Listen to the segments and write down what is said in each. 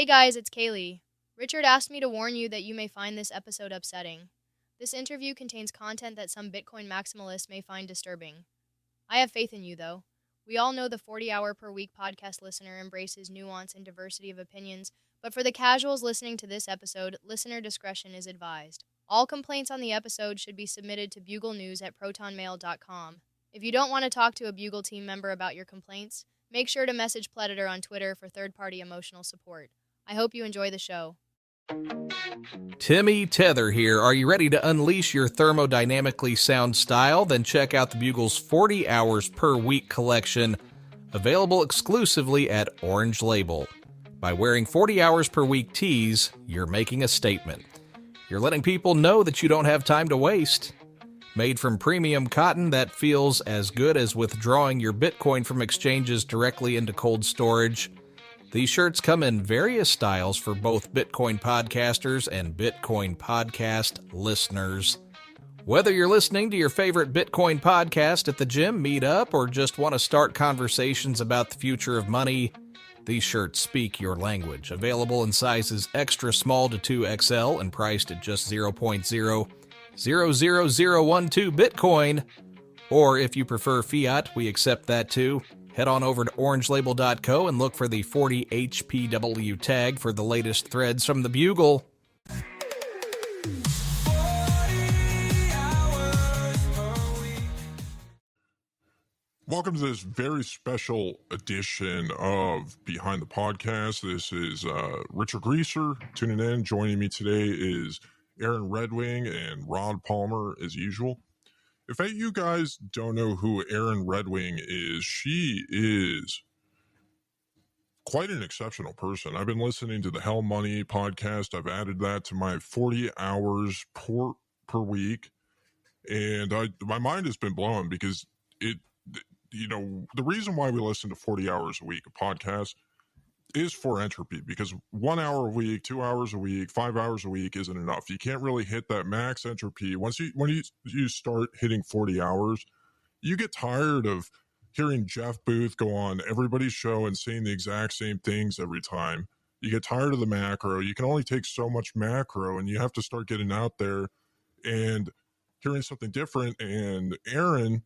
Hey guys, it's Kaylee. Richard asked me to warn you that you may find this episode upsetting. This interview contains content that some Bitcoin maximalists may find disturbing. I have faith in you, though. We all know the 40-hour-per-week podcast listener embraces nuance and diversity of opinions, but for the casuals listening to this episode, listener discretion is advised. All complaints on the episode should be submitted to buglenews@protonmail.com. If you don't want to talk to a Bugle team member about your complaints, make sure to message Pledator on Twitter for third-party emotional support. I hope you enjoy the show. Timmy Tether here. Are you ready to unleash your thermodynamically sound style? Then check out the Bugle's 40 hours per week collection, available exclusively at Orange Label. By wearing 40 hours per week tees, you're making a statement. You're letting people know that you don't have time to waste. Made from premium cotton that feels as good as withdrawing your Bitcoin from exchanges directly into cold storage, these shirts come in various styles for both Bitcoin podcasters and Bitcoin podcast listeners. Whether you're listening to your favorite Bitcoin podcast at the gym, meet up, or just want to start conversations about the future of money, these shirts speak your language. Available in sizes extra small to 2XL and priced at just 0.00012 Bitcoin. Or if you prefer fiat, we accept that too. Head on over to orangelabel.co and look for the 40 HPW tag for the latest threads from the Bugle. Welcome to this very special edition of Behind the Podcast. This is Richard Greaser tuning in. Joining me today is Erin Redwing and Rod Palmer as usual. If any of you guys don't know who Erin Redwing is, she is quite an exceptional person. I've been listening to the Hell Money podcast. I've added that to my 40 hours per week. And my mind has been blown because the reason why we listen to 40 hours a week of podcasts is for entropy, because 1 hour a week, 2 hours a week, 5 hours a week isn't enough. You can't really hit that max entropy. When you start hitting 40 hours, you get tired of hearing Jeff Booth go on everybody's show and saying the exact same things every time. You get tired of the macro. You can only take so much macro, and you have to start getting out there and hearing something different. And Erin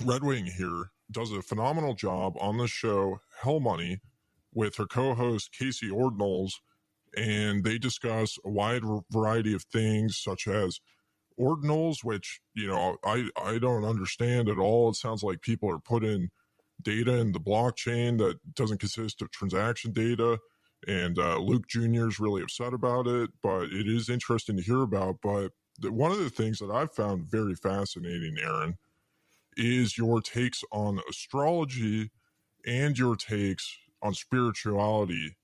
Redwing here does a phenomenal job on the show Hell Money with her co-host Casey Ordinals, and they discuss a wide variety of things such as Ordinals, which I don't understand at all. It sounds like people are putting data in the blockchain that doesn't consist of transaction data, and Luke Jr. is really upset about it, but it is interesting to hear about. But one of the things that I've found very fascinating, Erin, is your takes on astrology and your takes on spirituality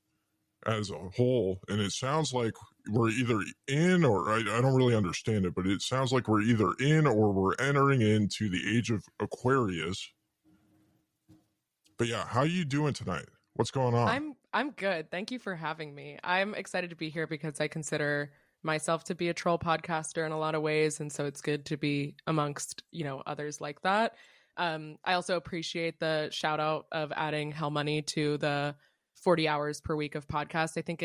as a whole. And it sounds like we're either in, or I don't really understand it, but it sounds like we're either in or we're entering into the age of Aquarius. But yeah, how you doing tonight? What's going on? I'm good. Thank you for having me. I'm excited to be here because I consider myself to be a troll podcaster in a lot of ways, and so it's good to be amongst others like that. I also appreciate the shout out of adding Hell Money to the 40 hours per week of podcast. I think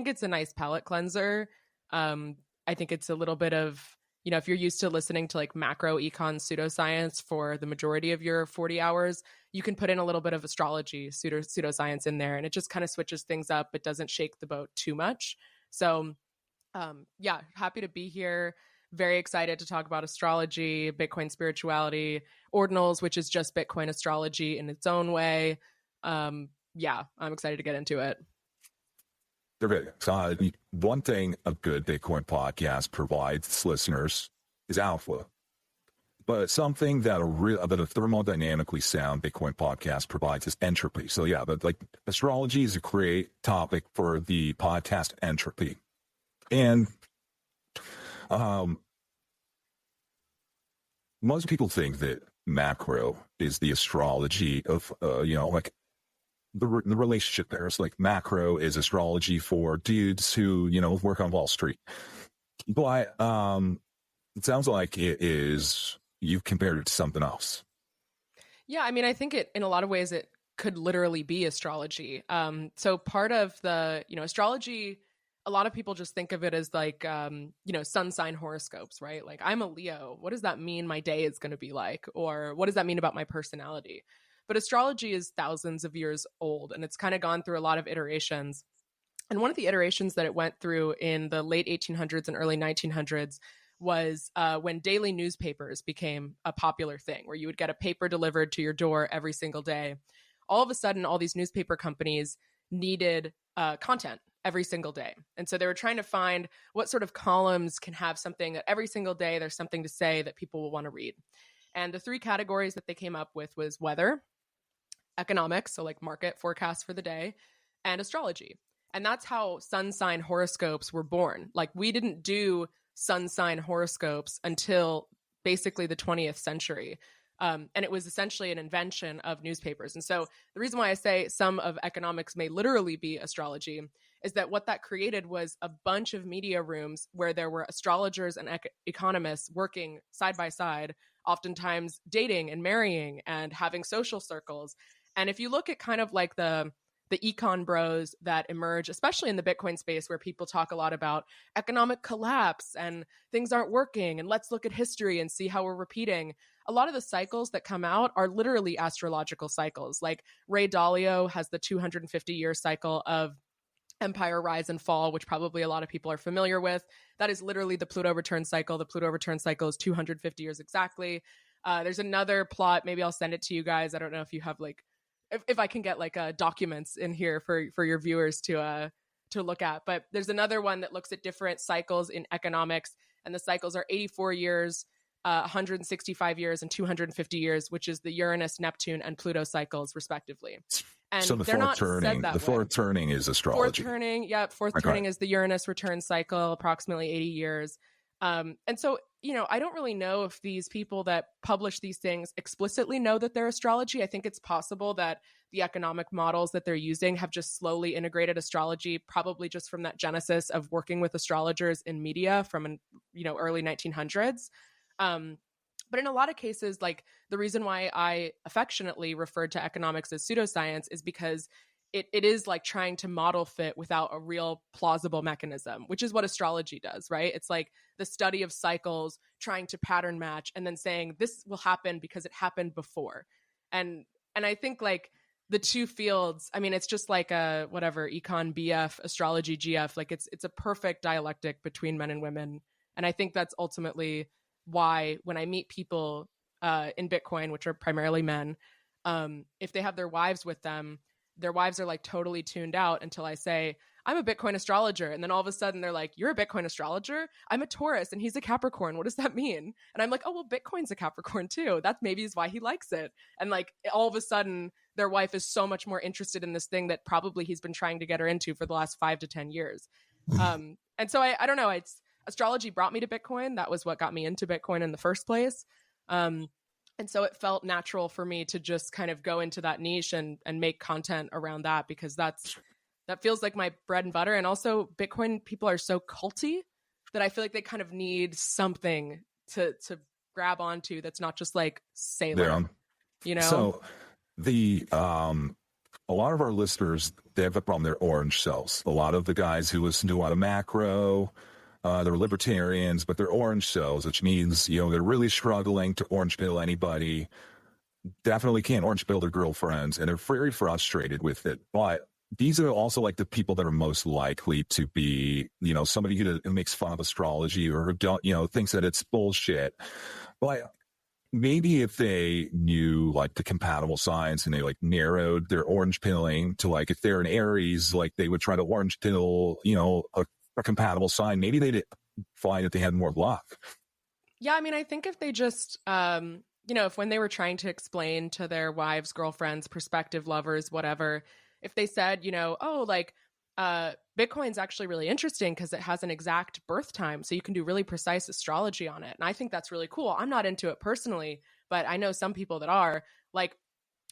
it's a nice palate cleanser. I think it's a little bit of, if you're used to listening to like macro econ pseudoscience for the majority of your 40 hours, you can put in a little bit of astrology pseudoscience in there, and it just kind of switches things up. It doesn't shake the boat too much. So happy to be here. Very excited to talk about astrology, Bitcoin spirituality, Ordinals, which is just Bitcoin astrology in its own way. I'm excited to get into it. One thing a good Bitcoin podcast provides its listeners is alpha. But something that a thermodynamically sound Bitcoin podcast provides is entropy. So astrology is a great topic for the podcast entropy. And most people think that macro is the astrology of, the relationship there. It's like macro is astrology for dudes who, work on Wall Street. But it sounds like you've compared it to something else. Yeah, I mean, I think in a lot of ways, it could literally be astrology. So part of the, astrology, a lot of people just think of it as like, sun sign horoscopes, right? Like, I'm a Leo. What does that mean my day is going to be like? Or what does that mean about my personality? But astrology is thousands of years old, and it's kind of gone through a lot of iterations. And one of the iterations that it went through in the late 1800s and early 1900s was when daily newspapers became a popular thing, where you would get a paper delivered to your door every single day. All of a sudden, all these newspaper companies needed content every single day. And so they were trying to find what sort of columns can have something that every single day there's something to say that people will want to read. And the three categories that they came up with was weather, economics, so like market forecasts for the day, and astrology. And that's how sun sign horoscopes were born. Like, we didn't do sun sign horoscopes until basically the 20th century. And it was essentially an invention of newspapers. And so the reason why I say some of economics may literally be astrology is that what that created was a bunch of media rooms where there were astrologers and economists working side by side, oftentimes dating and marrying and having social circles. And if you look at kind of like the econ bros that emerge, especially in the Bitcoin space, where people talk a lot about economic collapse and things aren't working, and let's look at history and see how we're repeating. A lot of the cycles that come out are literally astrological cycles. Like Ray Dalio has the 250-year cycle of empire rise and fall, which probably a lot of people are familiar with. That is literally the Pluto return cycle. The Pluto return cycle is 250 years exactly. There's another plot. Maybe I'll send it to you guys. I don't know if you have like, if I can get like documents in here for your viewers to look at. But there's another one that looks at different cycles in economics, and the cycles are 84 years, 165 years, and 250 years, which is the Uranus, Neptune, and Pluto cycles, respectively. And so the they're not fourth turning, said that fourth turning is astrology. Fourth turning is the Uranus return cycle, approximately 80 years. And so, I don't really know if these people that publish these things explicitly know that they're astrology. I think it's possible that the economic models that they're using have just slowly integrated astrology, probably just from that genesis of working with astrologers in media from, early 1900s. But in a lot of cases, like, the reason why I affectionately referred to economics as pseudoscience is because it is like trying to model fit without a real plausible mechanism, which is what astrology does, right? It's like the study of cycles, trying to pattern match, and then saying this will happen because it happened before. And I think like the two fields, I mean, it's just like a whatever, econ BF, astrology GF, like it's a perfect dialectic between men and women. And I think that's ultimately why when I meet people in Bitcoin, which are primarily men, if they have their wives with them, their wives are like totally tuned out until I say, I'm a Bitcoin astrologer. And then all of a sudden they're like, you're a Bitcoin astrologer? I'm a Taurus and he's a Capricorn. What does that mean? And I'm like, oh, well, Bitcoin's a Capricorn too. That maybe is why he likes it. And like all of a sudden their wife is so much more interested in this thing that probably he's been trying to get her into for the last 5 to 10 years. And so I don't know, astrology brought me to Bitcoin. That was what got me into Bitcoin in the first place. And so it felt natural for me to just kind of go into that niche and make content around that, because that feels like my bread and butter. And also Bitcoin people are so culty that I feel like they kind of need something to grab onto that's not just like Sailor, So a lot of our listeners, they have a problem. They're orange cells. A lot of the guys who listen to a lot of macro, they're libertarians, but they're orange cells, which means, they're really struggling to orange pill anybody. Definitely can't orange pill their girlfriends, and they're very frustrated with it. But these are also like the people that are most likely to be, somebody who makes fun of astrology or thinks that it's bullshit. But maybe if they knew like the compatible signs and they like narrowed their orange pilling to like, if they're an Aries, like they would try to orange pill, a compatible sign, maybe they'd find that they had more luck. Yeah, I mean, I think if they just, if when they were trying to explain to their wives, girlfriends, prospective lovers, whatever, if they said, Bitcoin's actually really interesting because it has an exact birth time, so you can do really precise astrology on it. And I think that's really cool. I'm not into it personally, but I know some people that are. Like,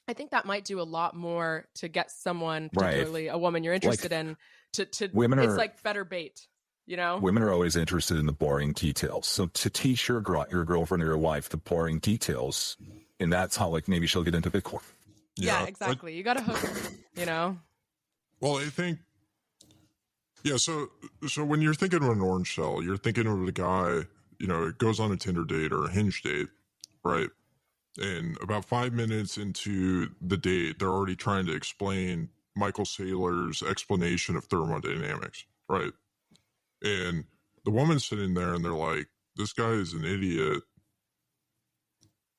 I think that might do a lot more to get someone, particularly a woman you're interested in, to it's like better bait, Women are always interested in the boring details. So to teach your girlfriend or your wife the boring details, and that's how like maybe she'll get into Bitcoin. Yeah, exactly. You got to hook them, you know? Well, I think, yeah, so when you're thinking of an orange cell, you're thinking of a guy, you know, it goes on a Tinder date or a Hinge date, right? And about 5 minutes into the date, they're already trying to explain Michael Saylor's explanation of thermodynamics, right? And the woman's sitting there and they're like, this guy is an idiot.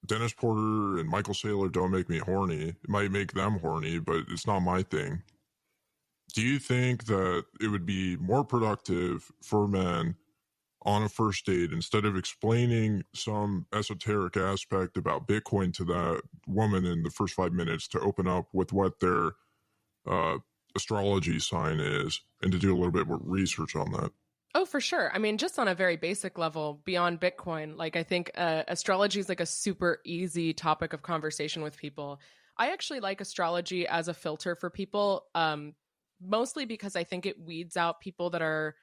Dennis Porter and Michael Saylor don't make me horny. It might make them horny, but it's not my thing. Do you think that it would be more productive for men on a first date, instead of explaining some esoteric aspect about Bitcoin to that woman in the first 5 minutes, to open up with what their astrology sign is and to do a little bit more research on that? Oh, for sure. I mean, just on a very basic level, beyond Bitcoin, like I think astrology is like a super easy topic of conversation with people. I actually like astrology as a filter for people, mostly because I think it weeds out people that are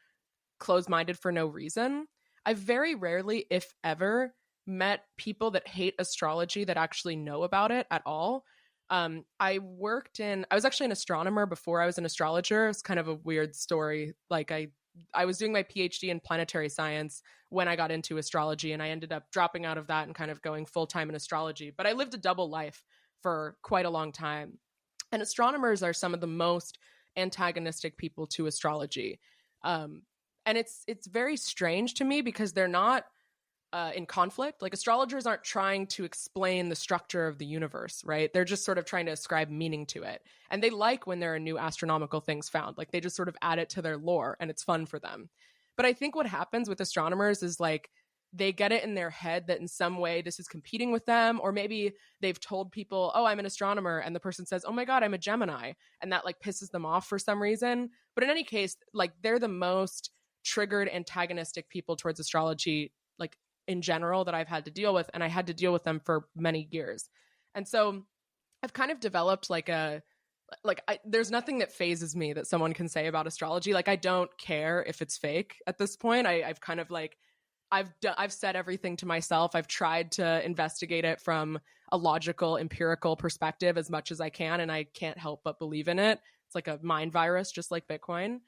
closed-minded for no reason. I've very rarely, if ever, met people that hate astrology that actually know about it at all. I was actually an astronomer before I was an astrologer. It's kind of a weird story. Like I was doing my PhD in planetary science when I got into astrology, and I ended up dropping out of that and kind of going full-time in astrology. But I lived a double life for quite a long time. And astronomers are some of the most antagonistic people to astrology. And it's very strange to me because they're not in conflict. Like astrologers aren't trying to explain the structure of the universe, right? They're just sort of trying to ascribe meaning to it. And they like when there are new astronomical things found. Like they just sort of add it to their lore and it's fun for them. But I think what happens with astronomers is like they get it in their head that in some way this is competing with them, or maybe they've told people, oh, I'm an astronomer, and the person says, oh my God, I'm a Gemini, and that like pisses them off for some reason. But in any case, like they're the most triggered antagonistic people towards astrology, like in general, that I've had to deal with, and I had to deal with them for many years. And so I've kind of developed there's nothing that phases me that someone can say about astrology. Like I don't care if it's fake at this point. I've kind of like I've said everything to myself. I've tried to investigate it from a logical, empirical perspective as much as I can, and I can't help but believe in it. It's like a mind virus, just like Bitcoin.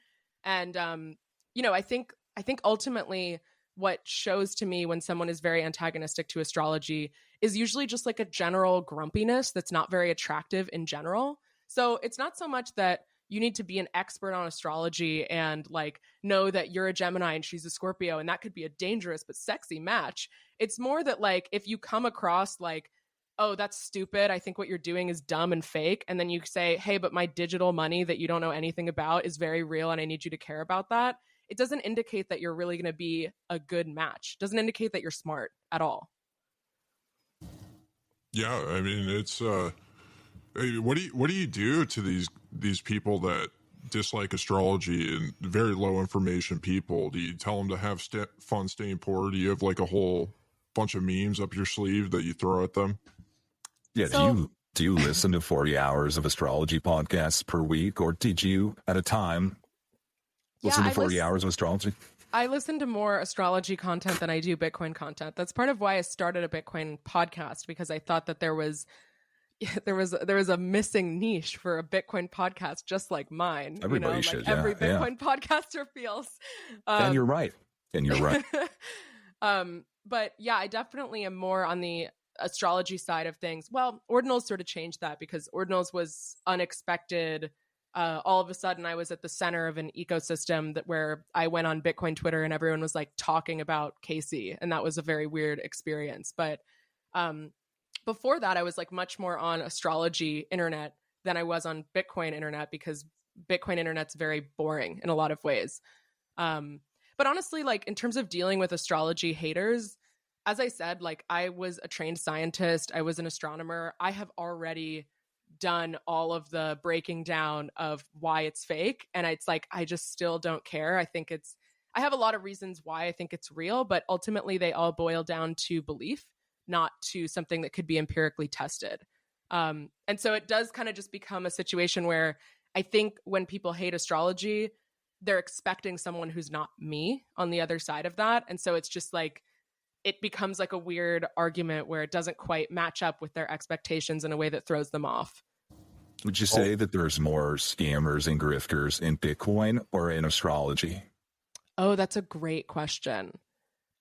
And I think ultimately what shows to me when someone is very antagonistic to astrology is usually just like a general grumpiness that's not very attractive in general. So it's not so much that you need to be an expert on astrology and like know that you're a Gemini and she's a Scorpio, and that could be a dangerous but sexy match. It's more that like if you come across like, oh, that's stupid, I think what you're doing is dumb and fake, and then you say, hey, but my digital money that you don't know anything about is very real and I need you to care about that, it doesn't indicate that you're really going to be a good match. It doesn't indicate that you're smart at all. Yeah, I mean, it's what do you do to these people that dislike astrology and very low information people? Do you tell them to have fun staying poor? Do you have like a whole bunch of memes up your sleeve that you throw at them? Yeah, do you listen to 40 hours of astrology podcasts per week, or did you at a time listen to 40 hours of astrology? I listen to more astrology content than I do Bitcoin content. That's part of why I started a Bitcoin podcast, because I thought that there was a missing niche for a Bitcoin podcast just like mine. Everybody should, every Bitcoin podcaster feels. And you're right. But yeah, I definitely am more on the astrology side of things. Well, Ordinals sort of changed that because Ordinals was unexpected. All of a sudden I was at the center of an ecosystem where I went on Bitcoin Twitter and everyone was like talking about Casey, and that was a very weird experience. But before that, I was like much more on astrology internet than I was on Bitcoin internet, because Bitcoin internet's very boring in a lot of ways. But honestly, like in terms of dealing with astrology haters, as I said, like I was a trained scientist, I was an astronomer. I have already done all of the breaking down of why it's fake. And it's like, I just still don't care. I have a lot of reasons why I think it's real, but ultimately they all boil down to belief, not to something that could be empirically tested. And so it does kind of just become a situation where I think when people hate astrology, they're expecting someone who's not me on the other side of that. And so it's just like, it becomes like a weird argument where it doesn't quite match up with their expectations in a way that throws them off. Would you say that there's more scammers and grifters in Bitcoin or in astrology? Oh, that's a great question.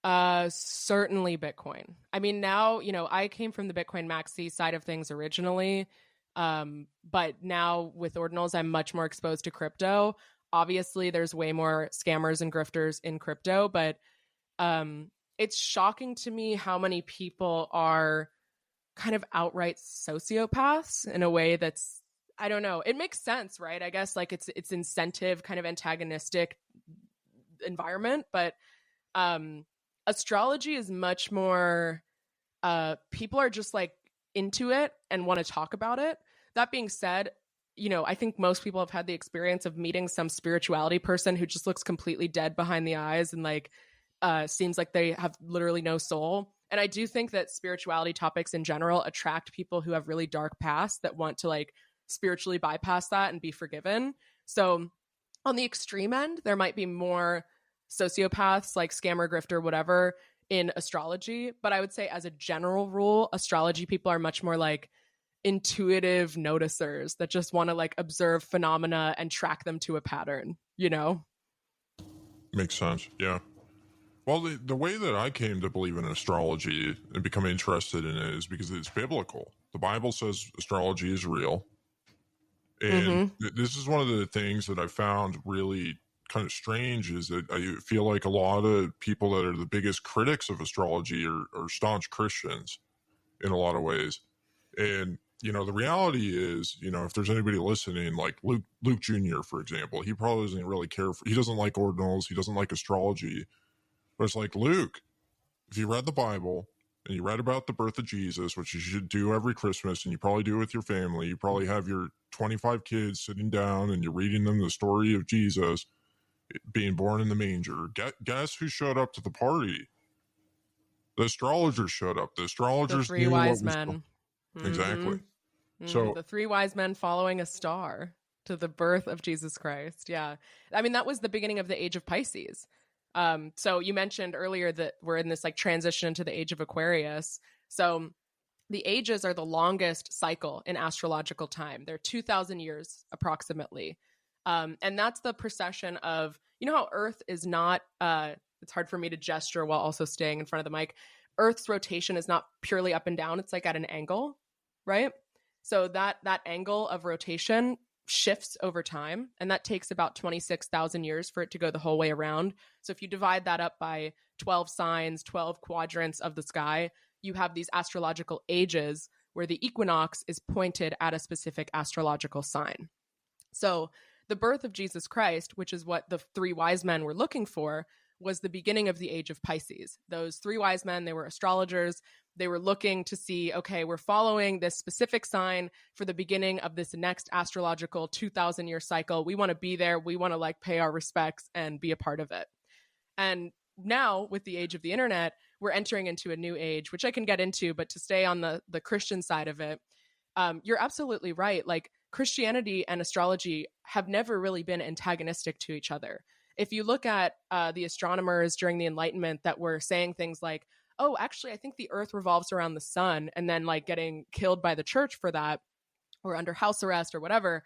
Certainly Bitcoin. I mean, now, I came from the Bitcoin maxi side of things originally. But now with Ordinals, I'm much more exposed to crypto. Obviously, there's way more scammers and grifters in crypto, but it's shocking to me how many people are kind of outright sociopaths in a way that's, I don't know. It makes sense, right? I guess like it's incentive, kind of antagonistic environment, but astrology is much more people are just like into it and want to talk about it. That being said, I think most people have had the experience of meeting some spirituality person who just looks completely dead behind the eyes and like seems like they have literally no soul. And I do think that spirituality topics in general attract people who have really dark pasts that want to like spiritually bypass that and be forgiven. So on the extreme end, there might be more sociopaths like scammer, grifter, whatever in astrology. But I would say as a general rule, astrology people are much more like intuitive noticers that just want to like observe phenomena and track them to a pattern, Makes sense. Yeah. Well, the way that I came to believe in astrology and become interested in it is because it's biblical. The Bible says astrology is real. And this is one of the things that I found really kind of strange is that I feel like a lot of people that are the biggest critics of astrology are staunch Christians in a lot of ways. And, the reality is, if there's anybody listening, like Luke Jr., for example, he probably doesn't really care he doesn't like ordinals. He doesn't like astrology. But it's like, Luke, if you read the Bible and you read about the birth of Jesus, which you should do every Christmas, and you probably do it with your family, you probably have your 25 kids sitting down and you're reading them the story of Jesus being born in the manger. Guess who showed up to the party? The astrologers showed up. The astrologers, the three wise men. Exactly. So the three wise men following a star to the birth of Jesus Christ. Yeah. I mean, that was the beginning of the age of Pisces. So you mentioned earlier that we're in this like transition into the age of Aquarius. So the ages are the longest cycle in astrological time. They're 2,000 years approximately. And that's the precession of, how Earth is not, it's hard for me to gesture while also staying in front of the mic. Earth's rotation is not purely up and down. It's like at an angle, right? So that angle of rotation shifts over time, and that takes about 26,000 years for it to go the whole way around. So if you divide that up by 12 signs, 12 quadrants of the sky, you have these astrological ages where the equinox is pointed at a specific astrological sign. So the birth of Jesus Christ, which is what the three wise men were looking for, was the beginning of the age of Pisces. Those three wise men, they were astrologers. They were looking to see, okay, we're following this specific sign for the beginning of this next astrological 2,000-year cycle. We want to be there. We want to like pay our respects and be a part of it. And now with the age of the internet, we're entering into a new age, which I can get into, but to stay on the Christian side of it, you're absolutely right. Like Christianity and astrology have never really been antagonistic to each other. If you look at the astronomers during the Enlightenment that were saying things like, oh, actually, I think the earth revolves around the sun, and then like getting killed by the church for that or under house arrest or whatever,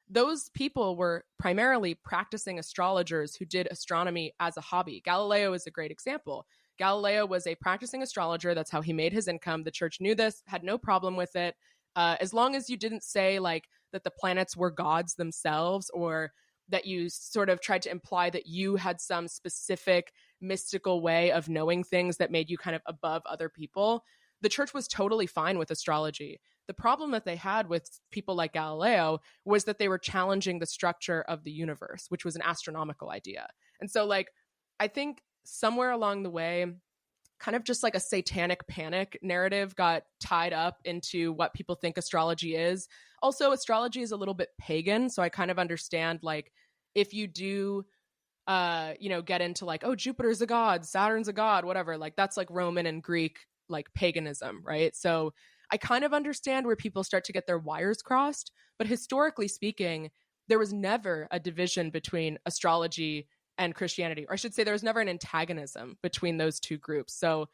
those people were primarily practicing astrologers who did astronomy as a hobby. Galileo is a great example. Galileo was a practicing astrologer. That's how he made his income. The church knew this, had no problem with it. As long as you didn't say like that the planets were gods themselves, or that you sort of tried to imply that you had some specific mystical way of knowing things that made you kind of above other people, the church was totally fine with astrology. The problem that they had with people like Galileo was that they were challenging the structure of the universe, which was an astronomical idea. And so like, I think somewhere along the way, kind of just like a satanic panic narrative got tied up into what people think astrology is. Also, astrology is a little bit pagan. So I kind of understand like if you do, get into like, oh, Jupiter's a god, Saturn's a god, whatever, like that's like Roman and Greek, like paganism, right? So I kind of understand where people start to get their wires crossed. But historically speaking, there was never a division between astrology and Christianity, or I should say there was never an antagonism between those two groups. So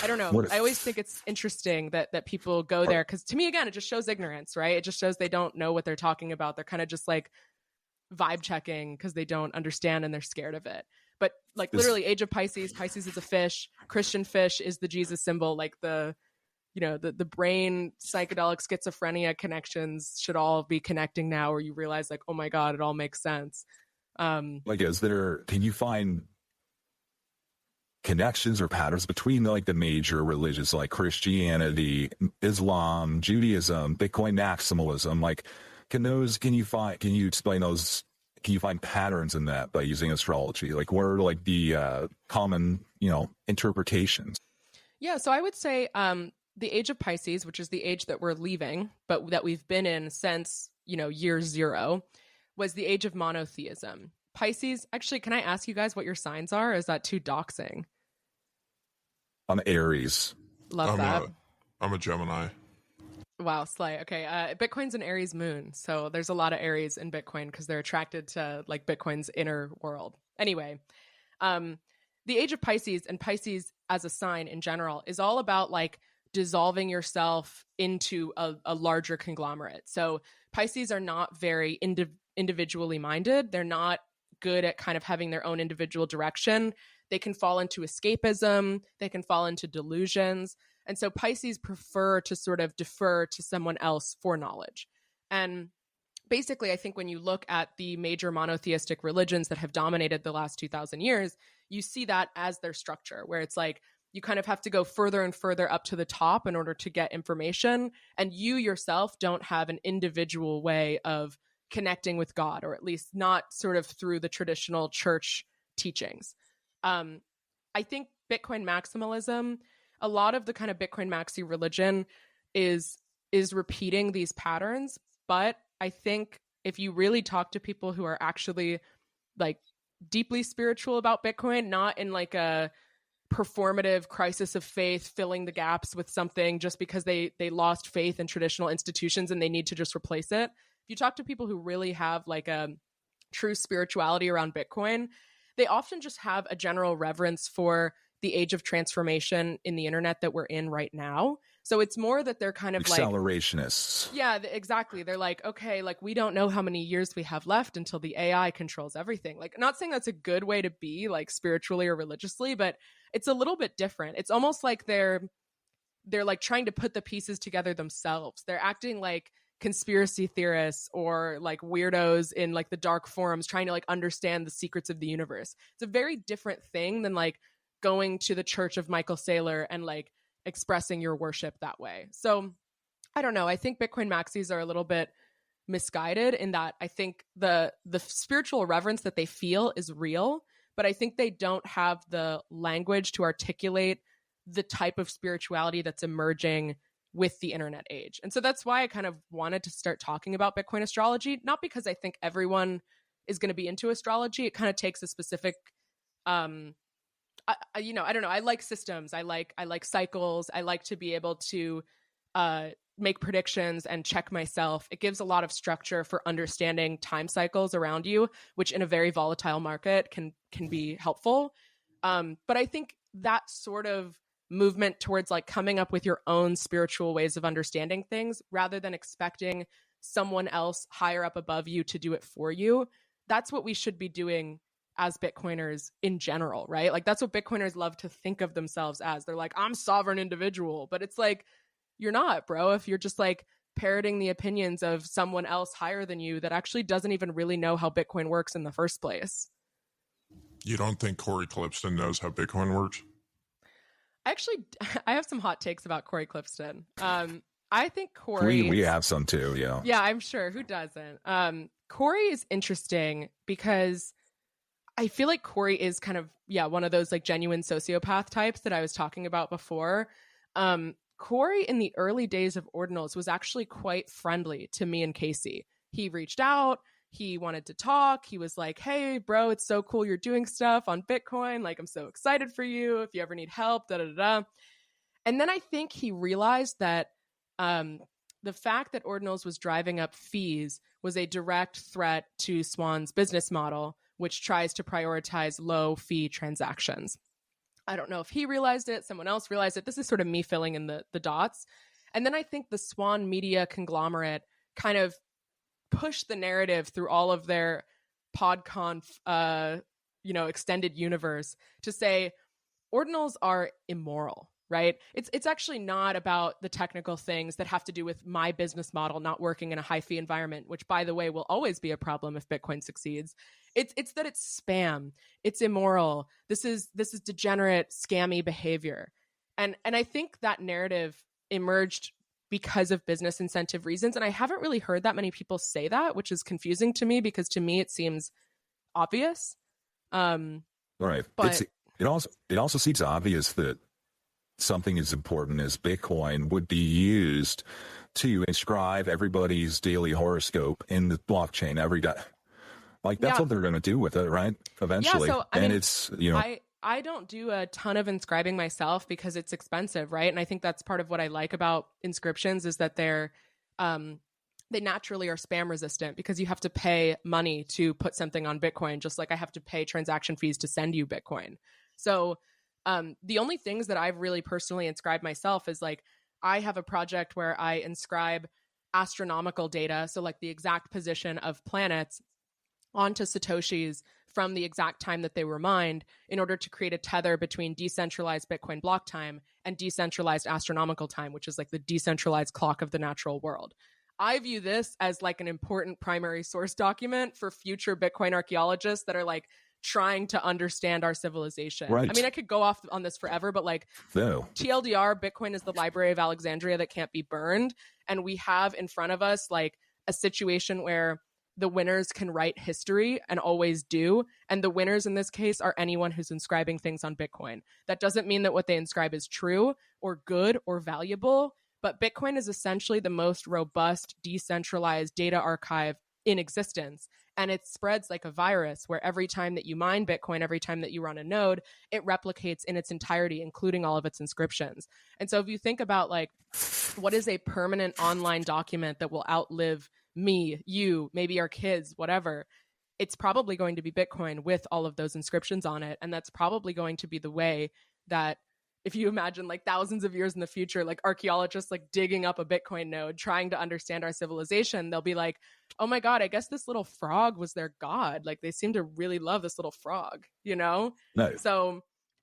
I don't know. What if- I always think it's interesting that people go there, because to me, again, it just shows ignorance, right? It just shows they don't know what they're talking about. They're kind of just like vibe checking because they don't understand and they're scared of it. But like literally age of Pisces is a fish. Christian fish is the Jesus symbol. Like the brain psychedelic schizophrenia connections should all be connecting now, where you realize like, oh my God, it all makes sense. can you find connections or patterns between like the major religions like Christianity, Islam, Judaism, Bitcoin maximalism? Like, can you explain those? Can you find patterns in that by using astrology? Like, what are like the common, interpretations? Yeah, so I would say the age of Pisces, which is the age that we're leaving, but that we've been in since, year zero, was the age of monotheism. Pisces, actually, can I ask you guys what your signs are? Or is that too doxing? I'm Aries. Love that. I'm a Gemini. Wow, slay. Okay, Bitcoin's an Aries moon, so there's a lot of Aries in Bitcoin because they're attracted to like Bitcoin's inner world. Anyway, the age of Pisces, and Pisces as a sign in general, is all about like dissolving yourself into a larger conglomerate. So Pisces are not very individually minded. They're not good at kind of having their own individual direction. They can fall into escapism. They can fall into delusions. And so Pisces prefer to sort of defer to someone else for knowledge. And basically, I think when you look at the major monotheistic religions that have dominated the last 2,000 years, you see that as their structure, where it's like you kind of have to go further and further up to the top in order to get information. And you yourself don't have an individual way of connecting with God, or at least not sort of through the traditional church teachings. I think Bitcoin maximalism, a lot of the kind of Bitcoin maxi religion is repeating these patterns. But I think if you really talk to people who are actually like deeply spiritual about Bitcoin, not in like a performative crisis of faith, filling the gaps with something just because they lost faith in traditional institutions and they need to just replace it. If you talk to people who really have like a true spirituality around Bitcoin, they often just have a general reverence for the age of transformation in the internet that we're in right now. So it's more that they're kind of accelerationists. Yeah, exactly. They're like, okay, like we don't know how many years we have left until the AI controls everything. Like, not saying that's a good way to be like spiritually or religiously, but it's a little bit different. It's almost like they're like trying to put the pieces together themselves. They're acting like conspiracy theorists or like weirdos in like the dark forums trying to like understand the secrets of the universe. It's a very different thing than like going to the church of Michael Saylor and like expressing your worship that way. So I don't know. I think Bitcoin maxis are a little bit misguided in that I think the spiritual reverence that they feel is real, but I think they don't have the language to articulate the type of spirituality that's emerging with the internet age. And so that's why I kind of wanted to start talking about Bitcoin astrology, not because I think everyone is going to be into astrology. It kind of takes a specific, I don't know. I like systems. I like cycles. I like to be able to make predictions and check myself. It gives a lot of structure for understanding time cycles around you, which in a very volatile market can be helpful. But I think that sort of movement towards like coming up with your own spiritual ways of understanding things rather than expecting someone else higher up above you to do it for you, that's what we should be doing as Bitcoiners in general, right? Like that's what Bitcoiners love to think of themselves as. They're like, I'm sovereign individual, but it's like, you're not, bro. If you're just like parroting the opinions of someone else higher than you that actually doesn't even really know how Bitcoin works in the first place. You don't think Corey Clipston knows how Bitcoin works? I have some hot takes about Corey Clipston. I think Corey... We have some too, yeah. Yeah, I'm sure. Who doesn't? Corey is interesting because I feel like Corey is kind of, one of those like genuine sociopath types that I was talking about before. Corey in the early days of Ordinals was actually quite friendly to me and Casey. He reached out. He wanted to talk. He was like, hey, bro, it's so cool you're doing stuff on Bitcoin. Like, I'm so excited for you. If you ever need help, da-da-da-da. And then I think he realized that the fact that Ordinals was driving up fees was a direct threat to Swan's business model, which tries to prioritize low fee transactions. I don't know if he realized it, someone else realized it. This is sort of me filling in the dots. And then I think the Swan Media conglomerate kind of pushed the narrative through all of their PodConf, extended universe to say Ordinals are immoral, right? It's actually not about the technical things that have to do with my business model not working in a high fee environment, which, by the way, will always be a problem if Bitcoin succeeds. It's that it's spam, it's immoral. This is degenerate, scammy behavior, and I think that narrative emerged because of business incentive reasons. And I haven't really heard that many people say that, which is confusing to me because to me it seems obvious. Right. But it also seems obvious that something as important as Bitcoin would be used to inscribe everybody's daily horoscope in the blockchain every day. Like that's what they're going to do with it, right? Eventually. Yeah, so, I mean, it's, I don't do a ton of inscribing myself because it's expensive, right? And I think that's part of what I like about inscriptions is that they naturally are spam resistant because you have to pay money to put something on Bitcoin, just like I have to pay transaction fees to send you Bitcoin. So the only things that I've really personally inscribed myself is like, I have a project where I inscribe astronomical data. So like the exact position of planets onto Satoshis from the exact time that they were mined in order to create a tether between decentralized Bitcoin block time and decentralized astronomical time, which is like the decentralized clock of the natural world. I view this as like an important primary source document for future Bitcoin archaeologists that are like trying to understand our civilization. Right. I mean, I could go off on this forever, but like TLDR, Bitcoin is the Library of Alexandria that can't be burned. And we have in front of us like a situation where the winners can write history and always do. And the winners in this case are anyone who's inscribing things on Bitcoin. That doesn't mean that what they inscribe is true or good or valuable, but Bitcoin is essentially the most robust, decentralized data archive in existence. And it spreads like a virus where every time that you mine Bitcoin, every time that you run a node, it replicates in its entirety, including all of its inscriptions. And so if you think about like, what is a permanent online document that will outlive me, you, maybe our kids, whatever, it's probably going to be Bitcoin with all of those inscriptions on it. And that's probably going to be the way that if you imagine like thousands of years in the future, like archaeologists like digging up a Bitcoin node, trying to understand our civilization, they'll be like, oh my God, I guess this little frog was their god. Like they seem to really love this little frog, you know? No. So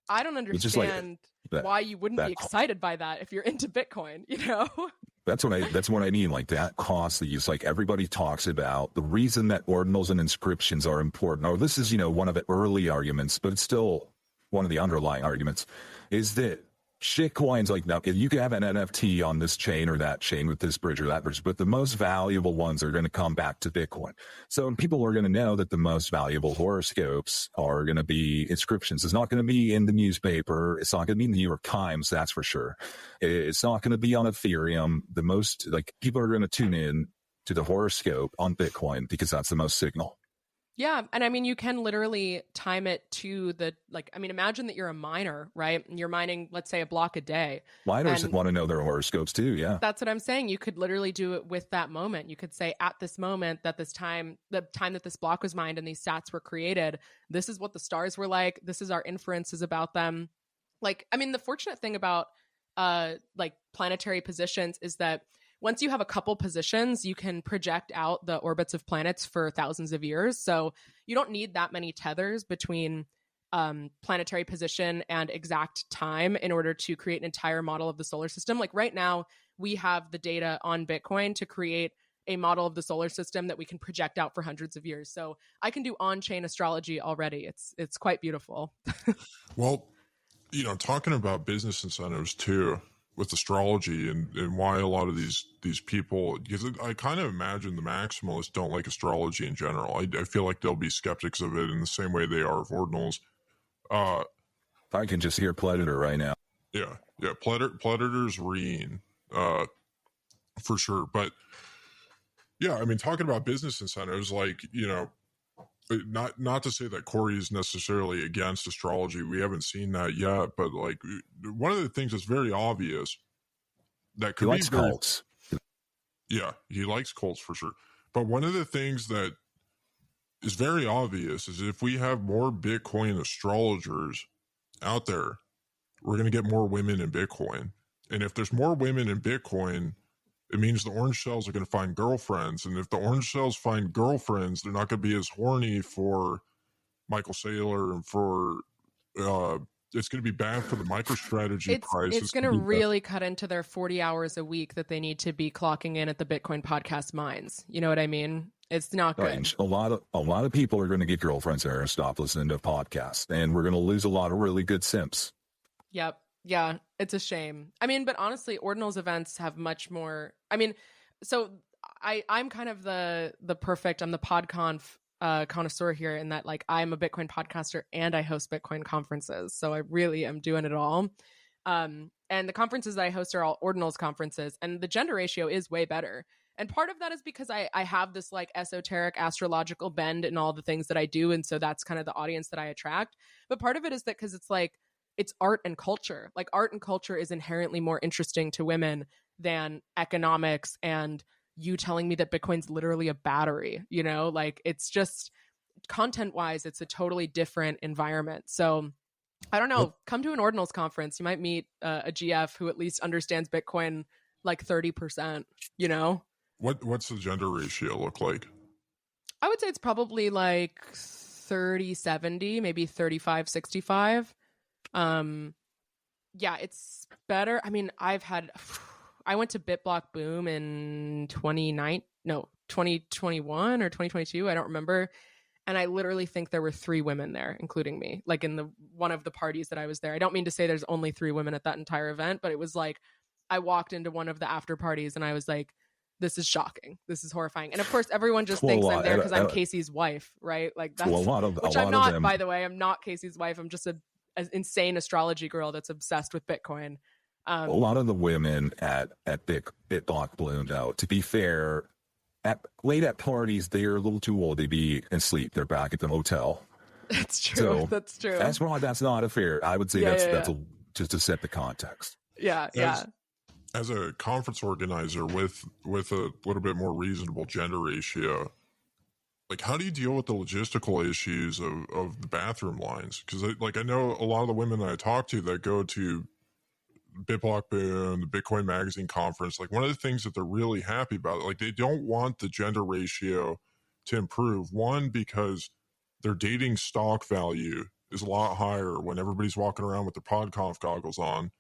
I don't understand why you wouldn't be excited by that if you're into Bitcoin, you know? That's what I mean. Like that costly use, like everybody talks about the reason that ordinals and inscriptions are important. Or this is, one of the early arguments, but it's still one of the underlying arguments is that shitcoins, like now you can have an NFT on this chain or that chain with this bridge or that bridge, but the most valuable ones are going to come back to Bitcoin. So people are going to know that the most valuable horoscopes are going to be inscriptions. It's not going to be in the newspaper. It's not going to be in the New York Times. That's for sure. It's not going to be on Ethereum. The most like people are going to tune in to the horoscope on Bitcoin because that's the most signal. Yeah. And I mean, you can literally time it to imagine that you're a miner, right? And you're mining, let's say, a block a day. Miners want to know their horoscopes too. Yeah. That's what I'm saying. You could literally do it with that moment. You could say at this moment that the time that this block was mined and these sats were created, this is what the stars were like. This is our inferences about them. Like, I mean, the fortunate thing about like planetary positions is that once you have a couple positions, you can project out the orbits of planets for thousands of years. So you don't need that many tethers between planetary position and exact time in order to create an entire model of the solar system. Like right now, we have the data on Bitcoin to create a model of the solar system that we can project out for hundreds of years. So I can do on-chain astrology already. It's quite beautiful. Well, talking about business incentives too, with astrology and why a lot of these people, because I kind of imagine the maximalists don't like astrology in general. I feel like they'll be skeptics of it in the same way they are of ordinals. I can just hear Predator right now. Yeah. Predator's reeing, for sure. But yeah, I mean, talking about business incentives, like, not to say that Corey is necessarily against astrology. We haven't seen that yet, but like one of the things that's very obvious that could he likes be cults. Yeah, he likes cults for sure. But one of the things that is very obvious is if we have more Bitcoin astrologers out there, we're going to get more women in Bitcoin. And if there's more women in Bitcoin, it means the orange shells are going to find girlfriends. And if the orange shells find girlfriends, they're not going to be as horny for Michael Saylor and for it's going to be bad for the MicroStrategy price. It's going to really cut into their 40 hours a week that they need to be clocking in at the Bitcoin podcast mines. You know what I mean? It's not good. Right. A lot of people are going to get girlfriends there and stop listening to podcasts, and we're going to lose a lot of really good simps. Yep. Yeah, it's a shame. I mean, but honestly, Ordinals events have much more. I mean, so I'm kind of the perfect. I'm the PodConf connoisseur here in that, like, I'm a Bitcoin podcaster and I host Bitcoin conferences, so I really am doing it all. And the conferences that I host are all Ordinals conferences, and the gender ratio is way better. And part of that is because I have this like esoteric astrological bend in all the things that I do, and so that's kind of the audience that I attract. But part of it is that because it's like it's art and culture. Like, art and culture is inherently more interesting to women than economics and you telling me that Bitcoin's literally a battery, you know, like it's just content wise, it's a totally different environment. So I don't know, come to an Ordinals conference. You might meet a GF who at least understands Bitcoin like 30%, you know? What's the gender ratio look like? I would say it's probably like 30-70, maybe 35-65. Yeah, it's better. I mean, I went to BitBlock Boom in 2021 or 2022. I don't remember. And I literally think there were 3 women there, including me, like in one of the parties that I was there. I don't mean to say there's only 3 women at that entire event, but it was like, I walked into one of the after parties and I was like, this is shocking. This is horrifying. And of course, everyone just thinks I'm there because I'm Casey's wife, right? Like that's, which I'm not, by the way. I'm not Casey's wife. I'm just an insane astrology girl that's obsessed with Bitcoin. A lot of the women at BitBlock Bloom, though, to be fair, late at parties, they're a little too old to be asleep. They're back at the motel. That's true. So that's true. That's why that's not a fair. I would say that's just to set the context. Yeah. As a conference organizer with a little bit more reasonable gender ratio, like, how do you deal with the logistical issues of the bathroom lines? Because I know a lot of the women that I talk to that go to BitBlock Boom, the Bitcoin Magazine conference, like one of the things that they're really happy about, like they don't want the gender ratio to improve. One, because their dating stock value is a lot higher when everybody's walking around with their PodConf goggles on.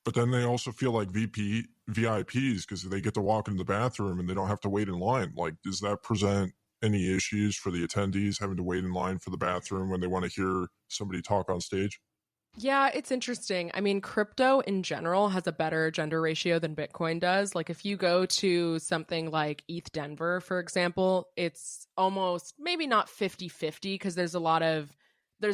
But then they also feel like VIPs because they get to walk into the bathroom and they don't have to wait in line. Like, does that present any issues for the attendees having to wait in line for the bathroom when they want to hear somebody talk on stage? Yeah, it's interesting. I mean, crypto in general has a better gender ratio than Bitcoin does. Like if you go to something like ETH Denver, for example, it's almost maybe not 50-50 because there's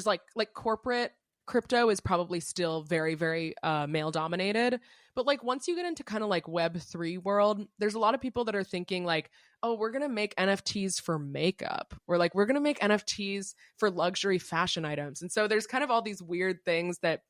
like corporate crypto is probably still very, very male dominated. But like once you get into kind of like Web3 world, there's a lot of people that are thinking like, oh, we're going to make NFTs for makeup. Or like, we're going to make NFTs for luxury fashion items. And so there's kind of all these weird things that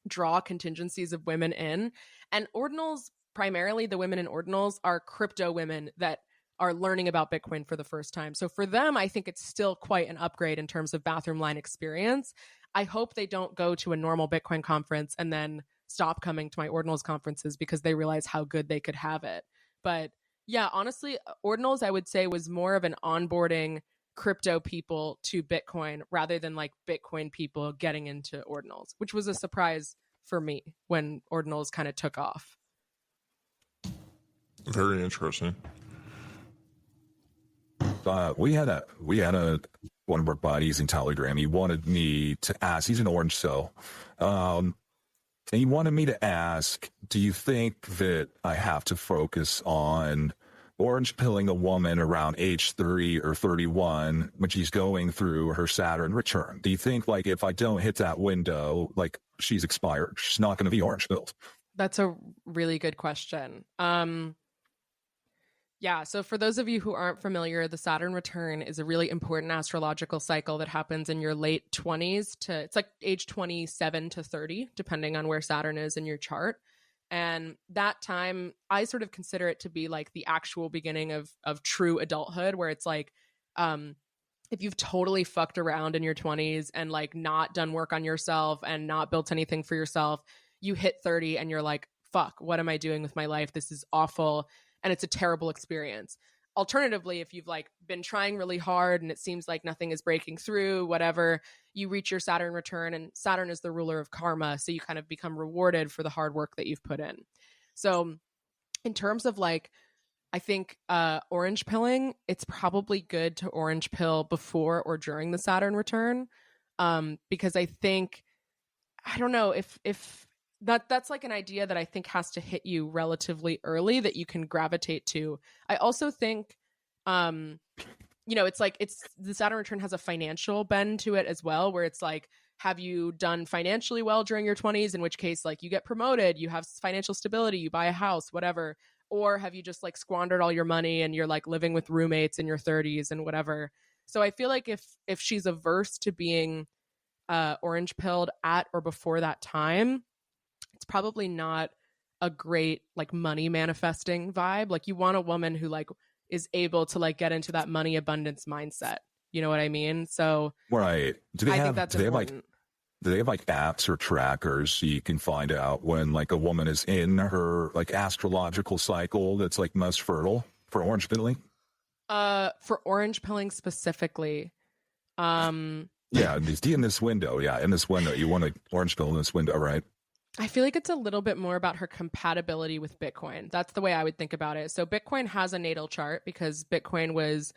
draw contingencies of women in. And Ordinals, primarily the women in Ordinals, are crypto women that are learning about Bitcoin for the first time. So for them, I think it's still quite an upgrade in terms of bathroom line experience. I hope they don't go to a normal Bitcoin conference and then stop coming to my Ordinals conferences because they realize how good they could have it. But yeah, honestly, Ordinals, I would say, was more of an onboarding crypto people to Bitcoin rather than like Bitcoin people getting into Ordinals, which was a surprise for me when Ordinals kind of took off. Very interesting. We had one of our buddies in Telegram. He wanted me to ask. He's an orange cell, and he wanted me to ask, do you think that I have to focus on orange pilling a woman around age 30 or 31 when she's going through her Saturn return? Do you think like if I don't hit that window, like she's expired, she's not going to be orange pilled? That's a really good question. Yeah, so for those of you who aren't familiar, the Saturn return is a really important astrological cycle that happens in your late 20s to, it's like age 27 to 30, depending on where Saturn is in your chart. And that time, I sort of consider it to be like the actual beginning of true adulthood, where it's like, if you've totally fucked around in your 20s and like not done work on yourself and not built anything for yourself, you hit 30 and you're like, fuck, what am I doing with my life? This is awful. And it's a terrible experience. Alternatively, if you've like been trying really hard and it seems like nothing is breaking through, whatever, you reach your Saturn return, and Saturn is the ruler of karma. So you kind of become rewarded for the hard work that you've put in. So in terms of like, I think orange pilling, it's probably good to orange pill before or during the Saturn return. Because I think, I don't know if that's like an idea that I think has to hit you relatively early that you can gravitate to. I also think, it's like the Saturn return has a financial bend to it as well, where it's like, have you done financially well during your 20s? In which case, like, you get promoted, you have financial stability, you buy a house, whatever. Or have you just like squandered all your money and you're like living with roommates in your 30s and whatever? So I feel like if she's averse to being orange pilled at or before that time, it's probably not a great like money manifesting vibe. Like, you want a woman who like is able to like get into that money abundance mindset. You know what I mean? So right. Do they have like apps or trackers so you can find out when like a woman is in her like astrological cycle that's like most fertile for orange pilling? For orange pilling specifically. Yeah, in this window. Yeah, in this window. You want to orange pill in this window, right? I feel like it's a little bit more about her compatibility with Bitcoin. That's the way I would think about it. So Bitcoin has a natal chart because Bitcoin was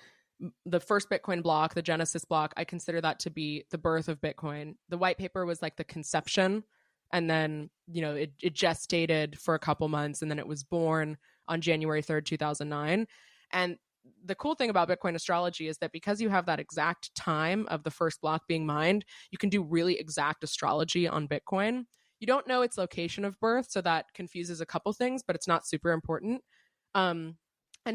the first Bitcoin block, the Genesis block. I consider that to be the birth of Bitcoin. The white paper was like the conception. And then, it gestated for a couple months, and then it was born on January 3rd, 2009. And the cool thing about Bitcoin astrology is that because you have that exact time of the first block being mined, you can do really exact astrology on Bitcoin. You don't know its location of birth, so that confuses a couple things, but it's not super important. And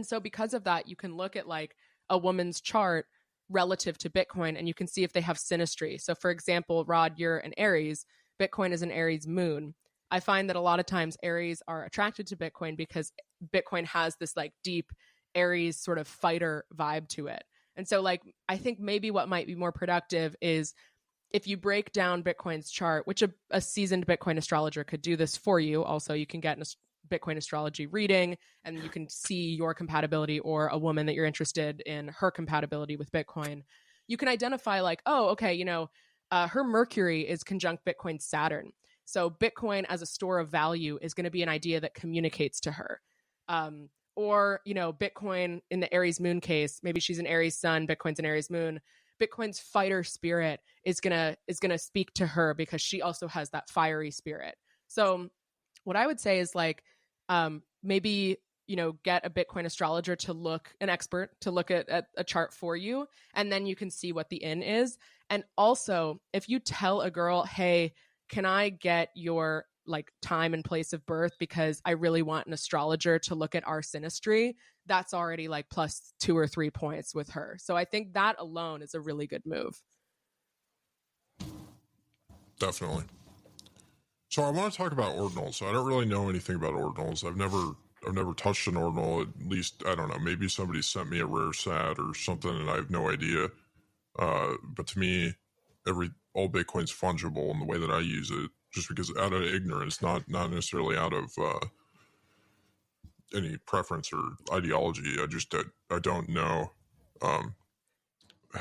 so because of that, you can look at like a woman's chart relative to Bitcoin, and you can see if they have synastry. So for example, Rod, you're an Aries. Bitcoin is an Aries moon. I find that a lot of times Aries are attracted to Bitcoin because Bitcoin has this like deep Aries sort of fighter vibe to it. And so like, I think maybe what might be more productive is if you break down Bitcoin's chart, which a seasoned Bitcoin astrologer could do this for you. Also, you can get an Bitcoin astrology reading and you can see your compatibility, or a woman that you're interested in her compatibility with Bitcoin. You can identify like, oh, okay, her Mercury is conjunct Bitcoin's Saturn. So Bitcoin as a store of value is going to be an idea that communicates to her. Or, Bitcoin in the Aries moon case, maybe she's an Aries sun, Bitcoin's an Aries moon. Bitcoin's fighter spirit is gonna speak to her because she also has that fiery spirit. So what I would say is like, maybe, get a Bitcoin astrologer an expert to look at a chart for you, and then you can see what the in is. And also, if you tell a girl, hey, can I get your like time and place of birth because I really want an astrologer to look at our synastry, that's already like plus 2 or 3 points with her. So I think that alone is a really good move. Definitely. So I want to talk about ordinals. I don't really know anything about ordinals. I've never touched an ordinal. At least, I don't know, maybe somebody sent me a rare sat or something and I have no idea. But to me, all Bitcoin's fungible in the way that I use it, just because out of ignorance, not necessarily out of any preference or ideology. I don't know how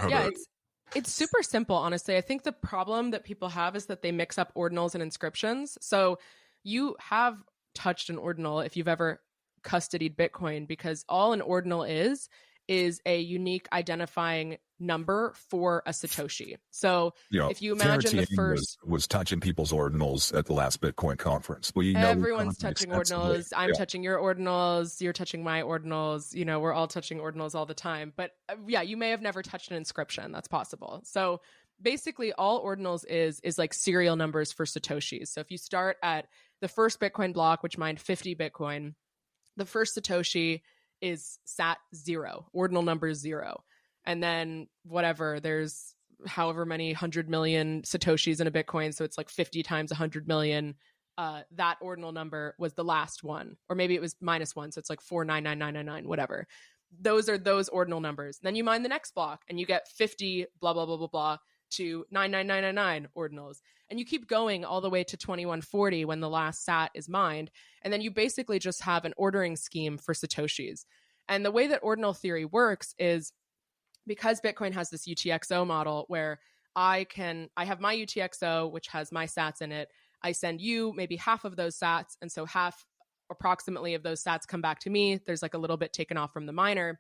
to. It's super simple, honestly. I think the problem that people have is that they mix up ordinals and inscriptions. So you have touched an ordinal if you've ever custodied Bitcoin, because all an ordinal is a unique identifying number for a Satoshi. So if you imagine the first was touching people's ordinals at the last Bitcoin conference. Everyone's touching ordinals. I'm touching your ordinals. You're touching my ordinals. We're all touching ordinals all the time. But you may have never touched an inscription. That's possible. So basically all ordinals is like serial numbers for Satoshis. So if you start at the first Bitcoin block, which mined 50 Bitcoin, the first Satoshi is SAT 0, ordinal number 0. And then whatever, there's however many 100 million Satoshis in a Bitcoin. So it's like 50 times 100 million. That ordinal number was the last one. Or maybe it was -1. So it's like 4999999, whatever. Those are those ordinal numbers. Then you mine the next block and you get 50 blah, blah, blah, blah, blah to 99999 ordinals. And you keep going all the way to 2140 when the last sat is mined. And then you basically just have an ordering scheme for Satoshis. And the way that ordinal theory works is because Bitcoin has this UTXO model where I have my UTXO, which has my sats in it. I send you maybe half of those sats. And so half approximately of those sats come back to me. There's like a little bit taken off from the miner.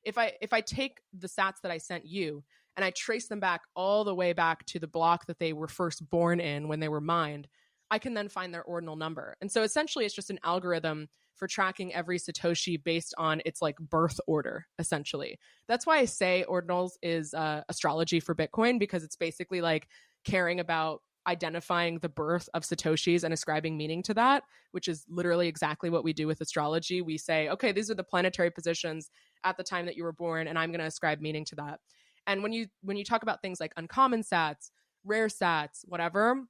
If I take the sats that I sent you and I trace them back all the way back to the block that they were first born in when they were mined, I can then find their ordinal number. And so essentially it's just an algorithm for tracking every Satoshi based on its like birth order, essentially. That's why I say ordinals is astrology for Bitcoin, because it's basically like caring about identifying the birth of Satoshis and ascribing meaning to that, which is literally exactly what we do with astrology. We say, okay, these are the planetary positions at the time that you were born, and I'm going to ascribe meaning to that. And when you talk about things like uncommon sats, rare sats, whatever,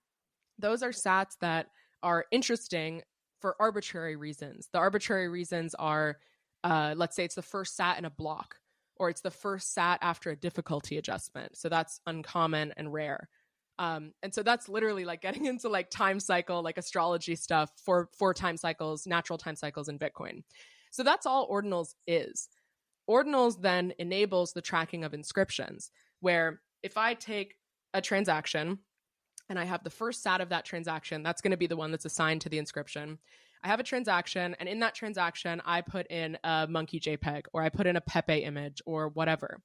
those are sats that are interesting for arbitrary reasons. The arbitrary reasons are, let's say it's the first sat in a block, or it's the first sat after a difficulty adjustment. So that's uncommon and rare. And so that's literally like getting into like time cycle, like astrology stuff for time cycles, natural time cycles in Bitcoin. So that's all ordinals is. Ordinals then enables the tracking of inscriptions, where if I take a transaction and I have the first sat of that transaction, that's going to be the one that's assigned to the inscription. I have a transaction, and in that transaction, I put in a monkey JPEG, or I put in a Pepe image, or whatever.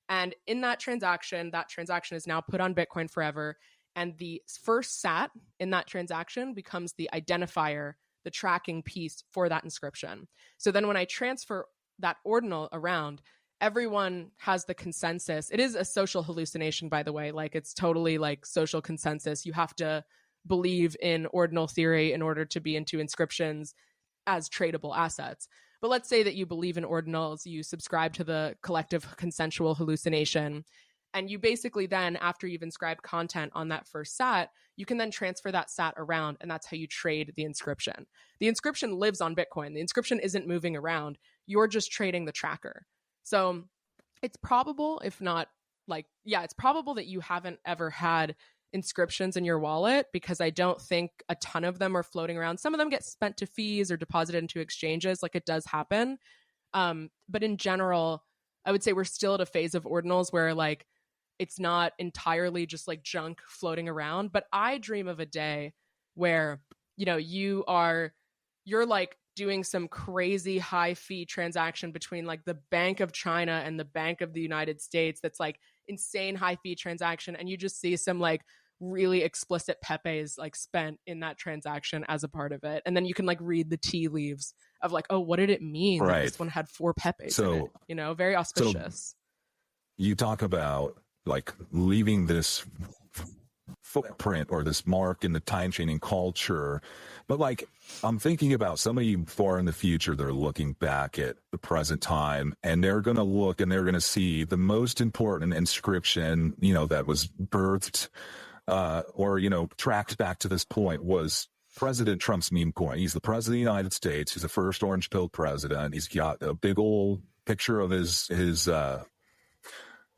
And in that transaction is now put on Bitcoin forever. And the first sat in that transaction becomes the identifier, the tracking piece for that inscription. So then when I transfer that ordinal around, everyone has the consensus. It is a social hallucination, by the way. Like, it's totally like social consensus. You have to believe in ordinal theory in order to be into inscriptions as tradable assets. But let's say that you believe in ordinals, you subscribe to the collective consensual hallucination, and you basically then, after you've inscribed content on that first sat, you can then transfer that sat around, and that's how you trade the inscription. The inscription lives on Bitcoin. The inscription isn't moving around. You're just trading the tracker. So it's probable, if not like, yeah, it's probable that you haven't ever had inscriptions in your wallet, because I don't think a ton of them are floating around. Some of them get spent to fees or deposited into exchanges. Like, it does happen. But in general, I would say we're still at a phase of ordinals where like it's not entirely just like junk floating around. But I dream of a day where, you know, you're like doing some crazy high fee transaction between like the Bank of China and the Bank of the United States. That's like insane high fee transaction. And you just see some like really explicit Pepes like spent in that transaction as a part of it. And then you can like read the tea leaves of like, oh, what did it mean that this one had 4 Pepes in it? You know, very auspicious. So you talk about like leaving this footprint or this mark in the time chaining culture, but like I'm thinking about somebody far in the future, they're looking back at the present time, and they're going to look and they're going to see the most important inscription, you know, that was birthed or, you know, tracked back to this point was President Trump's meme coin. He's the president of the United States. He's the first orange pilled president. He's got a big old picture of his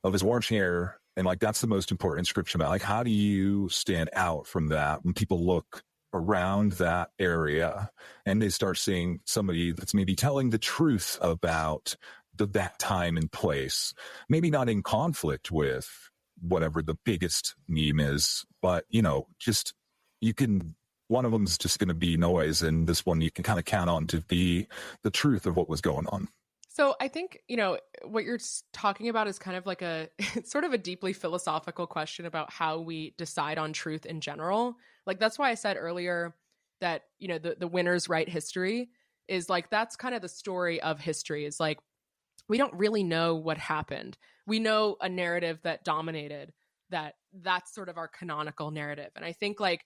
orange hair. And like, that's the most important inscription. Like, how do you stand out from that when people look around that area and they start seeing somebody that's maybe telling the truth about that time and place, maybe not in conflict with whatever the biggest meme is, but, you know, just one of them's just going to be noise, and this one you can kind of count on to be the truth of what was going on. So I think, you know, what you're talking about is kind of like it's sort of a deeply philosophical question about how we decide on truth in general. Like, that's why I said earlier that, you know, the winners write history is like, that's kind of the story of history, is like, we don't really know what happened. We know a narrative that dominated that's sort of our canonical narrative. And I think like,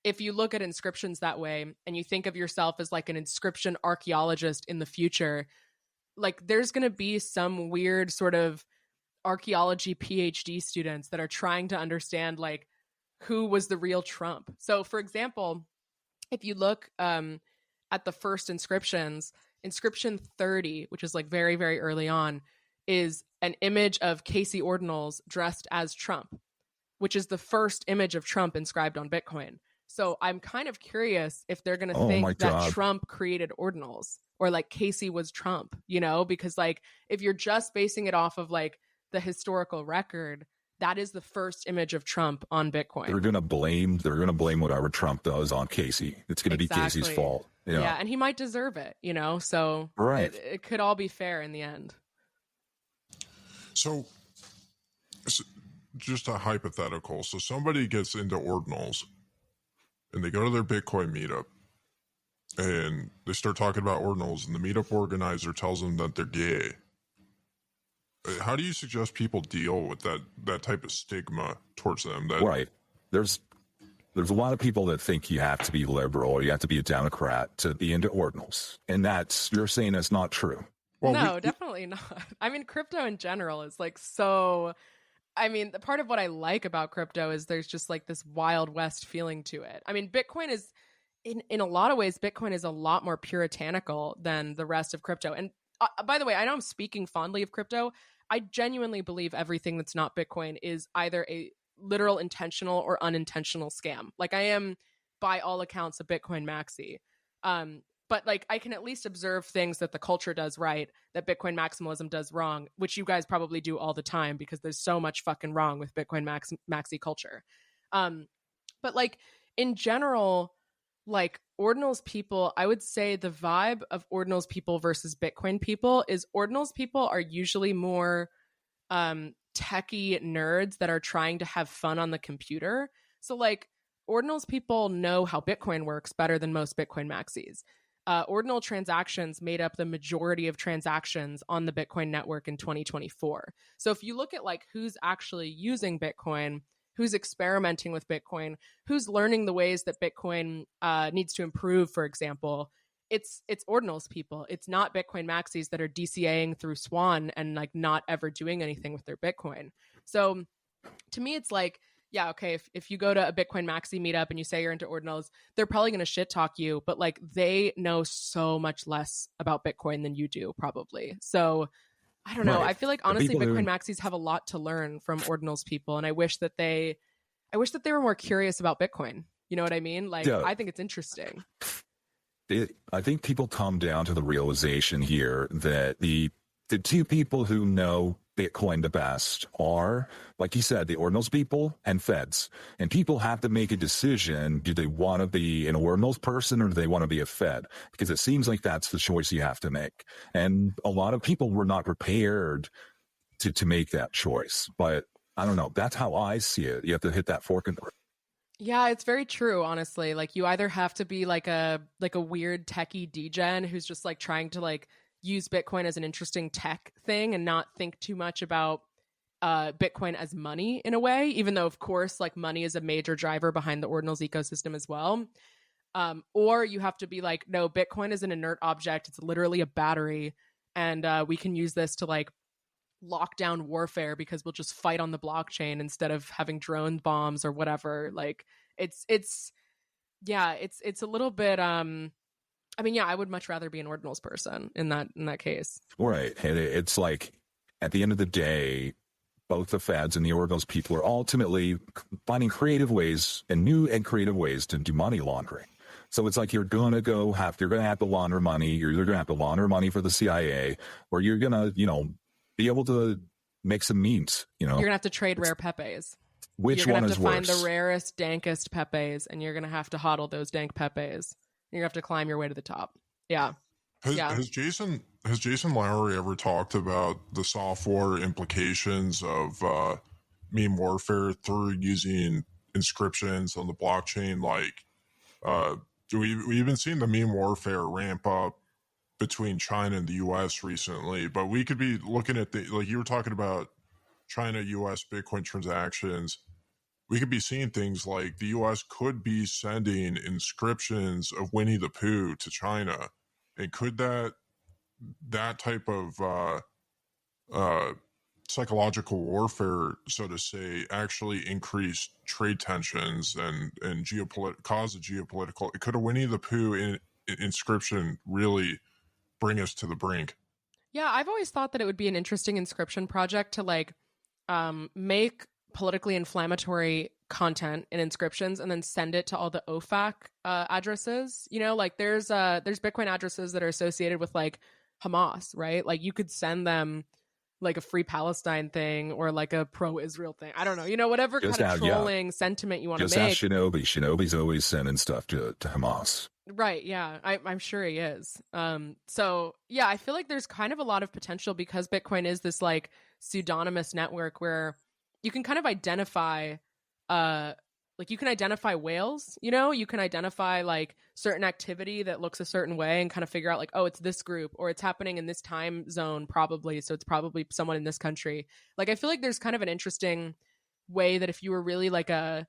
if you look at inscriptions that way and you think of yourself as like an inscription archaeologist in the future, like there's going to be some weird sort of archaeology PhD students that are trying to understand like who was the real Trump. So for example, if you look at the first inscriptions, inscription 30, which is like very, very early on, is an image of Casey Ordinals dressed as Trump. which is the first image of Trump inscribed on Bitcoin. So I'm kind of curious if they're going to Oh my think that God. Trump created ordinals, or like Casey was Trump, you know, because like if you're just basing it off of like the historical record, that is the first image of Trump on Bitcoin. They're gonna blame whatever Trump does on Casey. It's gonna be Casey's fault. Yeah, and he might deserve it, you know. So right, it could all be fair in the end. So just a hypothetical. So somebody gets into ordinals and they go to their Bitcoin meetup and they start talking about ordinals, and the meetup organizer tells them that they're gay. How do you suggest people deal with that type of stigma towards them? Right. There's a lot of people that think you have to be liberal or you have to be a Democrat to be into ordinals. And you're saying that's not true. Well, no, definitely not. I mean, crypto in general is like so... I mean, the part of what I like about crypto is there's just like this Wild West feeling to it. I mean, Bitcoin is, in a lot of ways, Bitcoin is a lot more puritanical than the rest of crypto. And by the way, I know I'm speaking fondly of crypto. I genuinely believe everything that's not Bitcoin is either a literal intentional or unintentional scam. Like I am, by all accounts, a Bitcoin maxi. But like I can at least observe things that the culture does right, that Bitcoin maximalism does wrong, which you guys probably do all the time because there's so much fucking wrong with Bitcoin maxi culture. But like in general, like Ordinals people, I would say the vibe of Ordinals people versus Bitcoin people is Ordinals people are usually more techie nerds that are trying to have fun on the computer. So like Ordinals people know how Bitcoin works better than most Bitcoin maxis. Ordinal transactions made up the majority of transactions on the Bitcoin network in 2024. So if you look at like who's actually using Bitcoin, who's experimenting with Bitcoin, who's learning the ways that Bitcoin needs to improve, for example, it's Ordinals people. It's not Bitcoin maxis that are DCAing through Swan and like not ever doing anything with their Bitcoin. So to me, it's like, yeah, okay, if you go to a Bitcoin maxi meetup and you say you're into ordinals, they're probably going to shit talk you, but like they know so much less about Bitcoin than you do probably. So I don't know. Right. I feel like honestly Bitcoin maxis have a lot to learn from ordinals people, and I wish that they were more curious about Bitcoin. You know what I mean? Like Yeah. I think it's interesting. I think people come down to the realization here that the two people who know Bitcoin the best are, like you said, the Ordinals people and Feds. And people have to make a decision. Do they want to be an Ordinals person or do they want to be a Fed? Because it seems like that's the choice you have to make. And a lot of people were not prepared to make that choice. But I don't know. That's how I see it. You have to hit that fork in the road. Yeah, it's very true, honestly. Like you either have to be like a weird techie degen who's just like trying to like use Bitcoin as an interesting tech thing and not think too much about Bitcoin as money in a way, even though of course like money is a major driver behind the Ordinals ecosystem as well. Or you have to be like, no, Bitcoin is an inert object. It's literally a battery. And we can use this to like lock down warfare because we'll just fight on the blockchain instead of having drone bombs or whatever. Like it's a little bit, I mean, yeah, I would much rather be an Ordinals person in that case. Right. And it's like, at the end of the day, both the Feds and the Ordinals people are ultimately finding creative ways and new and creative ways to do money laundering. So it's like you're going to have to launder money. You're either going to have to launder money for the CIA, or you're going to, be able to make some memes, You're going to have to trade rare Pepes. Which one is worse? You're going to have to find the rarest, dankest Pepes, and you're going to have to hodl those dank Pepes. You're gonna have to climb your way to the top. Yeah. Has Jason Lowry ever talked about the software implications of meme warfare through using inscriptions on the blockchain? Like, we've been seeing the meme warfare ramp up between China and the U.S. recently, but we could be looking at like you were talking about China-U.S. Bitcoin transactions. We could be seeing things like the U.S. could be sending inscriptions of Winnie the Pooh to China. And could that type of psychological warfare, so to say, actually increase trade tensions and cause a geopolitical? Could a Winnie the Pooh inscription really bring us to the brink? Yeah, I've always thought that it would be an interesting inscription project to like make politically inflammatory content and inscriptions and then send it to all the OFAC addresses. You know, like there's Bitcoin addresses that are associated with like Hamas, right? Like you could send them like a free Palestine thing or like a pro-Israel thing. I don't know, you know, whatever Just kind of trolling sentiment you want to Just make. ask Shinobi. Shinobi's always sending stuff to Hamas. Right, yeah, I'm sure he is. So yeah, I feel like there's kind of a lot of potential because Bitcoin is this like pseudonymous network where you can kind of identify like you can identify whales, you know, you can identify like certain activity that looks a certain way and kind of figure out like, oh, it's this group or it's happening in this time zone probably, so it's probably someone in this country. Like I feel like there's kind of an interesting way that if you were really like a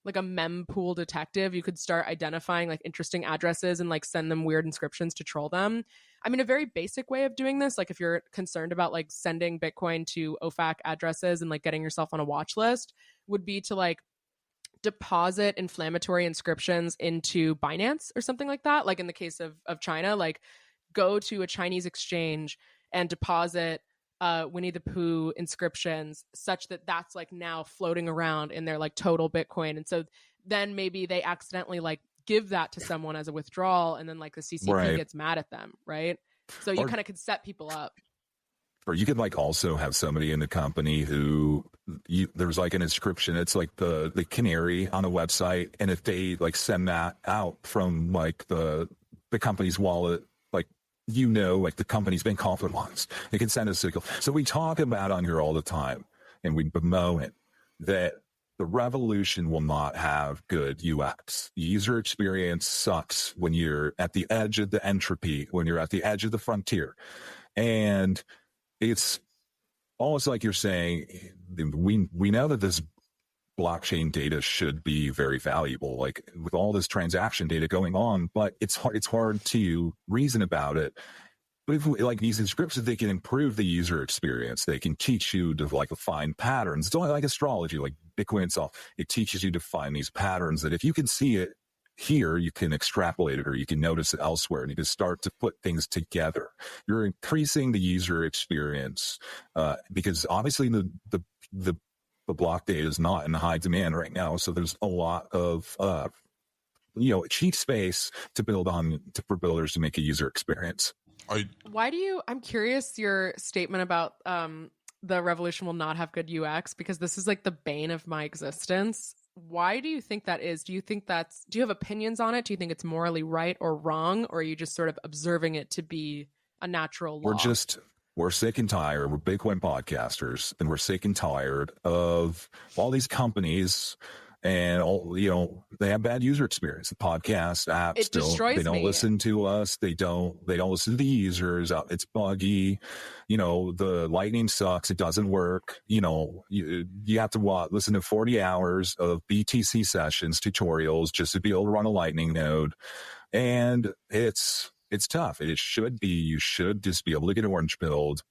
mempool detective, you could start identifying like interesting addresses and like send them weird inscriptions to troll them. I mean, a very basic way of doing this, like if you're concerned about like sending Bitcoin to OFAC addresses and like getting yourself on a watch list, would be to like deposit inflammatory inscriptions into Binance or something like that. Like in the case of China, like go to a Chinese exchange and deposit Winnie the Pooh inscriptions such that that's like now floating around in their like total Bitcoin. And so then maybe they accidentally like give that to someone as a withdrawal and then like the CCP gets mad at them, right? So you kind of could set people up. Or you could like also have somebody in the company who there's like an inscription. It's like the canary on a website. And if they like send that out from like the company's wallet, like, you know, like the company's been compromised, they can send a signal. So we talk about on here all the time and we bemoan it that the revolution will not have good UX. The user experience sucks when you're at the edge of the entropy, when you're at the edge of the frontier. And it's almost like you're saying, we know that this blockchain data should be very valuable, like with all this transaction data going on, but it's hard to reason about it. But if like these inscriptions, they can improve the user experience. They can teach you to like find patterns. It's only like astrology, like Bitcoin itself. It teaches you to find these patterns that if you can see it here, you can extrapolate it or you can notice it elsewhere and you can start to put things together. You're increasing the user experience because obviously the block data is not in high demand right now. So there's a lot of cheap space to build on for builders to make a user experience. I'm curious your statement about the revolution will not have good UX, because this is like the bane of my existence. Why do you think that is? Do you have opinions on it? Do you think it's morally right or wrong? Or are you just sort of observing it to be a natural law? We're sick and tired. We're Bitcoin podcasters, and we're sick and tired of all these companies and all, they have bad user experience. The podcast apps they don't listen to us. They don't listen to the users. It's buggy. The lightning sucks. It doesn't work. You have to listen to 40 hours of BTC sessions, tutorials just to be able to run a lightning node. And it's tough. It should be, you should just be able to get an orange build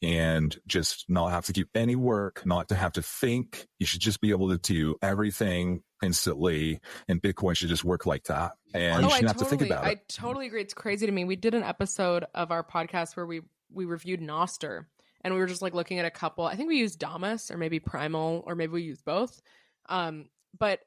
and just not have to do any work, not to have to think. You should just be able to do everything instantly, and Bitcoin should just work like that. And you shouldn't have to think about it. I totally agree. It's crazy to me. We did an episode of our podcast where we reviewed Nostr, and we were just like looking at a couple. I think we used Damus or maybe Primal, or maybe we used both. But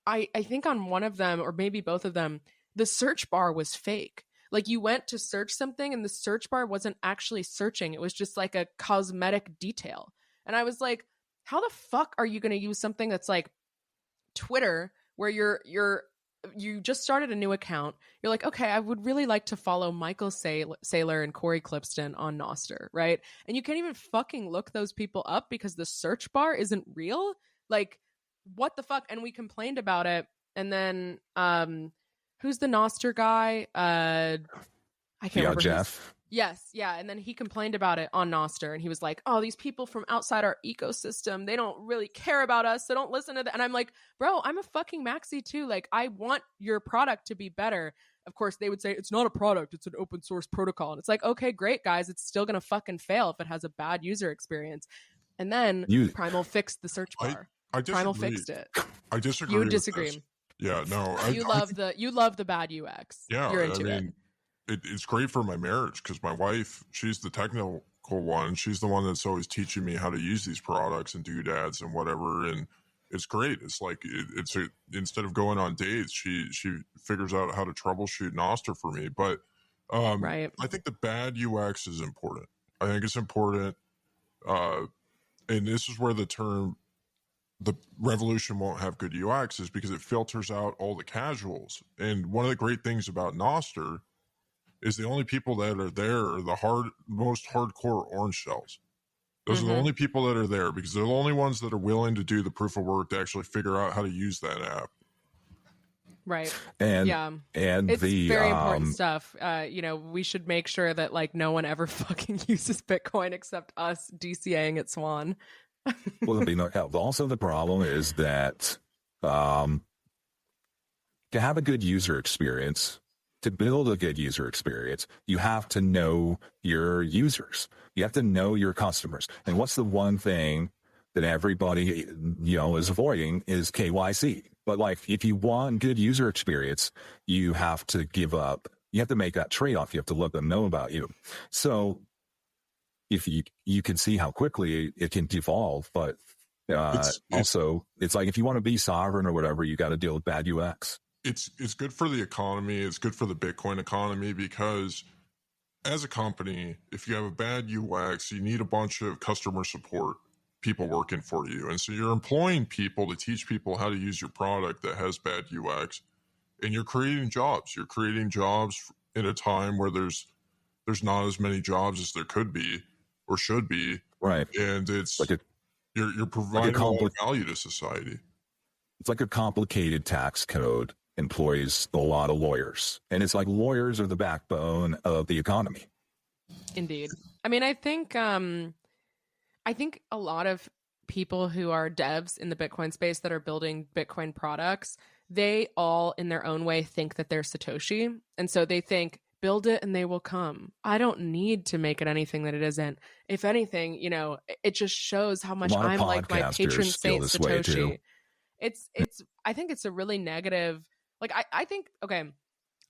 I think on one of them, or maybe both of them, the search bar was fake. Like you went to search something and the search bar wasn't actually searching. It was just like a cosmetic detail. And I was like, how the fuck are you going to use something that's like Twitter, where you just started a new account. You're like, okay, I would really like to follow Michael Saylor and Corey Clipston on Nostr, right? And you can't even fucking look those people up because the search bar isn't real. Like, what the fuck? And we complained about it. And then, who's the Nostr guy? I can't remember. Jeff. Yes, yeah. And then he complained about it on Nostr, and he was like, oh, these people from outside our ecosystem, they don't really care about us, so don't listen to that. And I'm like, bro, I'm a fucking maxi too. Like, I want your product to be better. Of course, they would say, it's not a product, it's an open source protocol. And it's like, okay, great, guys. It's still going to fucking fail if it has a bad user experience. And then Primal fixed the search bar. Primal fixed it. I disagree. You would disagree. Yeah, no. You love the bad UX. Yeah, you're into it. It's great for my marriage because my wife, she's the technical one. She's the one that's always teaching me how to use these products and doodads and whatever. And it's great. It's like instead of going on dates, she figures out how to troubleshoot Noster for me. But Right. I think the bad UX is important. I think it's important. And this is where the term the revolution won't have good UX is because it filters out all the casuals. And one of the great things about Noster is the only people that are there are the most hardcore orange shells. Those are the only people that are there because they're the only ones that are willing to do the proof of work to actually figure out how to use that app. Right. And it's the very important stuff. We should make sure that like no one ever fucking uses Bitcoin except us DCAing at Swan. Well, there'll be no help. Also, the problem is that to have a good user experience, to build a good user experience, you have to know your users. You have to know your customers. And what's the one thing that everybody, is avoiding is KYC. But like, if you want good user experience, you have to you have to make that trade-off. You have to let them know about you. So if you can see how quickly it can devolve, but it's like if you want to be sovereign or whatever, you got to deal with bad UX. It's good for the economy. It's good for the Bitcoin economy because as a company, if you have a bad UX, you need a bunch of customer support people working for you. And so you're employing people to teach people how to use your product that has bad UX, and you're creating jobs. You're creating jobs in a time where there's not as many jobs as there could be or should be. Right. And it's like you're providing a lot of value to society. It's like a complicated tax code employs a lot of lawyers. And it's like lawyers are the backbone of the economy. Indeed. I mean, I think a lot of people who are devs in the Bitcoin space that are building Bitcoin products, they all in their own way think that they're Satoshi. And so they think, build it and they will come. I don't need to make it anything that it isn't. If anything, it just shows how much I'm like my patron saint Satoshi. I think it's a really negative, like I think, okay,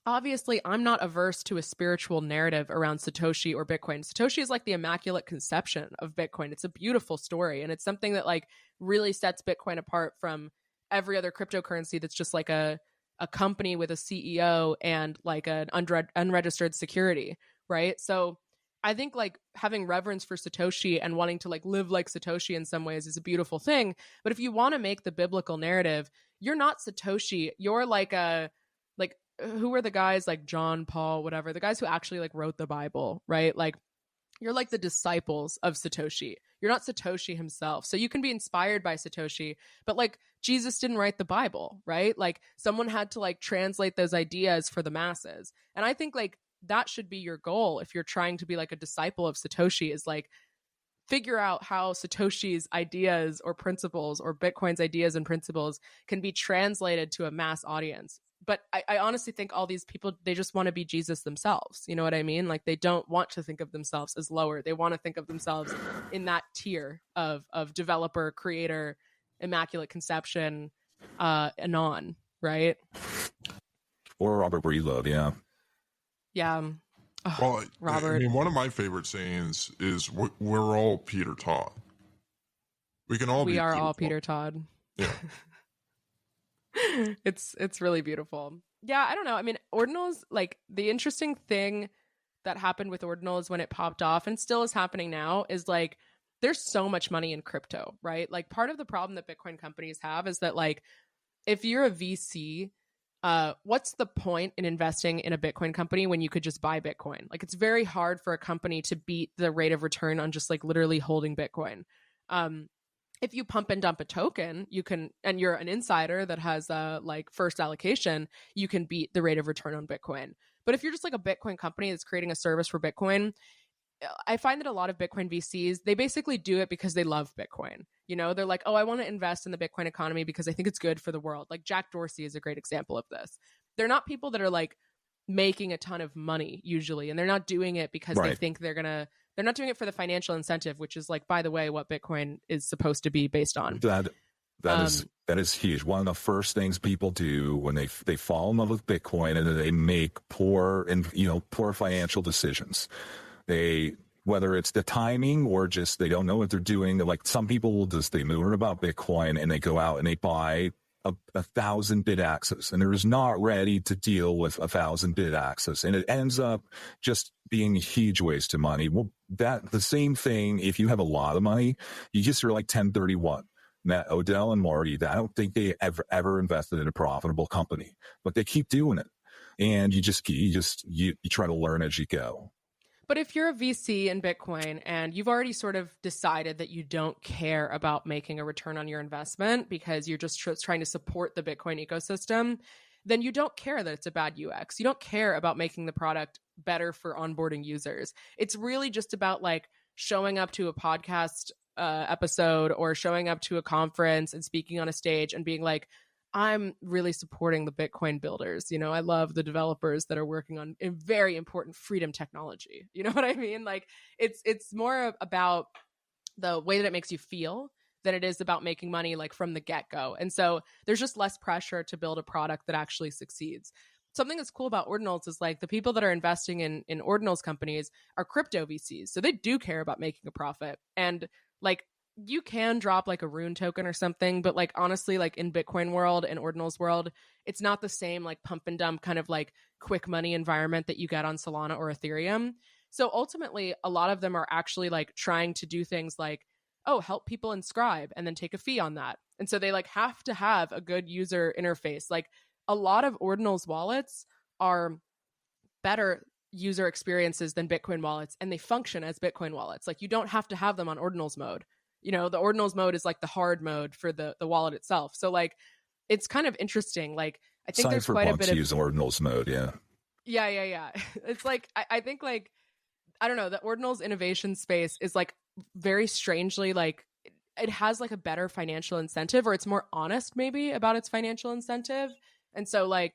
obviously I'm not averse to a spiritual narrative around Satoshi or Bitcoin. Satoshi is like the immaculate conception of Bitcoin. It's a beautiful story. And it's something that like really sets Bitcoin apart from every other cryptocurrency that's just like a company with a CEO and like an unregistered security, right? So I think like having reverence for Satoshi and wanting to like live like Satoshi in some ways is a beautiful thing. But if you want to make the biblical narrative, you're not Satoshi. You're like who are the guys like John, Paul, whatever, the guys who actually like wrote the Bible, right? Like you're like the disciples of Satoshi. You're not Satoshi himself. So you can be inspired by Satoshi, but like Jesus didn't write the Bible, right? Like someone had to like translate those ideas for the masses. And I think like that should be your goal if you're trying to be like a disciple of Satoshi, is like figure out how Satoshi's ideas or principles or Bitcoin's ideas and principles can be translated to a mass audience. But I honestly think all these people, they just want to be Jesus themselves. You know what I mean? Like they don't want to think of themselves as lower. They want to think of themselves in that tier of developer, creator, immaculate conception, anon, right? Or Robert Breedlove, yeah. Yeah. Oh, well, Robert. I mean, one of my favorite sayings is we're all Peter Todd. We can all be. We are all Peter Todd. Yeah. It's really beautiful. Yeah, I don't know. I mean, Ordinals, like the interesting thing that happened with Ordinals when it popped off and still is happening now is like there's so much money in crypto, right? Like part of the problem that Bitcoin companies have is that like if you're a VC, what's the point in investing in a Bitcoin company when you could just buy Bitcoin? Like it's very hard for a company to beat the rate of return on just like literally holding Bitcoin. If you pump and dump a token, you can, and you're an insider that has like first allocation, you can beat the rate of return on Bitcoin. But if you're just like a Bitcoin company that's creating a service for Bitcoin, I find that a lot of Bitcoin VCs, they basically do it because they love Bitcoin. You know, they're like, oh, I want to invest in the Bitcoin economy because I think it's good for the world. Like Jack Dorsey is a great example of this. They're not people that are like making a ton of money usually, and they're not doing it because they think they're not doing it for the financial incentive, which is like, by the way, what Bitcoin is supposed to be based on. That is huge. One of the first things people do when they fall in love with Bitcoin and they make poor financial decisions. They whether it's the timing or just they don't know what they're doing. Like some people will just, they learn about Bitcoin and they go out and they buy a 1,000 bit access, and they're just not ready to deal with 1,000 bit access. And it ends up just being a huge waste of money. Well, that the same thing, if you have a lot of money, you just are like 1031. Matt, Odell and Marty, I don't think they ever invested in a profitable company, but they keep doing it. And you try to learn as you go. But if you're a VC in Bitcoin and you've already sort of decided that you don't care about making a return on your investment because you're just trying to support the Bitcoin ecosystem, then you don't care that it's a bad UX. You don't care about making the product better for onboarding users. It's really just about like showing up to a podcast episode or showing up to a conference and speaking on a stage and being like, I'm really supporting the Bitcoin builders. You know, I love the developers that are working on a very important freedom technology. You know what I mean? Like it's more about the way that it makes you feel than it is about making money like from the get-go. And so there's just less pressure to build a product that actually succeeds. Something that's cool about Ordinals is like the people that are investing in Ordinals companies are crypto VCs. So they do care about making a profit. And like you can drop like a rune token or something, but like honestly, like in Bitcoin world and Ordinals world, it's not the same like pump and dump kind of like quick money environment that you get on Solana or Ethereum. So ultimately, a lot of them are actually like trying to do things like, oh, help people inscribe and then take a fee on that. And so they like have to have a good user interface. Like a lot of Ordinals wallets are better user experiences than Bitcoin wallets, and they function as Bitcoin wallets. Like you don't have to have them on Ordinals mode. You know, the Ordinals mode is like the hard mode for the wallet itself. So like, it's kind of interesting. Like I think there's quite a bit of use Ordinals mode. Yeah. Yeah. It's like, I think like, I don't know, the Ordinals innovation space is like very strangely, like it has like a better financial incentive, or it's more honest maybe about its financial incentive. And so like,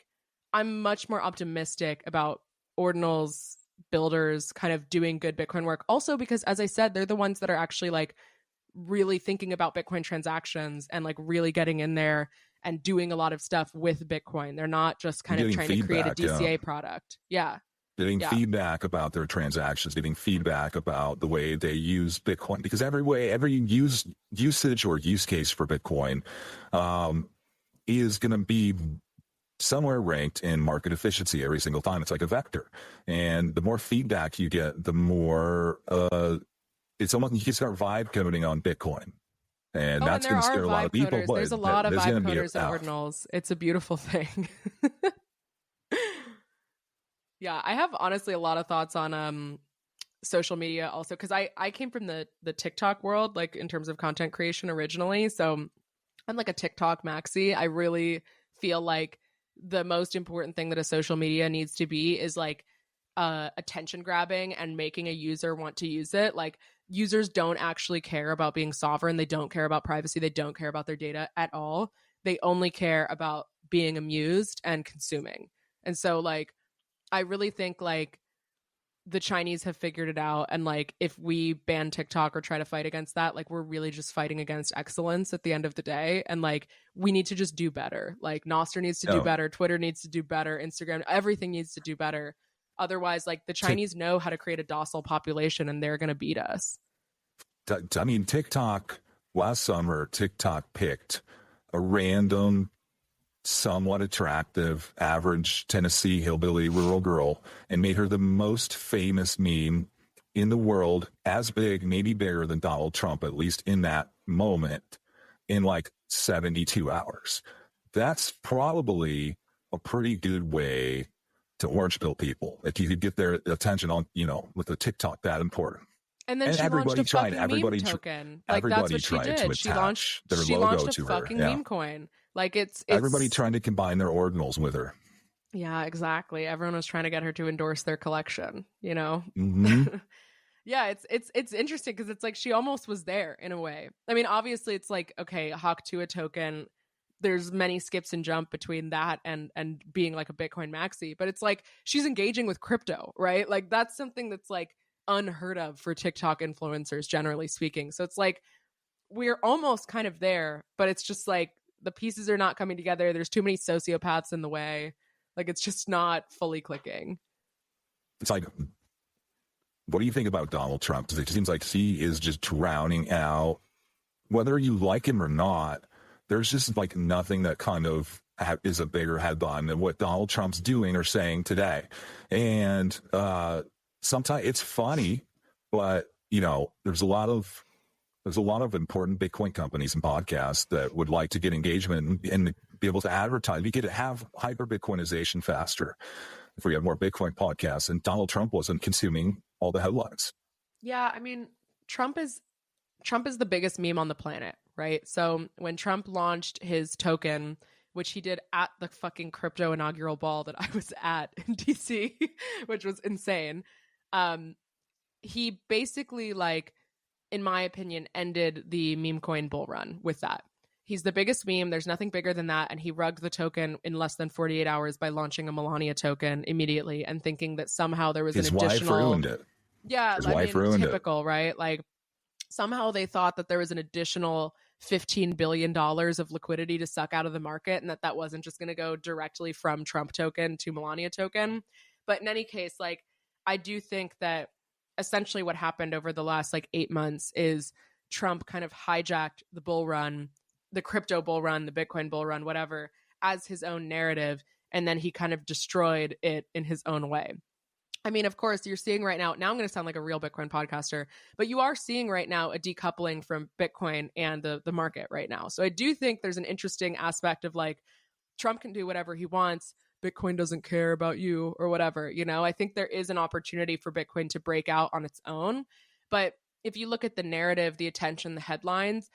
I'm much more optimistic about Ordinals builders kind of doing good Bitcoin work. Also because, as I said, they're the ones that are actually like really thinking about Bitcoin transactions and like really getting in there and doing a lot of stuff with Bitcoin. They're not just kind of trying to create a DCA product. Yeah. Getting feedback about their transactions, getting feedback about the way they use Bitcoin, because every usage or use case for Bitcoin is going to be somewhere ranked in market efficiency every single time. It's like a vector. And the more feedback you get, the more it's almost, you can start vibe coding on Bitcoin. And that's going to scare a lot of people. But there's a lot of vibe coders in Ordinals. It's a beautiful thing. Yeah, I have honestly a lot of thoughts on social media also, because I came from the TikTok world, like in terms of content creation originally. So I'm like a TikTok maxi. I really feel like the most important thing that a social media needs to be is like attention grabbing and making a user want to use it. Like users don't actually care about being sovereign. They don't care about privacy. They don't care about their data at all. They only care about being amused and consuming. And so like, I really think like the Chinese have figured it out. And like, if we ban TikTok or try to fight against that, like we're really just fighting against excellence at the end of the day. And like, we need to just do better. Like Nostr needs to do better. Twitter needs to do better. Instagram, everything needs to do better. Otherwise, like the Chinese know how to create a docile population and they're going to beat us. I mean, last summer, TikTok picked a random, somewhat attractive, average Tennessee hillbilly rural girl and made her the most famous meme in the world, as big, maybe bigger than Donald Trump, at least in that moment, in like 72 hours. That's probably a pretty good way to orange pill people if you could get their attention on, with the TikTok that important. And then she launched a fucking meme token. Like that's what she did. She launched a fucking meme coin. Like it's everybody trying to combine their Ordinals with her. Yeah, exactly. Everyone was trying to get her to endorse their collection, Mm-hmm. Yeah, it's interesting because it's like she almost was there in a way. I mean, obviously it's like, okay, hawk to a token. There's many skips and jump between that and being like a Bitcoin maxi, but it's like she's engaging with crypto, right? Like that's something that's like unheard of for TikTok influencers, generally speaking. So it's like we're almost kind of there, but it's just like the pieces are not coming together. There's too many sociopaths in the way. Like it's just not fully clicking. It's like what do you think about Donald Trump? Because it seems like he is just drowning out, whether you like him or not. There's just like nothing that kind of is a bigger headline than what Donald Trump's doing or saying today. And sometimes it's funny, but there's a lot of important Bitcoin companies and podcasts that would like to get engagement and be able to advertise. We could have hyper Bitcoinization faster if we had more Bitcoin podcasts, and Donald Trump wasn't consuming all the headlines. Yeah, I mean, Trump is the biggest meme on the planet, right? So when Trump launched his token, which he did at the fucking crypto inaugural ball that I was at in DC, which was insane. He basically, like, in my opinion, ended the meme coin bull run with that. He's the biggest meme. There's nothing bigger than that. And he rugged the token in less than 48 hours by launching a Melania token immediately and thinking that somehow there was His an additional... wife ruined it. Yeah, His wife ruined typical, right? Like, somehow they thought that there was an additional $15 billion of liquidity to suck out of the market, and that wasn't just going to go directly from Trump token to Melania token. But in any case, like, I do think that essentially what happened over the last 8 months is Trump kind of hijacked the bull run, the crypto bull run, the Bitcoin bull run, whatever, as his own narrative. And then he kind of destroyed it in his own way. I mean, of course, you're seeing right now, I'm going to sound like a real Bitcoin podcaster, but you are seeing right now a decoupling from Bitcoin and the market right now. So I do think there's an interesting aspect of Trump can do whatever he wants. Bitcoin doesn't care about you or whatever. I think there is an opportunity for Bitcoin to break out on its own. But if you look at the narrative, the attention, the headlines,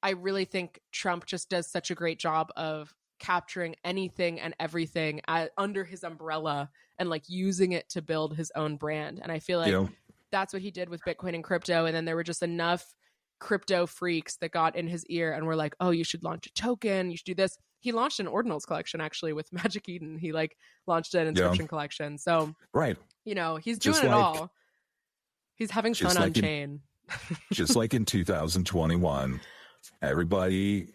I really think Trump just does such a great job of capturing anything and everything under his umbrella and using it to build his own brand. And I feel like that's what he did with Bitcoin and crypto. And then there were just enough crypto freaks that got in his ear and were like, oh, you should launch a token. You should do this. He launched an Ordinals collection actually with Magic Eden. He launched an inscription collection. So, right. He's doing it all. He's having fun on chain. Just like in 2021, everybody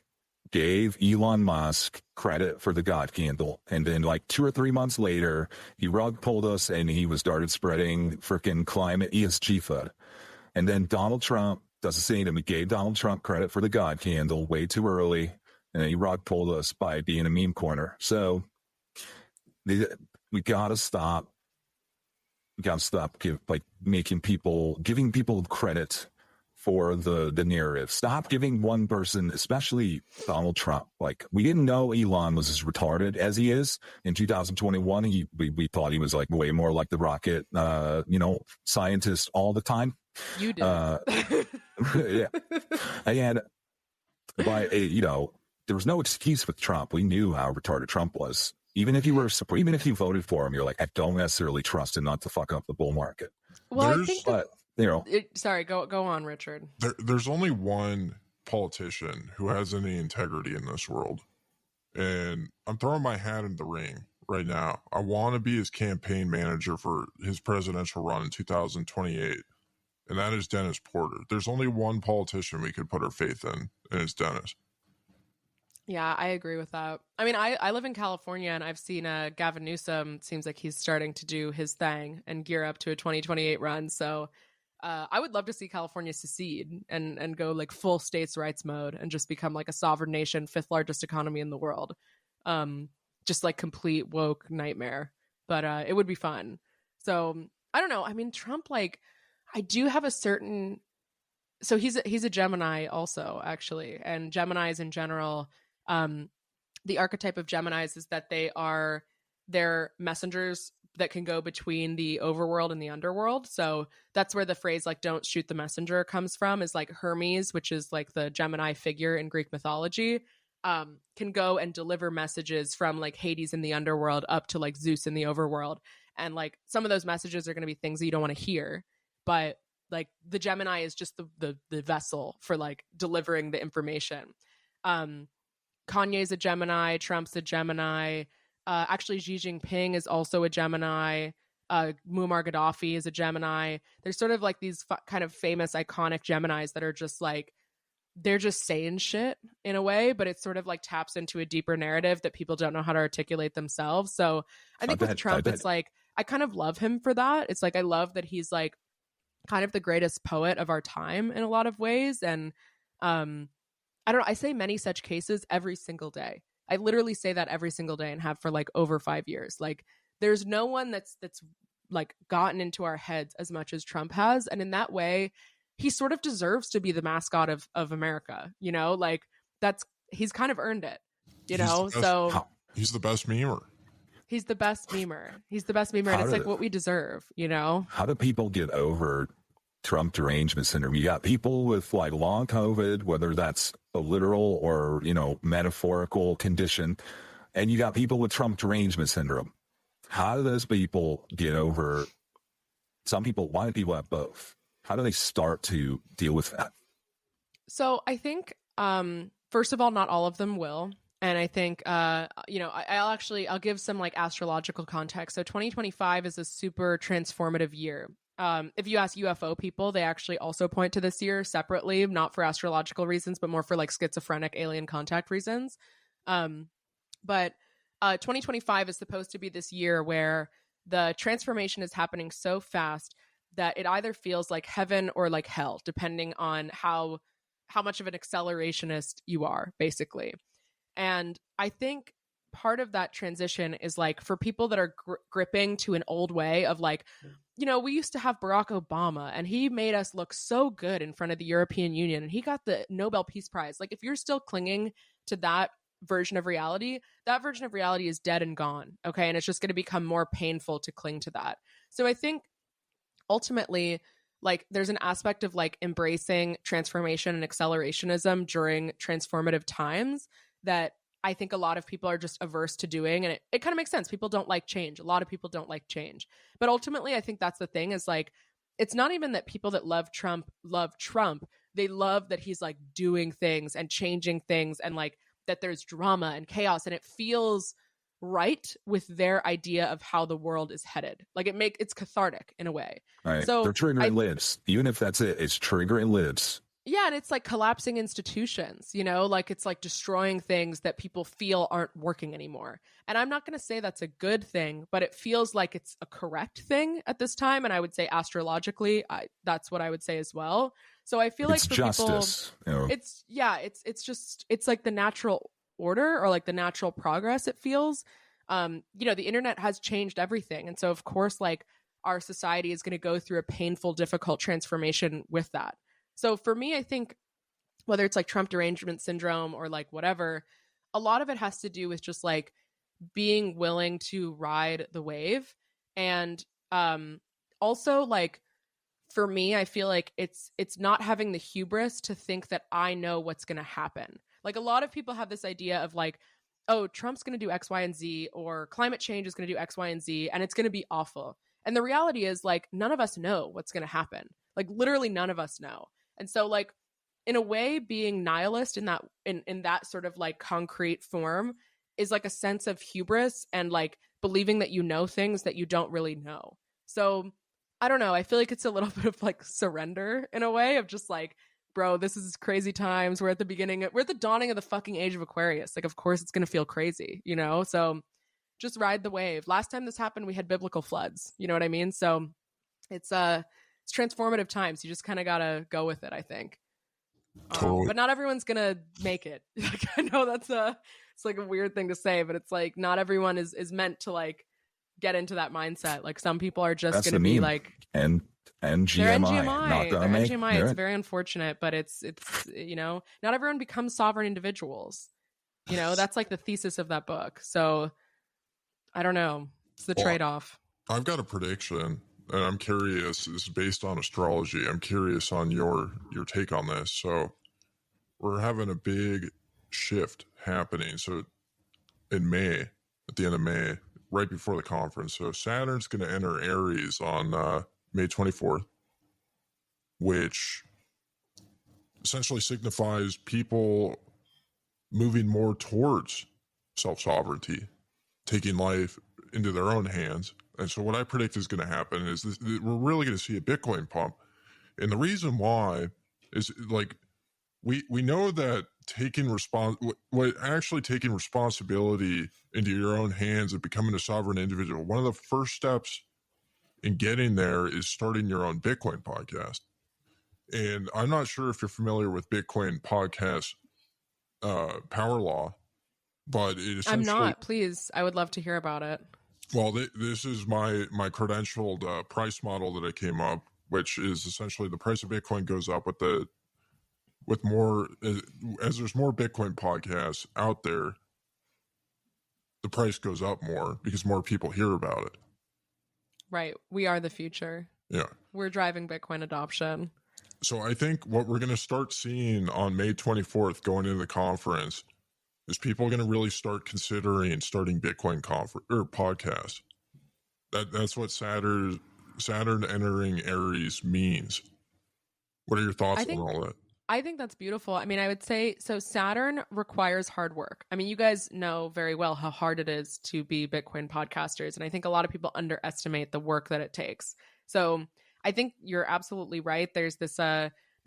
gave Elon Musk credit for the God candle. And then 2 or 3 months later, he rug pulled us and he started spreading freaking climate ESG FUD. And then Donald Trump does the same. And we gave Donald Trump credit for the God candle way too early. And then he rug pulled us by being a meme corner. So we gotta stop. We gotta stop giving people credit for the narrative. Stop giving one person, especially Donald Trump. We didn't know Elon was as retarded as he is in 2021. We thought he was way more like the rocket, scientist all the time. You did. Yeah. And there was no excuse with Trump. We knew how retarded Trump was. Even if you voted for him, you're like, I don't necessarily trust him not to fuck up the bull market. Well, I think sorry, go on, Richard. There's only one politician who has any integrity in this world. And I'm throwing my hat in the ring right now. I want to be his campaign manager for his presidential run in 2028. And that is Dennis Porter. There's only one politician we could put our faith in, and it's Dennis. Yeah, I agree with that. I mean, I live in California, and I've seen Gavin Newsom. Seems like he's starting to do his thing and gear up to a 2028 run. So I would love to see California secede and go full states' rights mode and just become a sovereign nation, 5th largest economy in the world. Just complete woke nightmare. But it would be fun. So I don't know. I mean, Trump, I do have a certain... So he's a Gemini also, actually. And Geminis in general... the archetype of Geminis is that they're messengers that can go between the overworld and the underworld. So that's where the phrase don't shoot the messenger comes from, is Hermes, which is the Gemini figure in Greek mythology, can go and deliver messages from Hades in the underworld up to Zeus in the overworld. And some of those messages are going to be things that you don't want to hear, but the Gemini is just the vessel for delivering the information. Kanye's a Gemini, Trump's a Gemini. Actually, Xi Jinping is also a Gemini. Muammar Gaddafi is a Gemini. There's sort of these kind of famous, iconic Geminis that are just they're just saying shit in a way, but it sort of taps into a deeper narrative that people don't know how to articulate themselves. So I think with Trump, it's I kind of love him for that. It's I love that he's kind of the greatest poet of our time in a lot of ways. And I don't know, I say many such cases every single day. I literally say that every single day and have for like over 5 years. Like there's no one that's like gotten into our heads as much as Trump has. And in that way, he sort of deserves to be the mascot of America, you know, like he's kind of earned it, you know? So he's the best memer. He's the best memer. He's the best memer. And it's like what we deserve, you know? How do people get over Trump derangement syndrome? You got people with like long COVID, whether that's a literal or, you know, metaphorical condition. And you got people with Trump derangement syndrome. How do those people get over? Why do people have both? How do they start to deal with that? So I think, first of all, not all of them will. And I think, you know, I'll give some like astrological context. So 2025 is a super transformative year. If you ask UFO people, they actually also point to this year separately, not for astrological reasons, but more for like schizophrenic alien contact reasons. But 2025 is supposed to be this year where the transformation is happening so fast that it either feels like heaven or like hell, depending on how much of an accelerationist you are, basically. And I think part of that transition is like for people that are gripping to an old way of like, you know, we used to have Barack Obama and he made us look so good in front of the European Union and he got the Nobel Peace Prize. Like if you're still clinging to that version of reality, that version of reality is dead and gone. Okay. And it's just going to become more painful to cling to that. So I think ultimately, like there's an aspect of like embracing transformation and accelerationism during transformative times that I think a lot of people are just averse to doing. And it kind of makes sense. People don't like change. A lot of people don't like change. But ultimately, I think that's the thing is like, it's not even that people that love Trump. They love that he's like doing things and changing things and like that there's drama and chaos and it feels right with their idea of how the world is headed. Like it's cathartic in a way. Right. So they're triggering lids. Even if that's it, it's triggering lids. Yeah, and it's like collapsing institutions, you know, like it's like destroying things that people feel aren't working anymore. And I'm not going to say that's a good thing, but it feels like it's a correct thing at this time. And I would say astrologically, that's what I would say as well. So I feel like for justice, people, you know. it's like the natural order or like the natural progress it feels. You know, the internet has changed everything. And so of course, like our society is going to go through a painful, difficult transformation with that. So for me, I think whether it's like Trump derangement syndrome or like whatever, a lot of it has to do with just like being willing to ride the wave. And also like for me, I feel like it's not having the hubris to think that I know what's going to happen. Like a lot of people have this idea of like, oh, Trump's going to do X, Y, and Z, or climate change is going to do X, Y, and Z, and it's going to be awful. And the reality is like none of us know what's going to happen. Like literally none of us know. And so like in a way being nihilist in that sort of like concrete form is like a sense of hubris and like believing that you know things that you don't really know. So I don't know. I feel like it's a little bit of like surrender in a way of just like, bro, this is crazy times. We're at the dawning of the fucking age of Aquarius. Like, of course it's going to feel crazy, you know? So just ride the wave. Last time this happened, we had biblical floods. You know what I mean? So it's transformative times. You just kind of got to go with it, I think. Totally. But not everyone's going to make it. Like, I know it's like a weird thing to say, but it's like not everyone is meant to like get into that mindset. Like some people are just going to be like and GMI, not gonna make NGMI. It's very unfortunate, but it's you know, not everyone becomes sovereign individuals. You know, that's like the thesis of that book. So I don't know. It's the trade-off. I've got a prediction, and I'm curious. This is based on astrology. I'm curious on your take on this. So we're having a big shift happening. So in May, at the end of May, right before the conference. So Saturn's going to enter Aries on May 24th, which essentially signifies people moving more towards self-sovereignty, taking life into their own hands. And so what I predict is going to happen is we're really going to see a Bitcoin pump. And the reason why is like, we know that taking responsibility into your own hands and becoming a sovereign individual, one of the first steps in getting there is starting your own Bitcoin podcast. And I'm not sure if you're familiar with Bitcoin podcast power law, but it essentially... I'm not. Please, I would love to hear about it. Well, this is my credentialed price model that I came up, which is essentially the price of Bitcoin goes up with more as there's more Bitcoin podcasts out there, the price goes up more because more people hear about it. Right. We are the future. Yeah. We're driving Bitcoin adoption. So I think what we're going to start seeing on May 24th going into the conference is people are going to really start considering starting Bitcoin podcasts. That's what Saturn entering Aries means. What are your thoughts on all that? I think that's beautiful. I mean, I would say, so Saturn requires hard work. I mean, you guys know very well how hard it is to be Bitcoin podcasters. And I think a lot of people underestimate the work that it takes. So I think you're absolutely right. There's this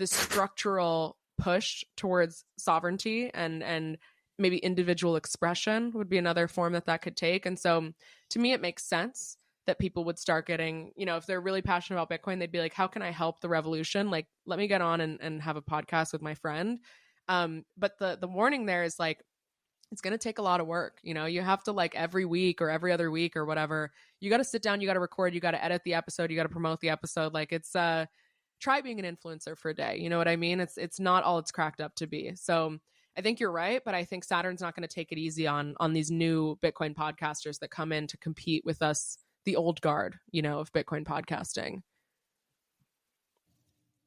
structural push towards sovereignty and maybe individual expression would be another form that could take. And so to me, it makes sense that people would start getting, if they're really passionate about Bitcoin, they'd be like, how can I help the revolution? Like, let me get on and have a podcast with my friend. But the warning there is like, it's going to take a lot of work. You have to like every week or every other week or whatever, you got to sit down, you got to record, you got to edit the episode, you got to promote the episode. Like it's, try being an influencer for a day. You know what I mean? It's not all it's cracked up to be. So I think you're right, but I think Saturn's not going to take it easy on these new Bitcoin podcasters that come in to compete with us, the old guard, of Bitcoin podcasting.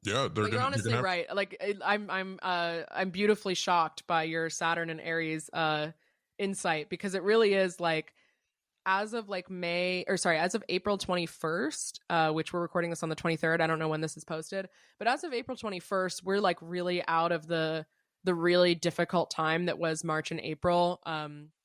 Yeah, you're honestly right. Like I'm beautifully shocked by your Saturn and Aries insight, because it really is like, as of April 21st, which we're recording this on the 23rd. I don't know when this is posted, but as of April 21st, we're like really out of the really difficult time that was March and April.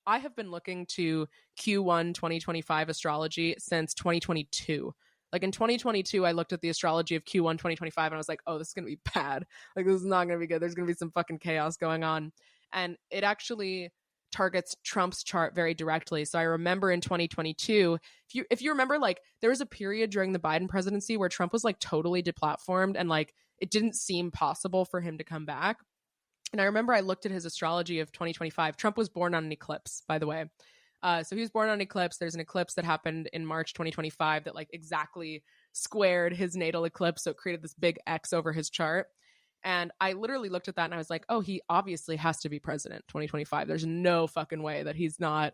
I have been looking to Q1 2025 astrology since 2022. Like in 2022, I looked at the astrology of Q1 2025 and I was like, oh, this is going to be bad. Like, this is not going to be good. There's going to be some fucking chaos going on. And it actually targets Trump's chart very directly. So I remember in 2022, if you remember, like there was a period during the Biden presidency where Trump was like totally deplatformed and like it didn't seem possible for him to come back. And I remember I looked at his astrology of 2025. Trump was born on an eclipse, by the way. So he was born on an eclipse. There's an eclipse that happened in March 2025 that like exactly squared his natal eclipse. So it created this big X over his chart. And I literally looked at that and I was like, oh, he obviously has to be president 2025. There's no fucking way that he's not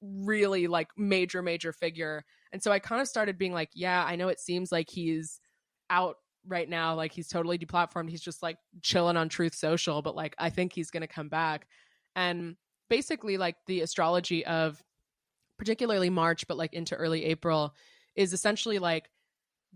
really like major figure. And so I kind of started being like, yeah, I know it seems like he's out right now, like he's totally deplatformed, he's just like chilling on Truth Social, but like I think he's gonna come back. And basically like the astrology of particularly March but like into early April is essentially like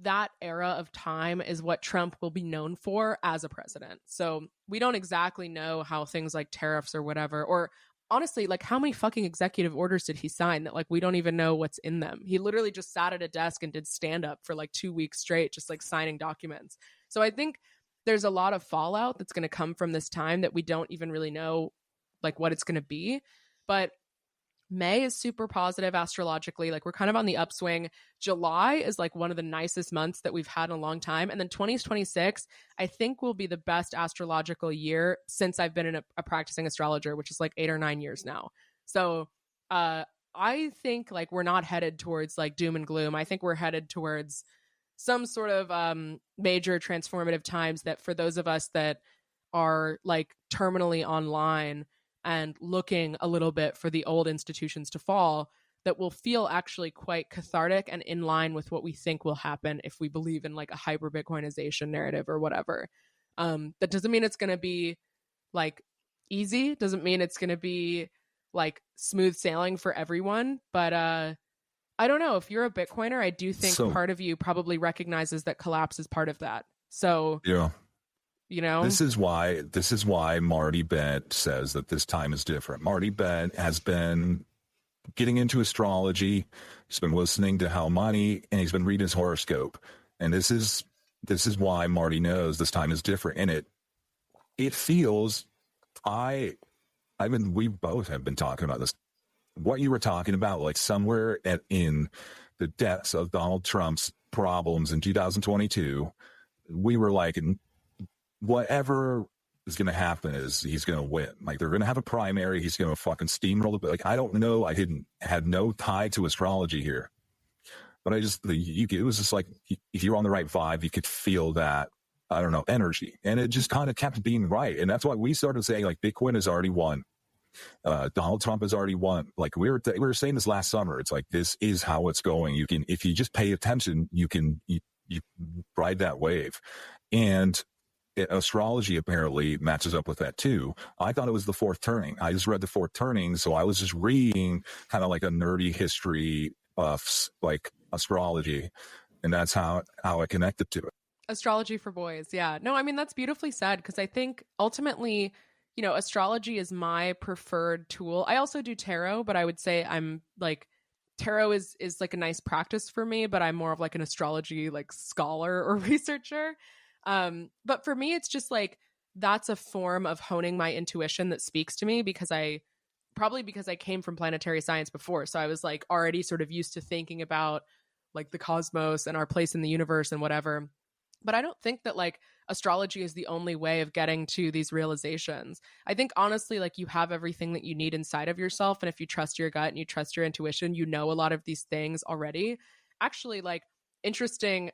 that era of time is what Trump will be known for as a president. So we don't exactly know how things like tariffs or whatever, or honestly, like how many fucking executive orders did he sign that like we don't even know what's in them? He literally just sat at a desk and did stand up for like 2 weeks straight, just like signing documents. So I think there's a lot of fallout that's going to come from this time that we don't even really know like what it's going to be. But May is super positive astrologically. Like we're kind of on the upswing. July is like one of the nicest months that we've had in a long time. And then 2026, I think will be the best astrological year since I've been a practicing astrologer, which is like 8 or 9 years now. So I think like we're not headed towards like doom and gloom. I think we're headed towards some sort of major transformative times that for those of us that are like terminally online and looking a little bit for the old institutions to fall, that will feel actually quite cathartic and in line with what we think will happen if we believe in like a hyper Bitcoinization narrative or whatever. That doesn't mean it's going to be like easy. Doesn't mean it's going to be like smooth sailing for everyone. But I don't know. If you're a Bitcoiner, I do think part of you probably recognizes that collapse is part of that. So yeah. This is why Marty Bent says that this time is different. Marty Bent has been getting into astrology. He's been listening to How Money, and he's been reading his horoscope. And this is why Marty knows this time is different. And it feels, we both have been talking about this. What you were talking about, like somewhere in the depths of Donald Trump's problems in 2022, we were like, whatever is going to happen is he's going to win. Like, they're going to have a primary. He's going to fucking steamroll it. But like, I don't know. I had no tie to astrology here, but it was just like, if you're on the right vibe, you could feel that, I don't know, energy. And it just kind of kept being right. And that's why we started saying, like, Bitcoin has already won. Donald Trump has already won. Like, we were saying this last summer. It's like, this is how it's going. You can, if you just pay attention, you ride that wave. And astrology apparently matches up with that too. I thought it was the fourth turning. I just read the fourth turning, so I was just reading kind of like a nerdy history of like astrology, and that's how I connected to it. Astrology for boys. Yeah. No, I mean, that's beautifully said, because I think ultimately, you know, astrology is my preferred tool. I also do tarot, but I would say I'm like, tarot is like a nice practice for me, but I'm more of like an astrology like scholar or researcher. But for me, it's just like, that's a form of honing my intuition that speaks to me, because I came from planetary science before. So I was like already sort of used to thinking about like the cosmos and our place in the universe and whatever. But I don't think that like astrology is the only way of getting to these realizations. I think honestly, like, you have everything that you need inside of yourself. And if you trust your gut and you trust your intuition, you know a lot of these things already. Actually, like, interesting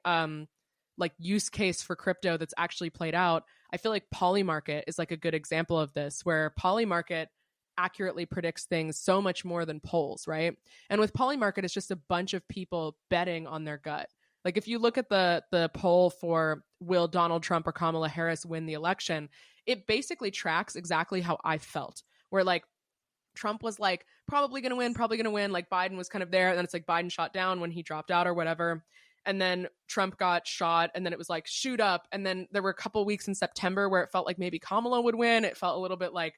like use case for crypto that's actually played out. I feel like Polymarket is like a good example of this, where Polymarket accurately predicts things so much more than polls, right? And with Polymarket, it's just a bunch of people betting on their gut. Like, if you look at the poll for will Donald Trump or Kamala Harris win the election, it basically tracks exactly how I felt, where like Trump was like probably going to win. Like, Biden was kind of there, and then it's like Biden shot down when he dropped out or whatever. And then Trump got shot, and then it was like shoot up. And then there were a couple weeks in September where it felt like maybe Kamala would win. It felt a little bit like,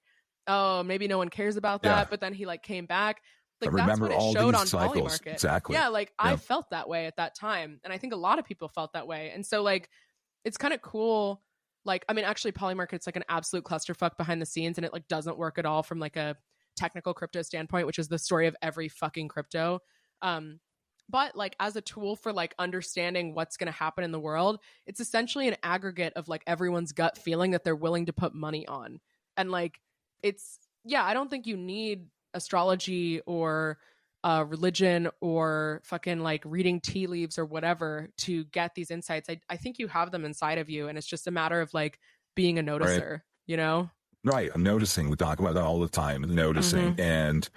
oh, maybe no one cares about that. Yeah. But then he like came back. Like, that's what it showed on Polymarket. Exactly. Yeah, like, I felt that way at that time. And I think a lot of people felt that way. And so like, it's kind of cool. Like, I mean, actually Polymarket's like an absolute clusterfuck behind the scenes, and it like doesn't work at all from like a technical crypto standpoint, which is the story of every fucking crypto. But like, as a tool for like understanding what's going to happen in the world, it's essentially an aggregate of like everyone's gut feeling that they're willing to put money on. And like, I don't think you need astrology or religion or fucking like reading tea leaves or whatever to get these insights. I think you have them inside of you, and it's just a matter of like being a noticer, right? You know? Right. I'm noticing. We talk about that all the time, noticing. Mm-hmm. And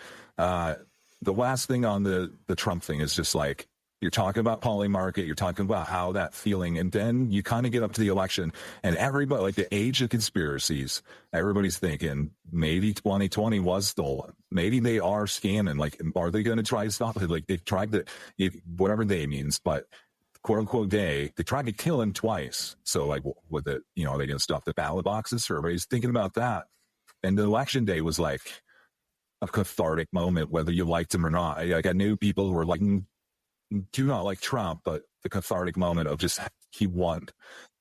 the last thing on the Trump thing is just like, you're talking about Polymarket, you're talking about how that feeling, and then you kind of get up to the election, and everybody, like the age of conspiracies, everybody's thinking maybe 2020 was stolen. Maybe they are scamming. Like, are they going to try to stop it? Like, they've tried to, whatever they means, but quote unquote they tried to kill him twice. So like, with it, you know, are they going to stop the ballot boxes? So everybody's thinking about that. And the election day was like a cathartic moment, whether you liked him or not. Like, I knew people who were like, do not like Trump, but the cathartic moment of just, he won.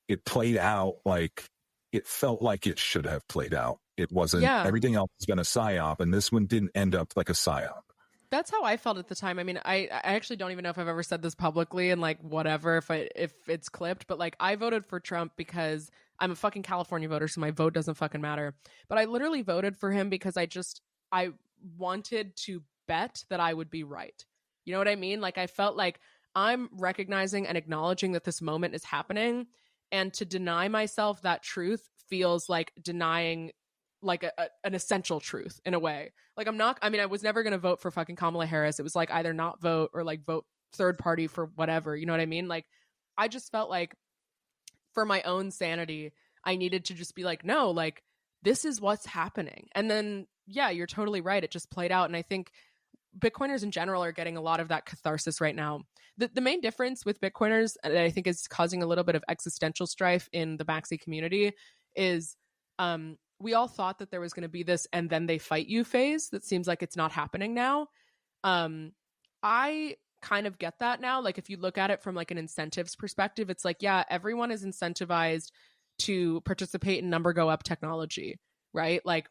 It played out like it felt like it should have played out. It wasn't, everything else has been a psyop, and this one didn't end up like a psyop. That's how I felt at the time. I mean, I actually don't even know if I've ever said this publicly, and like whatever, if it's clipped, but like, I voted for Trump because I'm a fucking California voter, so my vote doesn't fucking matter. But I literally voted for him because I wanted to bet that I would be right. You know what I mean? Like, I felt like I'm recognizing and acknowledging that this moment is happening, and to deny myself that truth feels like denying like an essential truth in a way. Like, I was never going to vote for fucking Kamala Harris. It was like either not vote or like vote third party for whatever. You know what I mean? Like, I just felt like for my own sanity, I needed to just be like, no, like, this is what's happening. And then, yeah, you're totally right. It just played out. And I think Bitcoiners in general are getting a lot of that catharsis right now. The main difference with Bitcoiners, and I think is causing a little bit of existential strife in the Maxi community, is we all thought that there was going to be this and then they fight you phase. That seems like it's not happening now. I kind of get that now. Like, if you look at it from like an incentives perspective, it's like, yeah, everyone is incentivized to participate in number go up technology, right? Like,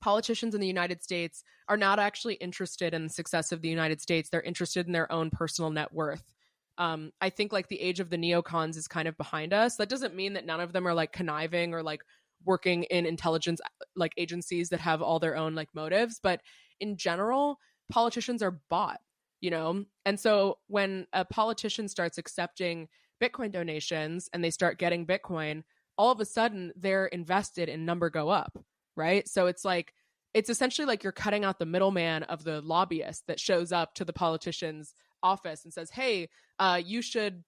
politicians in the United States are not actually interested in the success of the United States. They're interested in their own personal net worth. I think like the age of the neocons is kind of behind us. That doesn't mean that none of them are like conniving or like working in intelligence like agencies that have all their own like motives. But in general, politicians are bought, you know? And so when a politician starts accepting Bitcoin donations and they start getting Bitcoin, all of a sudden they're invested and number go up, right? So it's like, it's essentially like you're cutting out the middleman of the lobbyist that shows up to the politician's office and says, hey, you should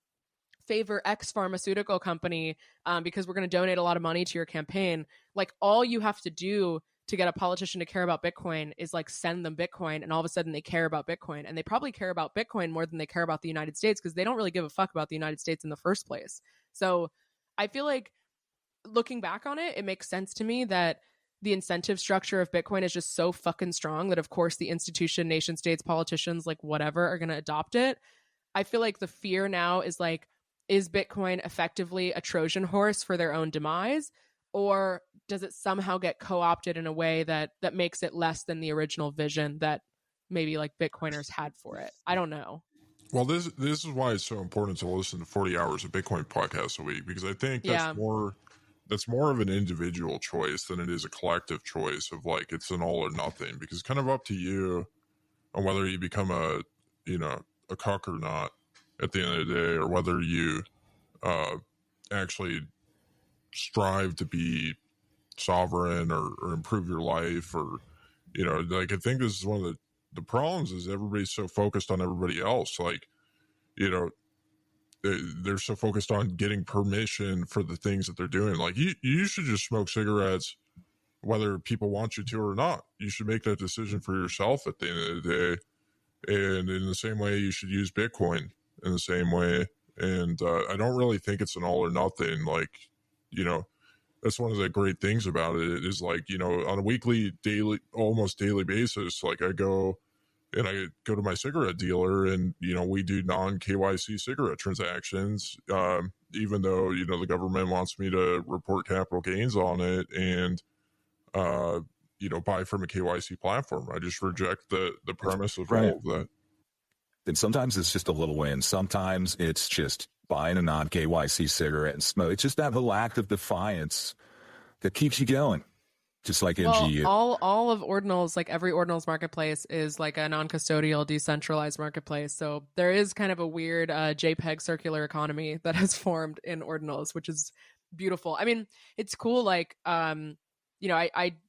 favor X pharmaceutical company because we're going to donate a lot of money to your campaign. Like all you have to do to get a politician to care about Bitcoin is like send them Bitcoin, and all of a sudden they care about Bitcoin, and they probably care about Bitcoin more than they care about the United States because they don't really give a fuck about the United States in the first place. So I feel like looking back on it, it makes sense to me that the incentive structure of Bitcoin is just so fucking strong that of course the institution, nation states, politicians, like whatever, are going to adopt it. I feel like the fear now is like, is Bitcoin effectively a Trojan horse for their own demise? Or does it somehow get co-opted in a way that makes it less than the original vision that maybe like Bitcoiners had for it? I don't know. Well, this is why it's so important to listen to 40 hours of Bitcoin podcasts a week, because I think that's more of an individual choice than it is a collective choice of like it's an all or nothing, because it's kind of up to you on whether you become a cuck or not at the end of the day, or whether you actually strive to be sovereign or improve your life, or like I think this is one of the problems is everybody's so focused on everybody else, like they're so focused on getting permission for the things that they're doing. Like you should just smoke cigarettes whether people want you to or not. You should make that decision for yourself at the end of the day, and in the same way you should use Bitcoin in the same way. And I don't really think it's an all or nothing. Like that's one of the great things about it is like on a weekly, daily, almost daily basis, like I go to my cigarette dealer and we do non-KYC cigarette transactions, even though the government wants me to report capital gains on it and buy from a KYC platform. I just reject the premise of all of that. And sometimes it's just a little win. Sometimes it's just buying a non-KYC cigarette and smoke. It's just that little act of defiance that keeps you going. Just like MGU. All of Ordinals, like every Ordinals marketplace is like a non-custodial, decentralized marketplace. So there is kind of a weird JPEG circular economy that has formed in Ordinals, which is beautiful. I mean, it's cool. Like, I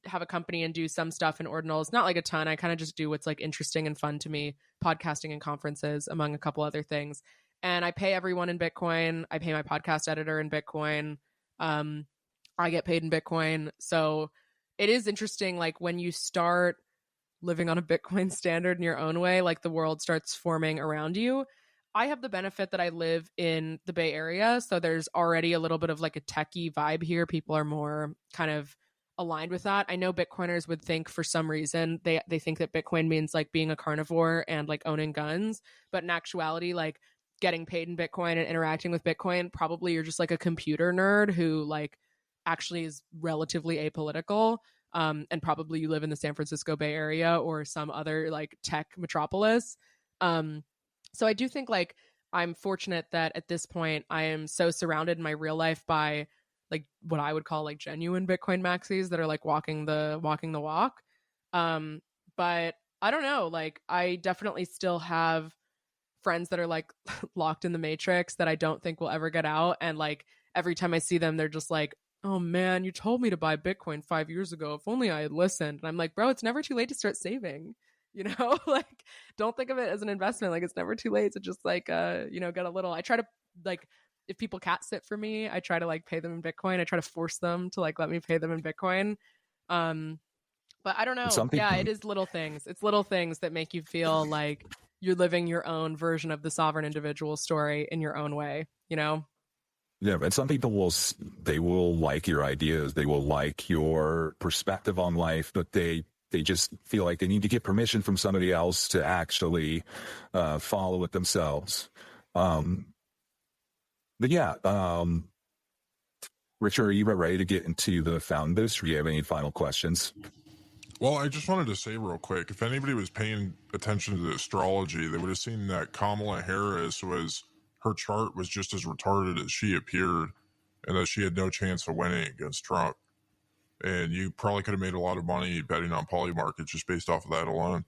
have a company and do some stuff in Ordinals, not like a ton. I kind of just do what's like interesting and fun to me, podcasting and conferences, among a couple other things. And I pay everyone in Bitcoin. I pay my podcast editor in Bitcoin. I get paid in Bitcoin. So it is interesting, like when you start living on a Bitcoin standard in your own way, like the world starts forming around you. I have the benefit that I live in the Bay Area. So there's already a little bit of like a techie vibe here. People are more kind of aligned with that. I know Bitcoiners would think for some reason, they think that Bitcoin means like being a carnivore and like owning guns. But in actuality, like getting paid in Bitcoin and interacting with Bitcoin, probably you're just like a computer nerd who like actually is relatively apolitical, and probably you live in the San Francisco Bay Area or some other like tech metropolis. So I do think like I'm fortunate that at this point I am so surrounded in my real life by like what I would call like genuine Bitcoin maxis that are like walking the walk. But I don't know, like I definitely still have friends that are like locked in the matrix that I don't think will ever get out, and like every time I see them they're just like, oh man, you told me to buy Bitcoin 5 years ago. If only I had listened. And I'm like, bro, it's never too late to start saving. Like don't think of it as an investment. Like it's never too late to just like, get a little. I try to like, if people cat sit for me, I try to like pay them in Bitcoin. I try to force them to like let me pay them in Bitcoin. But I don't know. Yeah, it is little things. It's little things that make you feel like you're living your own version of the sovereign individual story in your own way, Yeah, and some people will like your ideas. They will like your perspective on life, but they just feel like they need to get permission from somebody else to actually follow it themselves. But yeah, Richard, are you ready to get into the Fountain Boost? Or do you have any final questions? Well, I just wanted to say real quick, if anybody was paying attention to the astrology, they would have seen that Kamala Harris was her chart was just as retarded as she appeared, and that she had no chance of winning against Trump. And you probably could have made a lot of money betting on Polymarket just based off of that alone.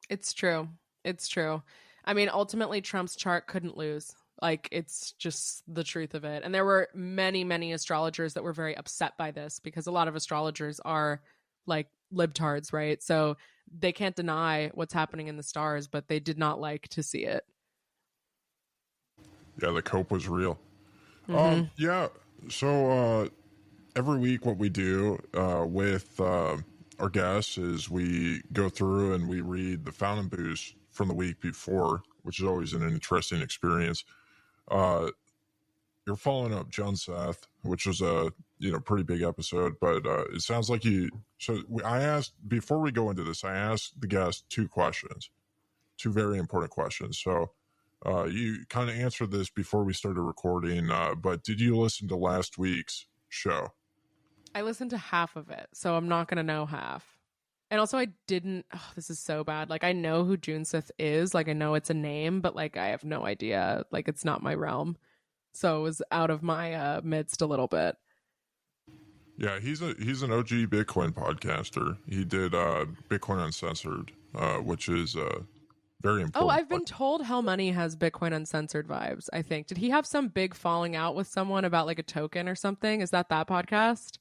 It's true. It's true. I mean, ultimately, Trump's chart couldn't lose. Like, it's just the truth of it. And there were many, many astrologers that were very upset by this, because a lot of astrologers are like libtards, right? So they can't deny what's happening in the stars, but they did not like to see it. Yeah, the cope was real. Yeah. So every week what we do with our guests is we go through and we read the Fountain Boost from the week before, which is always an interesting experience. You're following up John Seth, which was a pretty big episode, but it sounds like you. So I asked, before we go into this, I asked the guest two very important questions. So you kind of answered this before we started recording, but did you listen to last week's show? I listened to half of it, so I'm not going to know half. And also, I didn't. Oh, this is so bad. Like, I know who June Sith is. Like, I know it's a name, but like, I have no idea. Like, it's not my realm. So it was out of my midst a little bit. Yeah, he's an OG Bitcoin podcaster. He did Bitcoin Uncensored, which is very important. Oh, I've been told Hell Money has Bitcoin Uncensored vibes, I think. Did he have some big falling out with someone about like a token or something? Is that podcast?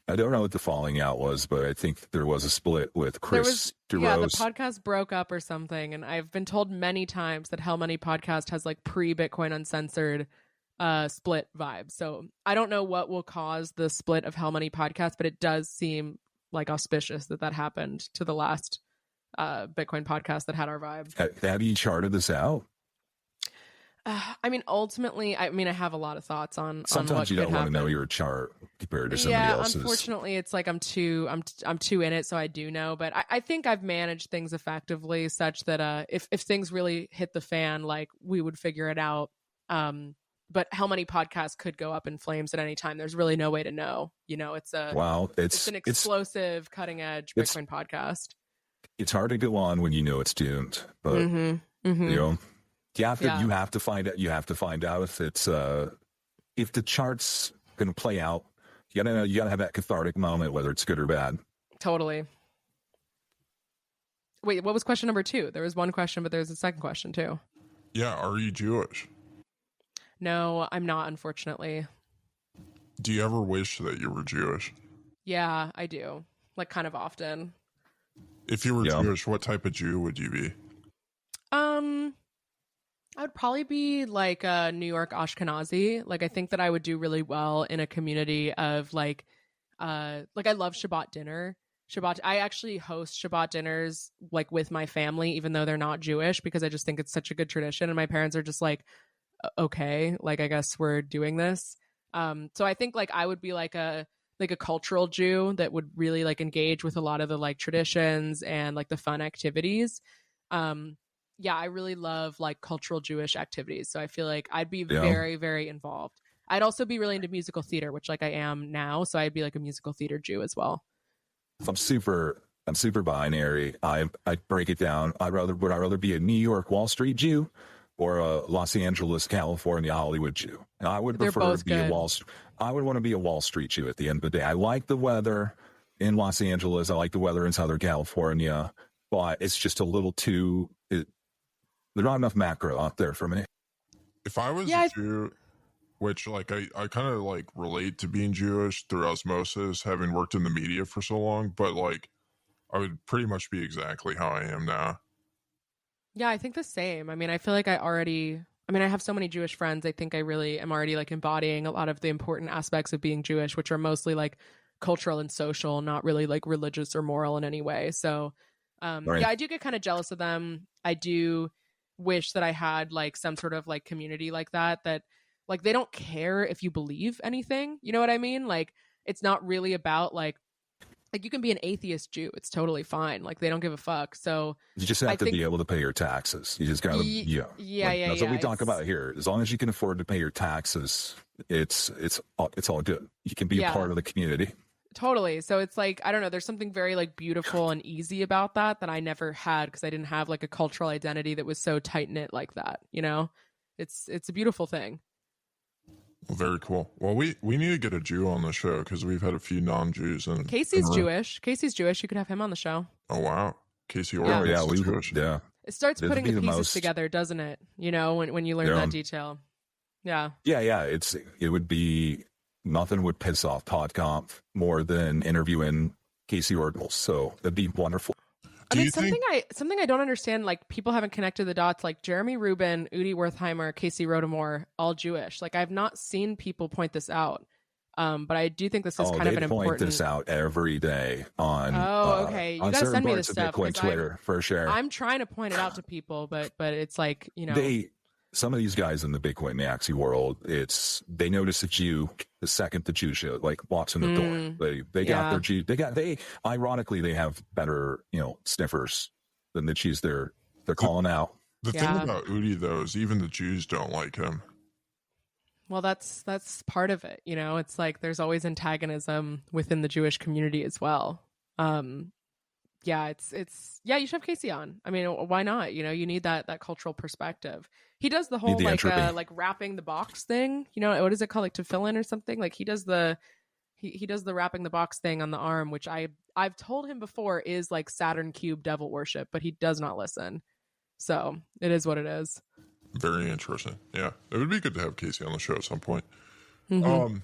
I don't know what the falling out was, but I think there was a split with Chris DeRose. Yeah, the podcast broke up or something, and I've been told many times that Hell Money podcast has like pre-Bitcoin Uncensored split vibes. So I don't know what will cause the split of Hell Money podcast, but it does seem like auspicious that happened to the last Bitcoin podcast that had our vibe. Have you charted this out? I mean, ultimately, I have a lot of thoughts on. Sometimes you don't want to know your chart compared to somebody else's. Unfortunately, it's like I'm too in it, so I do know. But I think I've managed things effectively, such that if things really hit the fan, like we would figure it out. But how many podcasts could go up in flames at any time? There's really no way to know. It's an explosive, cutting edge Bitcoin podcast. It's hard to go on when you know it's doomed, but you have to find out. You have to find out if it's if the chart's going to play out. You gotta have that cathartic moment, whether it's good or bad. Totally. Wait, what was question number 2? There was one question, but there's a second question too. Yeah, are you Jewish? No, I'm not, unfortunately. Do you ever wish that you were Jewish? Yeah, I do. Like, kind of often. If you were Jewish, what type of Jew would you be? I would probably be like a New York Ashkenazi. Like, I think that I would do really well in a community of like I love Shabbat dinner. I actually host Shabbat dinners like with my family, even though they're not Jewish, because I just think it's such a good tradition. And my parents are just like, okay, like, I guess we're doing this. So I think like I would be like a cultural Jew that would really like engage with a lot of the like traditions and like the fun activities. Yeah, I really love like cultural Jewish activities. So I feel like I'd be very, very involved. I'd also be really into musical theater, which like I am now. So I'd be like a musical theater Jew as well. I'm super binary. I break it down. Would I rather be a New York Wall Street Jew or a Los Angeles, California, Hollywood Jew? And I would prefer to be I would want to be a Wall Street Jew at the end of the day. I like the weather in Los Angeles. I like the weather in Southern California, but it's just a little too. There's not enough macro out there for me. If I was a Jew, which like I kind of like relate to being Jewish through osmosis, having worked in the media for so long, but like I would pretty much be exactly how I am now. Yeah, I think the same. I mean, I feel like I have so many Jewish friends. I think I really am already like embodying a lot of the important aspects of being Jewish, which are mostly like cultural and social, not really like religious or moral in any way. So Right. yeah, I do get kind of jealous of them. I do wish that I had like some sort of like community like that like they don't care if you believe anything. You know what I mean? Like, it's not really about like you can be an atheist Jew. It's totally fine. Like, they don't give a fuck. So you just have to be able to pay your taxes. You just gotta, that's what we talk about here. As long as you can afford to pay your taxes, it's all good. You can be a part of the community. Totally. So it's like, I don't know, there's something very like beautiful and easy about that I never had because I didn't have like a cultural identity that was so tight knit like that, you know? It's a beautiful thing. Well, very cool. Well, we need to get a Jew on the show because we've had a few non-Jews. And Casey's Jewish. Casey's Jewish. You could have him on the show. Oh, wow. Casey Yeah. Ordinals is Jewish. Yeah. It starts It'd putting be the the pieces most- together, doesn't it? You know, when you learn Yeah. that detail. Yeah. Yeah. It would be nothing would piss off PodConf more than interviewing Casey Ordinals. So that'd be wonderful. I Do mean, you think- something I don't understand, like people haven't connected the dots, like Jeremy Rubin, Udi Wertheimer, Casey Rodemore, all Jewish. Like I've not seen people point this out. But I do think this is kind of an they point important. this out every day on. Oh, okay. You on gotta certain send me parts this of stuff, Bitcoin 'cause Twitter for sure. I'm trying to point it out to people, but it's like, you know. Some of these guys in the Bitcoin maxi world, they notice a Jew the second the Jew show walks in the door. They got their Jew. Ironically they have better sniffers than the Jews they're calling out. The thing about Udi though is even the Jews don't like him. Well, that's part of it. You know, it's like there's always antagonism within the Jewish community as well. Yeah, you should have Casey on. I mean, why not? You know, you need that cultural perspective. He does the whole like wrapping the box thing. You know, what is it called? Like tefillin or something? Like he does the wrapping the box thing on the arm, which I've told him before is like Saturn cube devil worship, but he does not listen. So it is what it is. Very interesting. Yeah, it would be good to have Casey on the show at some point. Mm-hmm.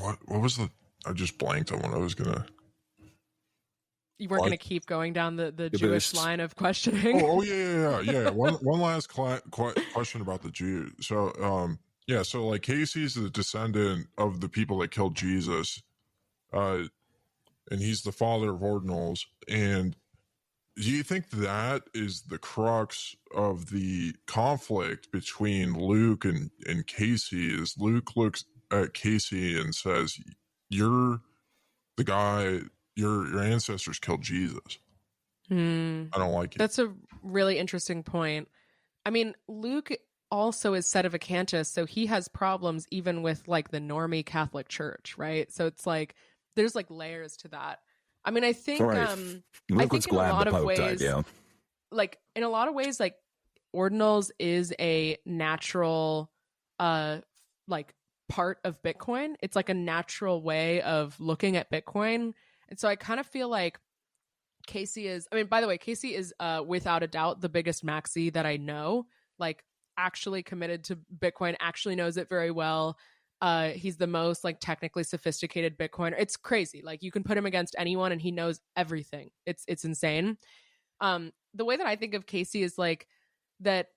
What was I just blanked on what I was gonna. You weren't going to keep going down the Jewish line of questioning. Oh yeah. One last question about the Jews. So so like Casey's the descendant of the people that killed Jesus, and he's the father of Ordinals. And do you think that is the crux of the conflict between Luke and Casey? Is Luke looks at Casey and says, "You're the guy." Your ancestors killed Jesus. I don't like it. That's a really interesting point. I mean, Luke also is sedevacanist, so he has problems even with like the normie Catholic Church, right? So it's like there's like layers to that. I mean, I think Luke I was think in a glad lot the of Pope ways, died, yeah. like in a lot of ways, like Ordinals is a natural like part of Bitcoin. It's like a natural way of looking at Bitcoin. And so I kind of feel like Casey is, I mean, by the way, Casey is without a doubt the biggest maxi that I know, like actually committed to Bitcoin, actually knows it very well. He's the most like technically sophisticated Bitcoiner. It's crazy. Like you can put him against anyone and he knows everything. It's insane. The way that I think of Casey is like that.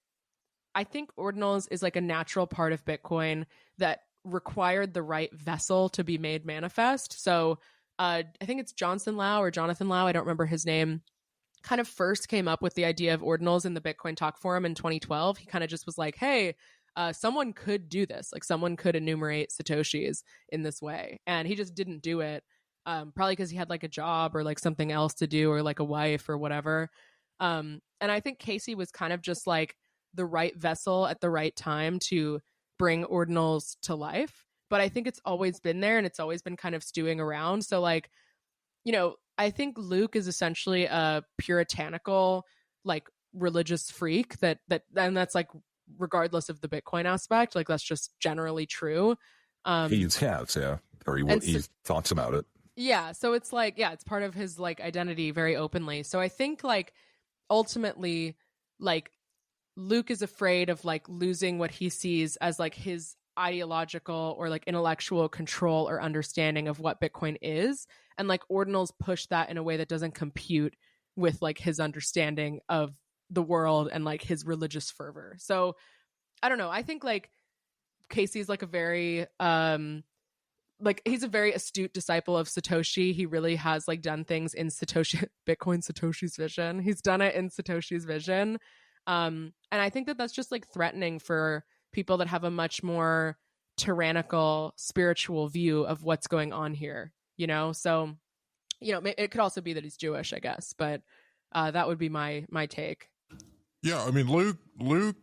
I think Ordinals is like a natural part of Bitcoin that required the right vessel to be made manifest. So I think it's Jonathan Lau, I don't remember his name, kind of first came up with the idea of Ordinals in the Bitcoin Talk Forum in 2012. He kind of just was like, hey, someone could do this. Like someone could enumerate Satoshis in this way. And he just didn't do it, probably because he had like a job or like something else to do or like a wife or whatever. And I think Casey was kind of just like the right vessel at the right time to bring Ordinals to life. But I think it's always been there and it's always been kind of stewing around. So like, you know, I think Luke is essentially a puritanical, like religious freak and that's like, regardless of the Bitcoin aspect, like that's just generally true. He talks about it. Yeah. So it's like, yeah, it's part of his like identity very openly. So I think like ultimately, like Luke is afraid of like losing what he sees as like his ideological or like intellectual control or understanding of what Bitcoin is. And like Ordinals push that in a way that doesn't compute with like his understanding of the world and like his religious fervor. So I don't know. I think like Casey's like a very like he's a very astute disciple of Satoshi. He really has like done things in Satoshi's vision. He's done it in Satoshi's vision. And I think that that's just like threatening for people that have a much more tyrannical spiritual view of what's going on here, you know? So, you know, it could also be that he's Jewish, I guess, but that would be my take. Yeah, I mean, Luke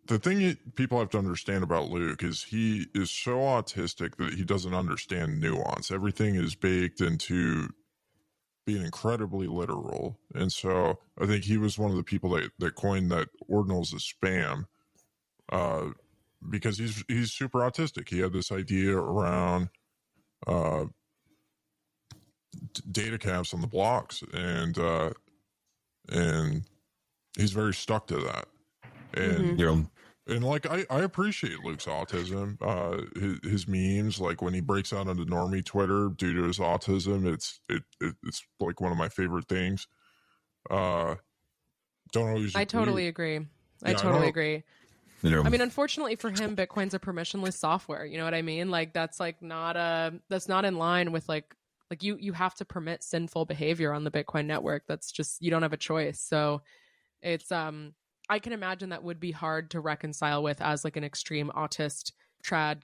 the thing people have to understand about Luke is he is so autistic that he doesn't understand nuance. Everything is baked into being incredibly literal. And so I think he was one of the people that coined that Ordinals is spam, because he's super autistic. He had this idea around data caps on the blocks, and he's very stuck to that. And and like I appreciate Luke's autism, his memes, like when he breaks out onto normie Twitter due to his autism, it's like one of my favorite things. Don't always. I totally agree. I totally agree. I mean, unfortunately for him, Bitcoin's a permissionless software. You know what I mean? Like that's not in line with like you have to permit sinful behavior on the Bitcoin network. That's just, you don't have a choice. So it's I can imagine that would be hard to reconcile with as like an extreme autist trad,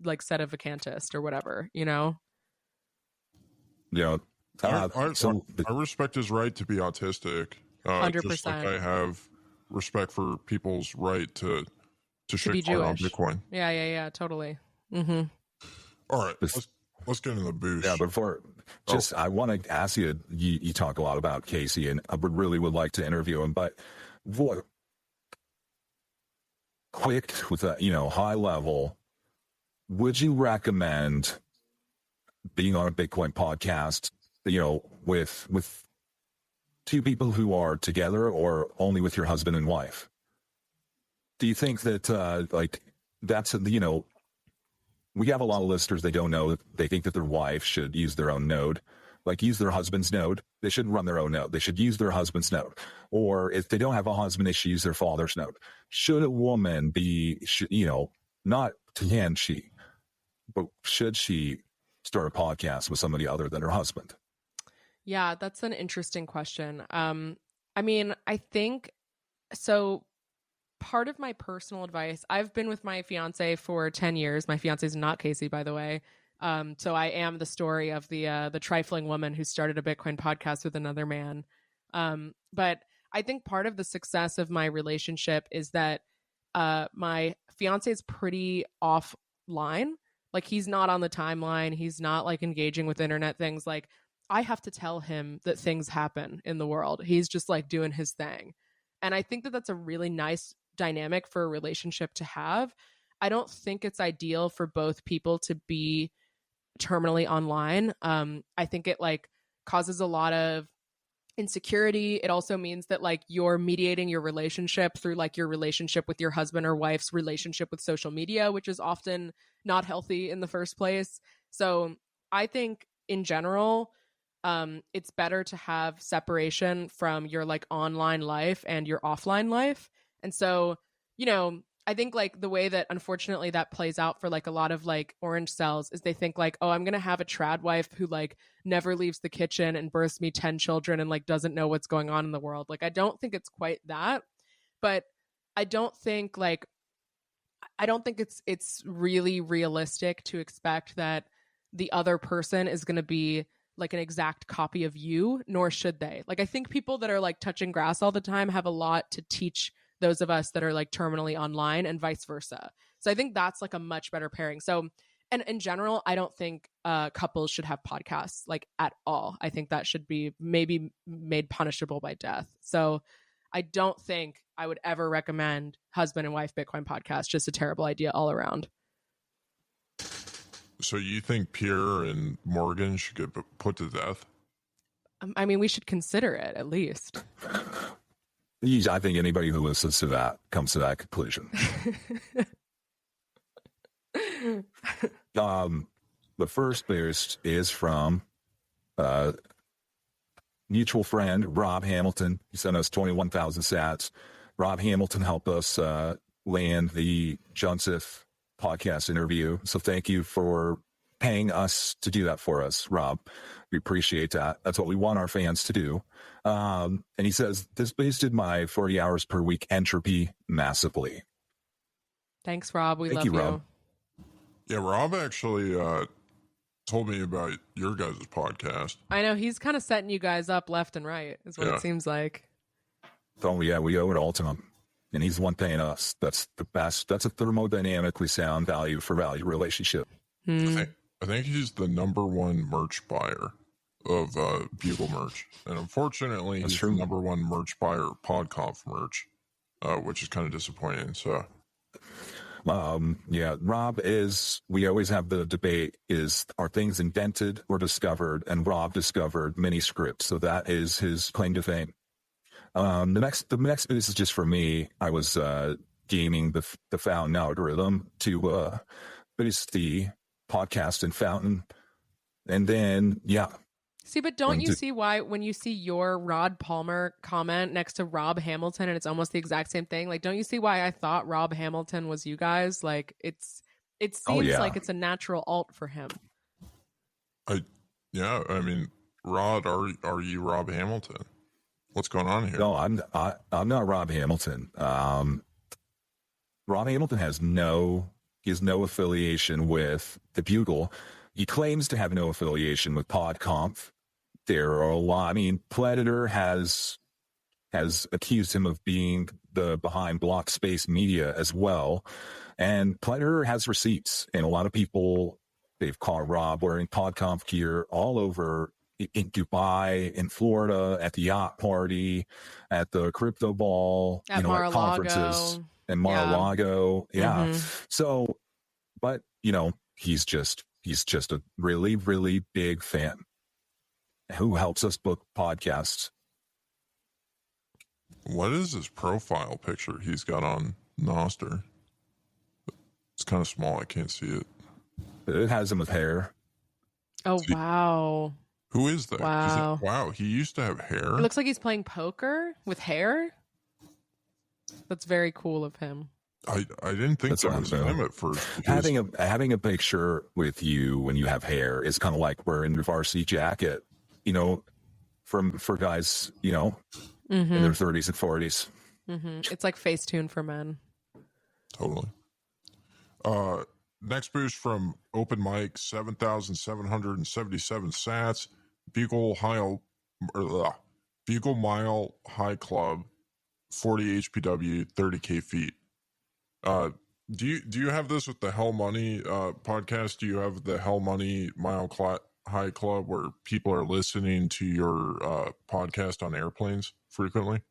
like sedevacantist or whatever, you know? Yeah. I respect his right to be autistic. 100%. Just like I have respect for people's right to shitcoin on Bitcoin. Yeah, totally. All right, let's get into the boost. Yeah, before, I want to ask you, you talk a lot about Casey, and I would like to interview him, but what, quick with a, high level, would you recommend being on a Bitcoin podcast, with two people who are together or only with your husband and wife? Do you think that, that's, we have a lot of listeners, they don't know, they think that their wife should use their own node, use their husband's node. They shouldn't run their own node. They should use their husband's node. Or if they don't have a husband, they should use their father's node. Should a woman not can she, but should she start a podcast with somebody other than her husband? Yeah, that's an interesting question. I mean, I think so. Part of my personal advice, I've been with my fiance for 10 years. My fiance is not Casey, by the way. So I am the story of the trifling woman who started a Bitcoin podcast with another man. But I think part of the success of my relationship is that my fiance is pretty offline. Like, he's not on the timeline. He's not engaging with internet things. Like, I have to tell him that things happen in the world. He's just doing his thing. And I think that that's a really nice dynamic for a relationship to have. I don't think it's ideal for both people to be terminally online. I think it causes a lot of insecurity. It also means that you're mediating your relationship through your relationship with your husband or wife's relationship with social media, which is often not healthy in the first place. So I think in general, it's better to have separation from your online life and your offline life. And so, I think the way that unfortunately that plays out for a lot of orange cells is they think oh, I'm going to have a trad wife who never leaves the kitchen and births me 10 children and doesn't know what's going on in the world. I don't think it's quite that, but I don't think it's really realistic to expect that the other person is going to be an exact copy of you, nor should they. I think people that are touching grass all the time have a lot to teach those of us that are terminally online, and vice versa. So I think that's a much better pairing. So, and in general, I don't think couples should have podcasts at all. I think that should be maybe made punishable by death. So I don't think I would ever recommend husband and wife Bitcoin podcast. Just a terrible idea all around. So you think Pierre and Morgan should get put to death? I mean, we should consider it at least. I think anybody who listens to that comes to that conclusion. The first boost is from mutual friend Rob Hamilton. He sent us 21,000 sats. Rob Hamilton helped us land the Joseph podcast interview. So thank you for paying us to do that for us, Rob. We appreciate that. That's what we want our fans to do. And he says, this boosted my 40 hours per week entropy massively. Thanks, Rob. We Thank love you, Rob. Yeah, Rob actually told me about your guys' podcast. I know. He's kind of setting you guys up left and right, is what it seems like. Oh, yeah, we owe it all to him. and he's the one paying us. That's the best. That's a thermodynamically sound value for value relationship. I think he's the #1 merch buyer of Bugle merch, and unfortunately, That's he's true. the #1 merch buyer of PodConf merch, which is kind of disappointing. So, yeah, Rob is, we always have the debate are things invented or discovered? And Rob discovered mini scripts. So that is his claim to fame. The next, this is just for me. I was, gaming the Fountain algorithm to, boost the podcast in Fountain. And then, yeah. See, but don't you see why when you see your Rod Palmer comment next to Rob Hamilton and it's almost the exact same thing? Like, don't you see why I thought Rob Hamilton was you guys? Like, it seems like it's a natural alt for him. I mean, Rod, are you Rob Hamilton? What's going on here? No, I'm not Rob Hamilton. Rob Hamilton has no affiliation with the Bugle. He claims to have no affiliation with PodConf. There are a lot. I mean, Predator has accused him of being the behind Block Space Media as well, and Predator has receipts. And a lot of people, they've caught Rob wearing PodConf gear all over in Dubai, in Florida, at the yacht party, at the crypto ball, at at conferences, in Mar-a-Lago. Yeah. Mm-hmm. So, but he's just a really, really big fan who helps us book podcasts. What is his profile picture he's got on Noster? It's kind of small. I can't see it. It has him with hair. Oh, wow. Who is that? Wow. Wow, he used to have hair. It looks like he's playing poker with hair. That's very cool of him. I didn't think that was him at first. Having a picture with you when you have hair is kind of like wearing your varsity jacket, for guys, in their 30s and 40s. Mm-hmm. It's like Facetune for men. Totally. Next boost from Open Mic, 7,777 sats. Bugle Mile High Club, 40 HPW, 30K feet. Do you have this with the Hell Money podcast? Do you have the Hell Money Mile High Club where people are listening to your podcast on airplanes frequently?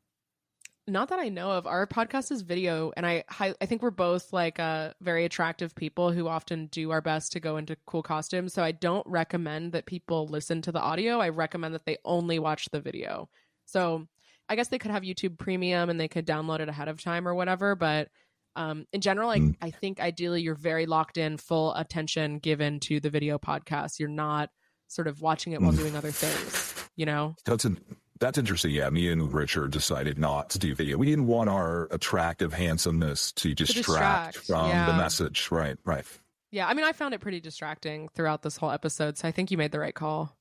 Not that I know of. Our podcast is video, and I think we're both like very attractive people who often do our best to go into cool costumes. So I don't recommend that people listen to the audio. I recommend that they only watch the video. So I guess they could have YouTube Premium and they could download it ahead of time or whatever. But in general, I think ideally you're very locked in, full attention given to the video podcast. You're not sort of watching it while doing other things, That's interesting. Yeah, me and Richard decided not to do video. We didn't want our attractive handsomeness to distract from the message. Right. Yeah, I mean, I found it pretty distracting throughout this whole episode, so I think you made the right call.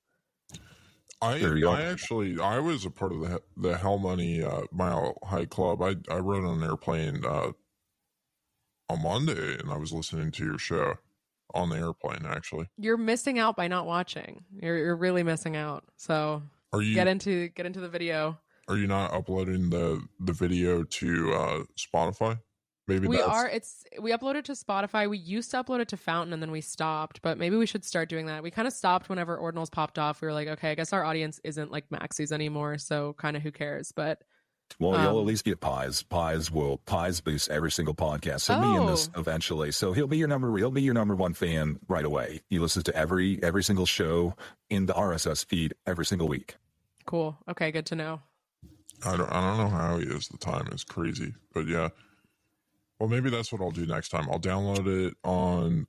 I was a part of the Hell Money Mile High Club. I rode on an airplane on Monday, and I was listening to your show on the airplane. Actually, you're missing out by not watching. You're really missing out. So. Get into the video. Are you not uploading the video to Spotify? Maybe we are. We upload it to Spotify. We used to upload it to Fountain and then we stopped, but maybe we should start doing that. We kind of stopped whenever Ordinals popped off. We were like, okay, I guess our audience isn't like Maxie's anymore, so kind of who cares? But you'll at least get Pies. Pies boost every single podcast. He'll be in this eventually, so he'll be your number one fan right away. He listens to every single show in the RSS feed every single week. Cool. Okay, good to know. I don't know how he is. The time is crazy, but yeah. Well, maybe that's what I'll do next time. I'll download it on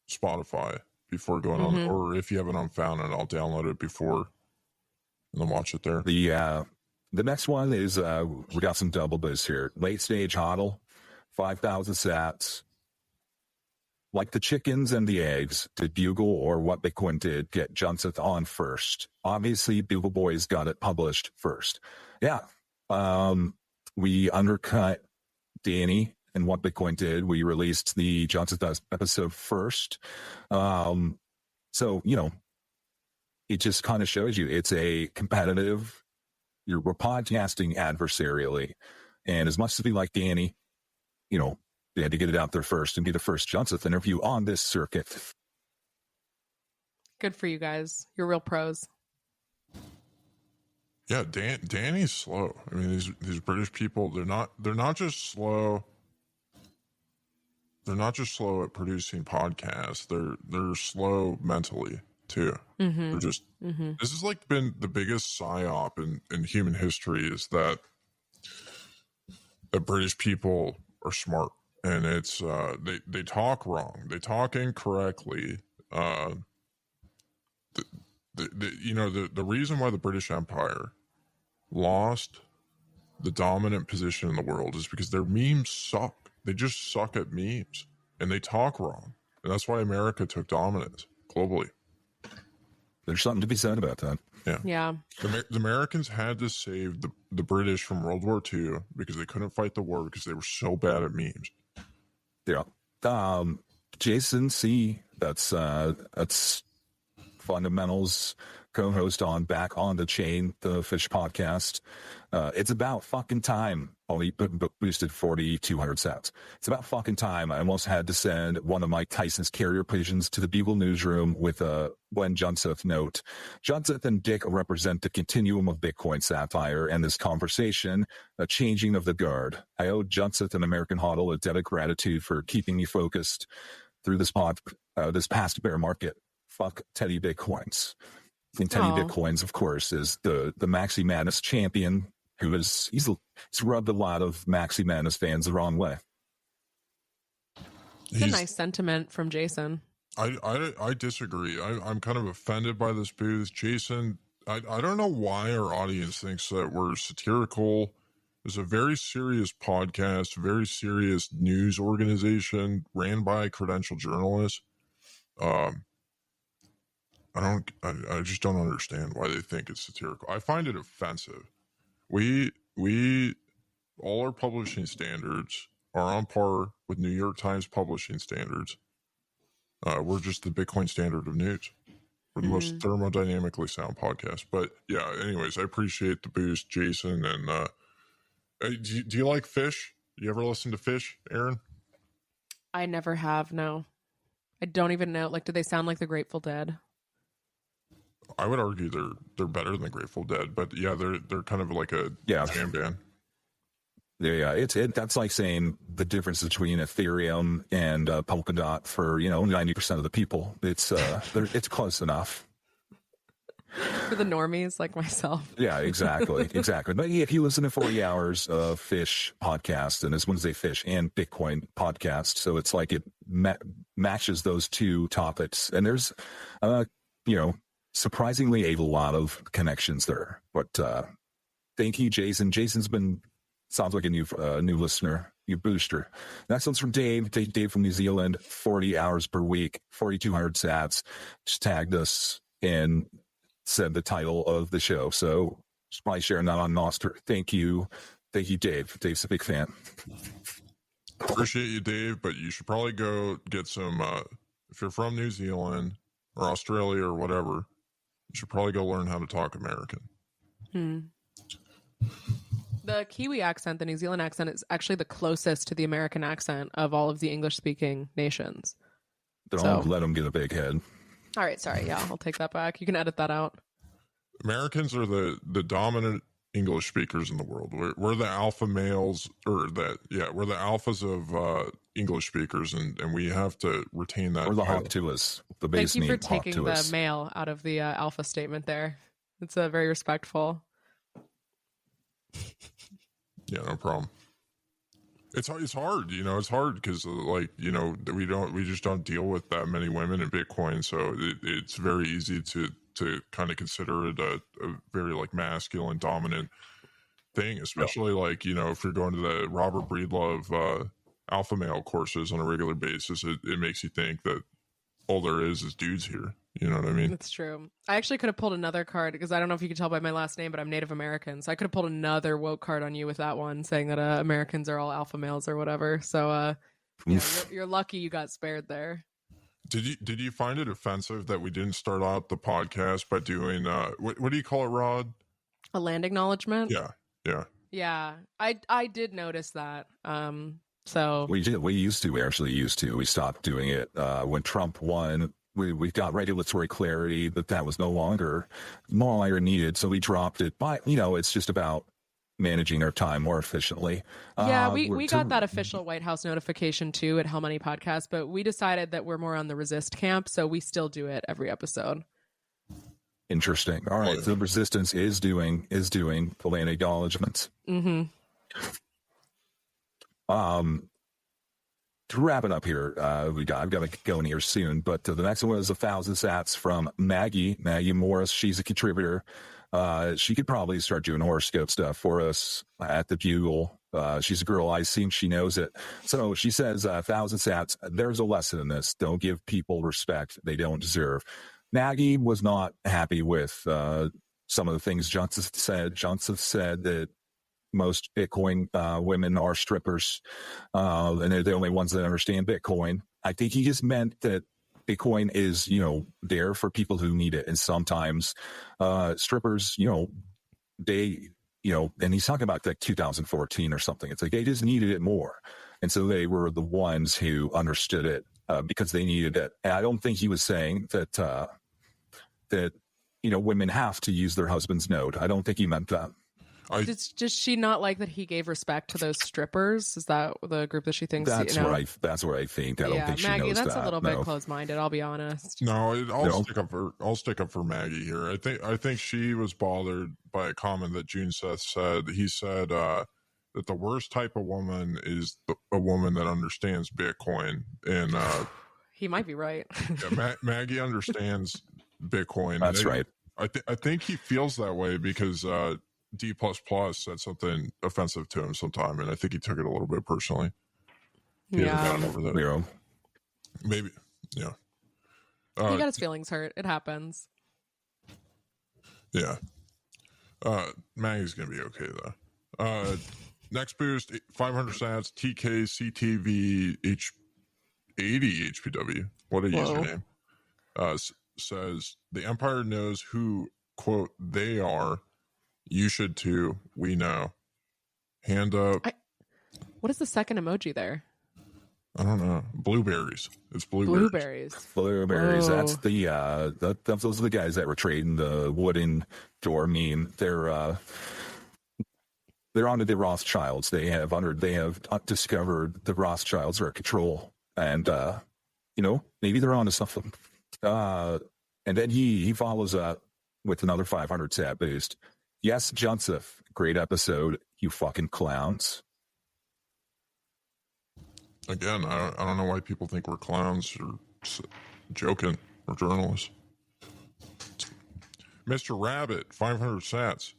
Spotify before going on, or if you have it on Fountain, I'll download it before and then watch it there. The next one is we got some double boosts here. Late Stage Hodl, 5,000 sats. Like the chickens and the eggs, did Bugle or What Bitcoin Did get Johnson on first? Obviously, Bugle Boys got it published first. Yeah. We undercut Danny and What Bitcoin Did. We released the Johnson episode first. So, it just kind of shows you it's a competitive, we're podcasting adversarially. And as much as we like Danny, they had to get it out there first and be the first Johnson interview on this circuit. Good for you guys. You're real pros. Yeah, Danny's slow. I mean, these British people, they're not just slow. They're not just slow at producing podcasts. They're slow mentally too. Mm-hmm. They're just this has like been the biggest psyop in human history, is that British people are smart, and it's they talk wrong, they talk incorrectly. The reason why the British Empire lost the dominant position in the world is because their memes suck. They just suck at memes, and they talk wrong, and that's why America took dominance globally. There's something to be said about that. Yeah. The Americans had to save the British from World War II because they couldn't fight the war because they were so bad at memes. Yeah. Jason C. That's Fundamentals co-host on Back on the Chain, the Fish podcast. It's about fucking time. Only boosted 4,200 sats. It's about fucking time. I almost had to send one of Mike Tyson's carrier pigeons to the Bugle newsroom with a Gwen Junseth note. Junseth and Dick represent the continuum of Bitcoin satire and this conversation, a changing of the guard. I owe Junseth and American Hodl a debt of gratitude for keeping me focused through this past bear market. Fuck Teddy Bitcoins. And Teddy Bitcoins, of course, is the Maxi Madness champion, who he's rubbed a lot of Maxi Madness fans the wrong way. It's a nice sentiment from Jason. I disagree. I'm kind of offended by this booth. Jason, I don't know why our audience thinks that we're satirical. It's a very serious podcast, very serious news organization ran by credentialed journalists. I just don't understand why they think it's satirical. I find it offensive. We all our publishing standards are on par with New York Times publishing standards. We're just the Bitcoin standard of news. We're the most thermodynamically sound podcast. But yeah, anyways, I appreciate the boost, Jason. And do you like Fish? You ever listen to Fish, Erin? I never have. No, I don't even know. Like, do they sound like the Grateful Dead? I would argue they're better than the Grateful Dead, but yeah, they're kind of like a jam band. Yeah, that's like saying the difference between Ethereum and Polkadot for 90% of the people. It's close enough for the normies like myself. Yeah, exactly. But if you listen to 40 hours of Fish podcast, and this one's a Fish and Bitcoin podcast, so it's like it matches those two topics, and there's surprisingly a lot of connections there. But thank you, Jason. Jason's sounds like a new listener, new booster. Next one's from Dave. Dave from New Zealand, 40 hours per week, 4,200 sats. Just tagged us and said the title of the show. So just probably sharing that on Noster. Thank you, Dave. Dave's a big fan. Appreciate you, Dave, but you should probably go get some, if you're from New Zealand or Australia or whatever, you should probably go learn how to talk American. The Kiwi accent, the New Zealand accent, is actually the closest to the American accent of all of the English-speaking nations. Don't let them get a big head. All right, sorry. Yeah, I'll take that back. You can edit that out. Americans are the dominant English speakers in the world. We're the alpha males, we're the alphas of English speakers, and we have to retain that. We're the Hawktuas. The base Thank you name for taking Hawktuas. the male out of the alpha statement there. It's very respectful. Yeah, no problem. It's hard, It's hard because we just don't deal with that many women in Bitcoin, so it's very easy to kind of consider it a very like masculine dominant thing, especially if you're going to the Robert Breedlove alpha male courses on a regular basis. It makes you think that all there is dudes here. You know what I mean? That's true. I actually could have pulled another card because I don't know if you can tell by my last name, but I'm Native American. So I could have pulled another woke card on you with that one, saying that Americans are all alpha males or whatever. So you're lucky you got spared there. Did you find it offensive that we didn't start out the podcast by doing what do you call it, Rod? A land acknowledgement? Yeah. Yeah, I did notice that. So We used to. We stopped doing it when Trump won. We got regulatory clarity that was no longer needed, so we dropped it. But it's just about managing our time more efficiently. yeah, we got that official White House notification too at How Many Podcasts, but we decided that we're more on the resist camp, so we still do it every episode. Interesting. All right, so the resistance is doing the land acknowledgements. Mm-hmm. To wrap it up here, I've got to go in here soon, but the next one is 1,000 sats from Maggie Morris. She's a contributor. She could probably start doing horoscope stuff for us at the Bugle. She's a girl. I think she knows it. So she says, 1,000 sats. There's a lesson in this. Don't give people respect they don't deserve. Maggie was not happy with some of the things Johnson said. Johnson said that most Bitcoin women are strippers, and they're the only ones that understand Bitcoin. I think he just meant that Bitcoin is, there for people who need it. And sometimes strippers, they, and he's talking about like 2014 or something. It's like they just needed it more. And so they were the ones who understood it because they needed it. And I don't think he was saying that, women have to use their husband's node. I don't think he meant that. Does she not like that he gave respect to those strippers? Is that the group that she thinks? That's what I think. I don't think she Maggie, knows that's that. a little bit closed-minded. I'll be honest. No, I'll stick up for Maggie here. I think she was bothered by a comment that June Seth said. He said that the worst type of woman is a woman that understands Bitcoin, and he might be right. Yeah, Maggie understands Bitcoin. That's right. I think he feels that way because D++ said something offensive to him sometime, and I think he took it a little bit personally. Yeah. Over that. Maybe. Yeah. He got his feelings hurt. It happens. Yeah. Maggie's going to be okay, though. Next boost, 500 sats, TK, CTV, 80 HPW. What a username. Says, the Empire knows who, quote, they are. You should too. We know. Hand up. What is the second emoji there? I don't know. Blueberries. It's blueberries. Blueberries. Oh. That's the those are the guys that were trading the wooden door meme. They're onto the Rothschilds. They have discovered the Rothschilds are in control, and maybe they're onto something. And then he follows up with another 500 sat boost. Yes, Joseph, great episode, you fucking clowns. Again, I don't know why people think we're clowns or joking. We're journalists. Mr. Rabbit, 500 sats,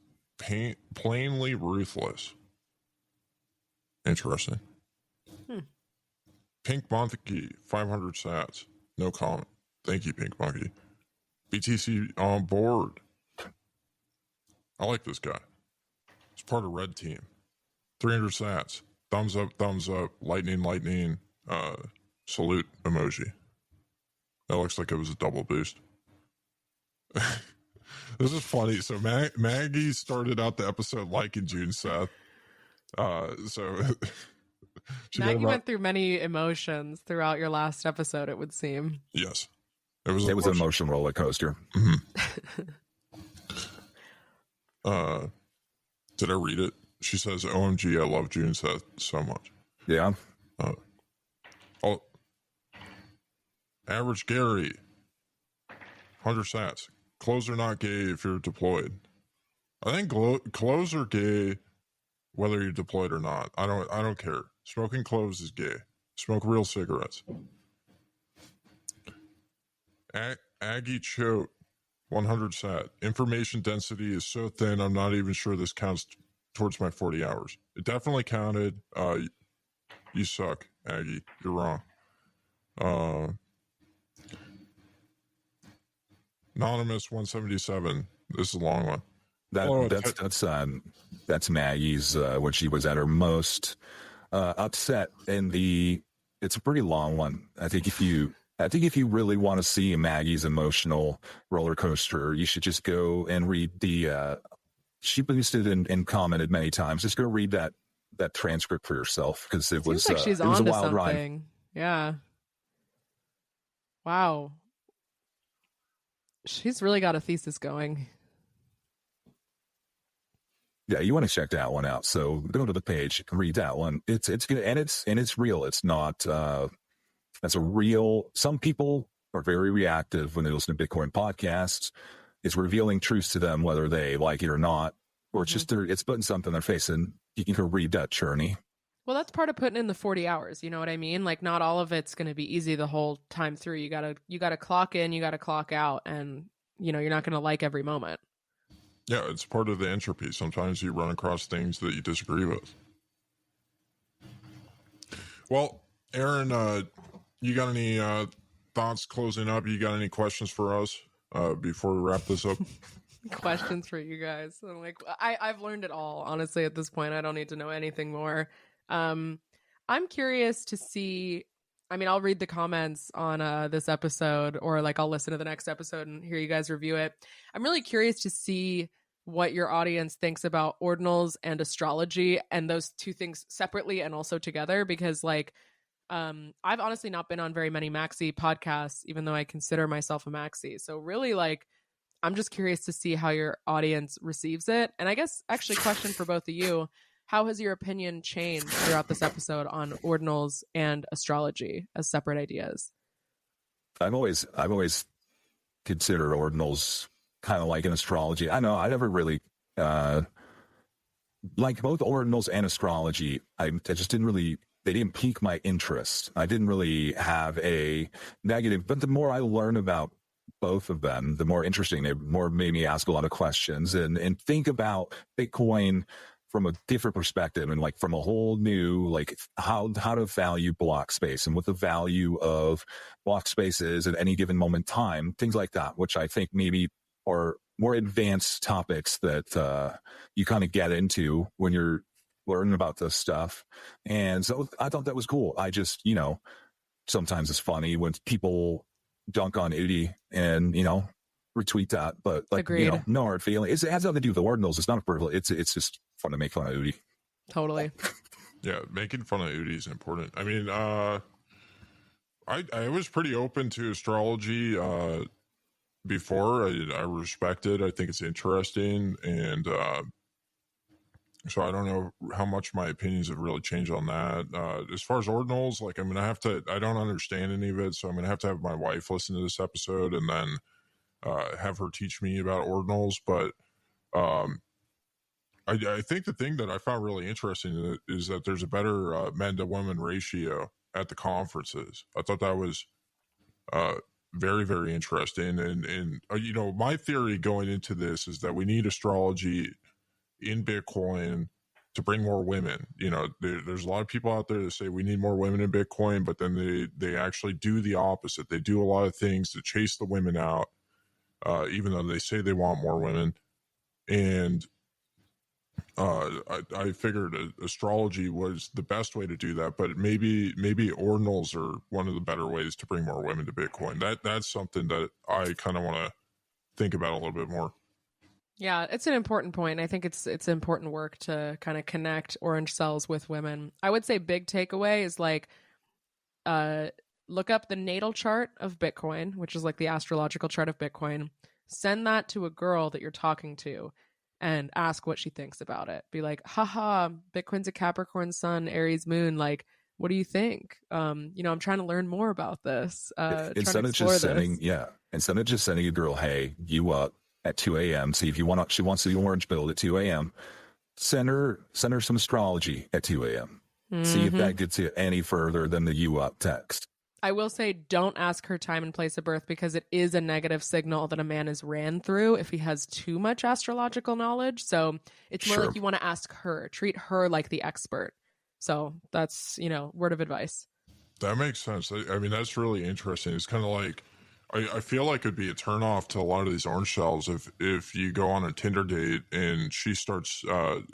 plainly ruthless. Interesting. Pink Monkey, 500 sats, no comment. Thank you, Pink Monkey. BTC on board. I like this guy. He's part of Red Team. 300 sats. Thumbs up. Lightning. Salute emoji. That looks like it was a double boost. This is funny. So Maggie started out the episode liking June Seth. So Maggie went through many emotions throughout your last episode, it would seem. Yes. It was an emotional roller coaster. Mm-hmm. Did I read it? She says, OMG, I love June Seth so much. Yeah. Average Gary, 100 sats. Clothes are not gay if you're deployed. I think clothes are gay whether you're deployed or not. I don't care. Smoking cloves is gay. Smoke real cigarettes. Aggie Choate, 100 sat. Information density is so thin, I'm not even sure this counts towards my 40 hours. It definitely counted. You suck, Aggie. You're wrong. Anonymous 177. This is a long one. That's Maggie's when she was at her most upset it's a pretty long one. I think if you really want to see Maggie's emotional roller coaster, you should just go and read the she boosted and commented many times. Just go read that transcript for yourself, because it was like she's it was a onto wild ride. something. Yeah. Wow. She's really got a thesis going. Yeah, you want to check that one out. So go to the page, read that one. It's good, and it's real. It's not that's a real. Some people are very reactive when they listen to Bitcoin podcasts. It's revealing truths to them, whether they like it or not, or it's just it's putting something in their face, and you can go read that journey. Well, that's part of putting in the 40 hours. You know what I mean? Like, not all of it's going to be easy the whole time through. You gotta clock in, you gotta clock out, and you're not going to like every moment. Yeah, it's part of the entropy. Sometimes you run across things that you disagree with. Well, Erin, you got any thoughts closing up? You got any questions for us before we wrap this up? Questions for you guys. I'm like, I've learned it all, honestly, at this point. I don't need to know anything more. I'm curious to see. I mean, I'll read the comments on this episode, or like I'll listen to the next episode and hear you guys review it. I'm really curious to see what your audience thinks about ordinals and astrology, and those two things separately and also together, because like I've honestly not been on very many maxi podcasts, even though I consider myself a maxi. So really, like, I'm just curious to see how your audience receives it. And I guess actually, question for both of you: how has your opinion changed throughout this episode on ordinals and astrology as separate ideas? I've always considered ordinals kind of like an astrology. I know I never really like both ordinals and astrology. I just didn't really. They didn't pique my interest. I didn't really have a negative. But the more I learn about both of them, the more interesting. They more made me ask a lot of questions and think about Bitcoin from a different perspective, and like from a whole new, like how to value block space and what the value of block space is at any given moment in time, things like that, which I think maybe are more advanced topics that you kind of get into when you're learning about this stuff. And so I thought that was cool. I just, sometimes it's funny when people dunk on Udi and, retweet that, but like, agreed. No hard feeling. It has nothing to do with the ordinals. It's not a privilege. It's just fun to make fun of Udi. Totally. Yeah, making fun of Udi is important. I mean, I was pretty open to astrology before. I respect it. I think it's interesting, and so I don't know how much my opinions have really changed on that. As far as ordinals, like I don't understand any of it, so I'm gonna have to have my wife listen to this episode and then have her teach me about ordinals. But I think the thing that I found really interesting is that there's a better men to women ratio at the conferences. I thought that was very, very interesting. And my theory going into this is that we need astrology in Bitcoin to bring more women. There's a lot of people out there that say we need more women in Bitcoin, but then they actually do the opposite. They do a lot of things to chase the women out, even though they say they want more women. And I figured astrology was the best way to do that, but maybe ordinals are one of the better ways to bring more women to Bitcoin. That's something that I kind of want to think about a little bit more. Yeah, it's an important point. I think it's important work to kind of connect orange cells with women. I would say big takeaway is like, look up the natal chart of Bitcoin, which is like the astrological chart of Bitcoin. Send that to a girl that you're talking to and ask what she thinks about it. Be like, haha, Bitcoin's a Capricorn sun, Aries moon. Like, what do you think? I'm trying to learn more about this. Instead of just sending a girl, hey, you up at 2 a.m. See if she wants the orange build at 2 a.m. Send her some astrology at 2 a.m. Mm-hmm. See if that gets you any further than the you up text. I will say, don't ask her time and place of birth, because it is a negative signal that a man is ran through if he has too much astrological knowledge. So it's more like you want to ask her, treat her like the expert. So that's, word of advice. That makes sense. I mean, that's really interesting. It's kind of like, I feel like it'd be a turnoff to a lot of these orange shells if you go on a Tinder date and she starts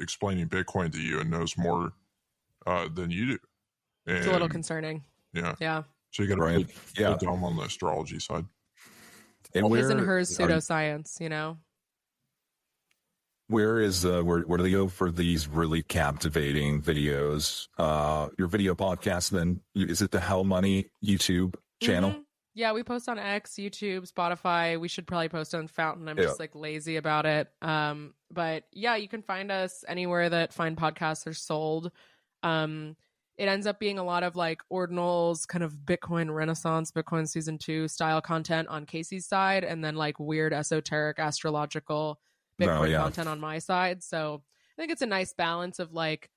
explaining Bitcoin to you and knows more than you do. And, it's a little concerning. Yeah. Yeah. So you got to put down on the astrology side. And his and hers pseudoscience, where do they go for these really captivating videos? Your video podcast, then, is it the Hell Money YouTube channel? Mm-hmm. Yeah, we post on X, YouTube, Spotify. We should probably post on Fountain. I'm just like lazy about it. But yeah, you can find us anywhere that fine podcasts are sold. It ends up being a lot of like Ordinals, kind of Bitcoin Renaissance, Bitcoin Season 2 style content on Casey's side, and then like weird esoteric astrological Bitcoin content on my side. So I think it's a nice balance of like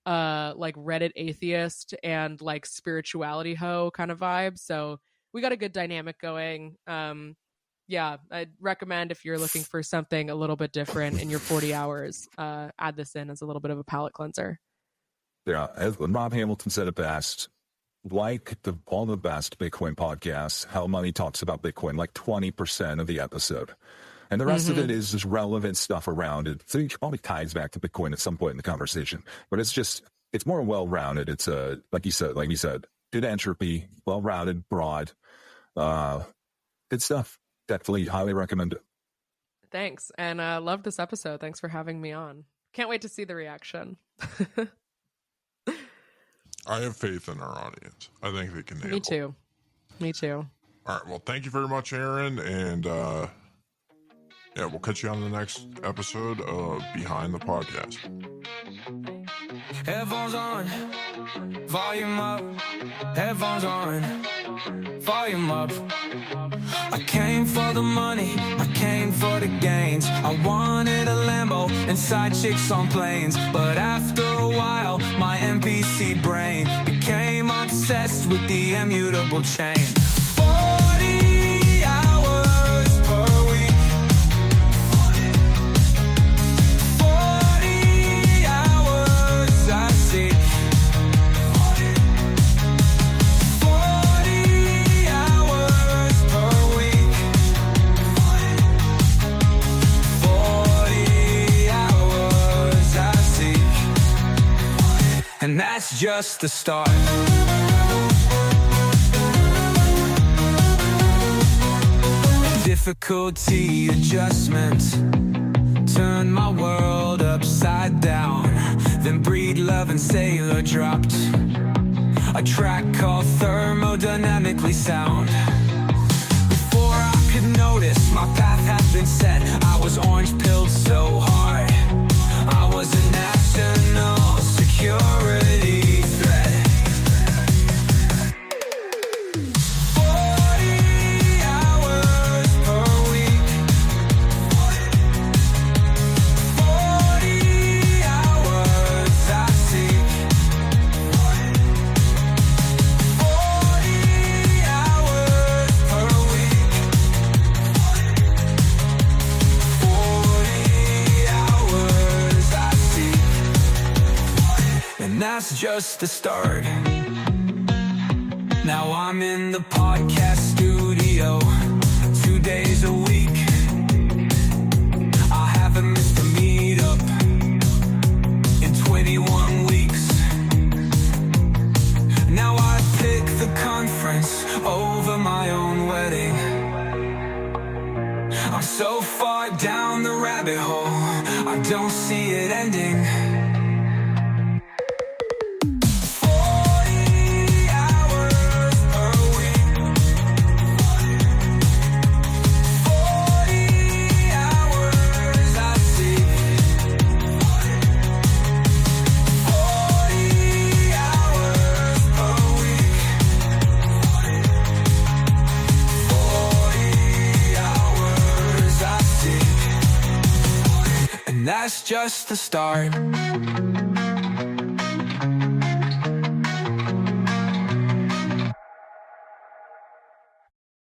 Reddit atheist and like spirituality ho kind of vibe. So we got a good dynamic going. Yeah, I'd recommend if you're looking for something a little bit different in your 40 hours, add this in as a little bit of a palate cleanser. Yeah, as Rob Hamilton said it best, like all the best Bitcoin podcasts, How Money talks about Bitcoin like 20% of the episode. And the rest of it is just relevant stuff around it. So it probably ties back to Bitcoin at some point in the conversation. But it's more well-rounded. It's like you said, good entropy, well-rounded, broad, good stuff. Definitely highly recommend it. Thanks. And love this episode. Thanks for having me on. Can't wait to see the reaction. I have faith in our audience. I think they can nail it. Me too. All right. Well, thank you very much, Erin. And yeah, we'll catch you on the next episode of Behind the Podcast. Headphones on, volume up. Headphones on, volume up. I came for the money, I came for the gains. I wanted a Lambo and side chicks on planes. But after a while, my NPC brain became obsessed with the immutable chain. 40 hours per week. 40 hours I see. 40 hours per week. 40 hours I see. And that's just the start. Difficulty adjustment turned my world upside down. Then breed, love, and sailor dropped a track called Thermodynamically Sound. Before I could notice, my path had been set. I was orange pilled so hard. I was a national security threat. 40 hours per week. 40 hours I seek. 40 hours per week. 40 hours I seek. And that's just the start. Now I'm in the podcast studio 2 days a week. I haven't missed a meetup in 21 weeks. Now I pick the conference over my own wedding. I'm so far down the rabbit hole, I don't see it ending. 40 hours per week. 40 hours I see. 40 hours per week. 40 hours I see. And that's just the start.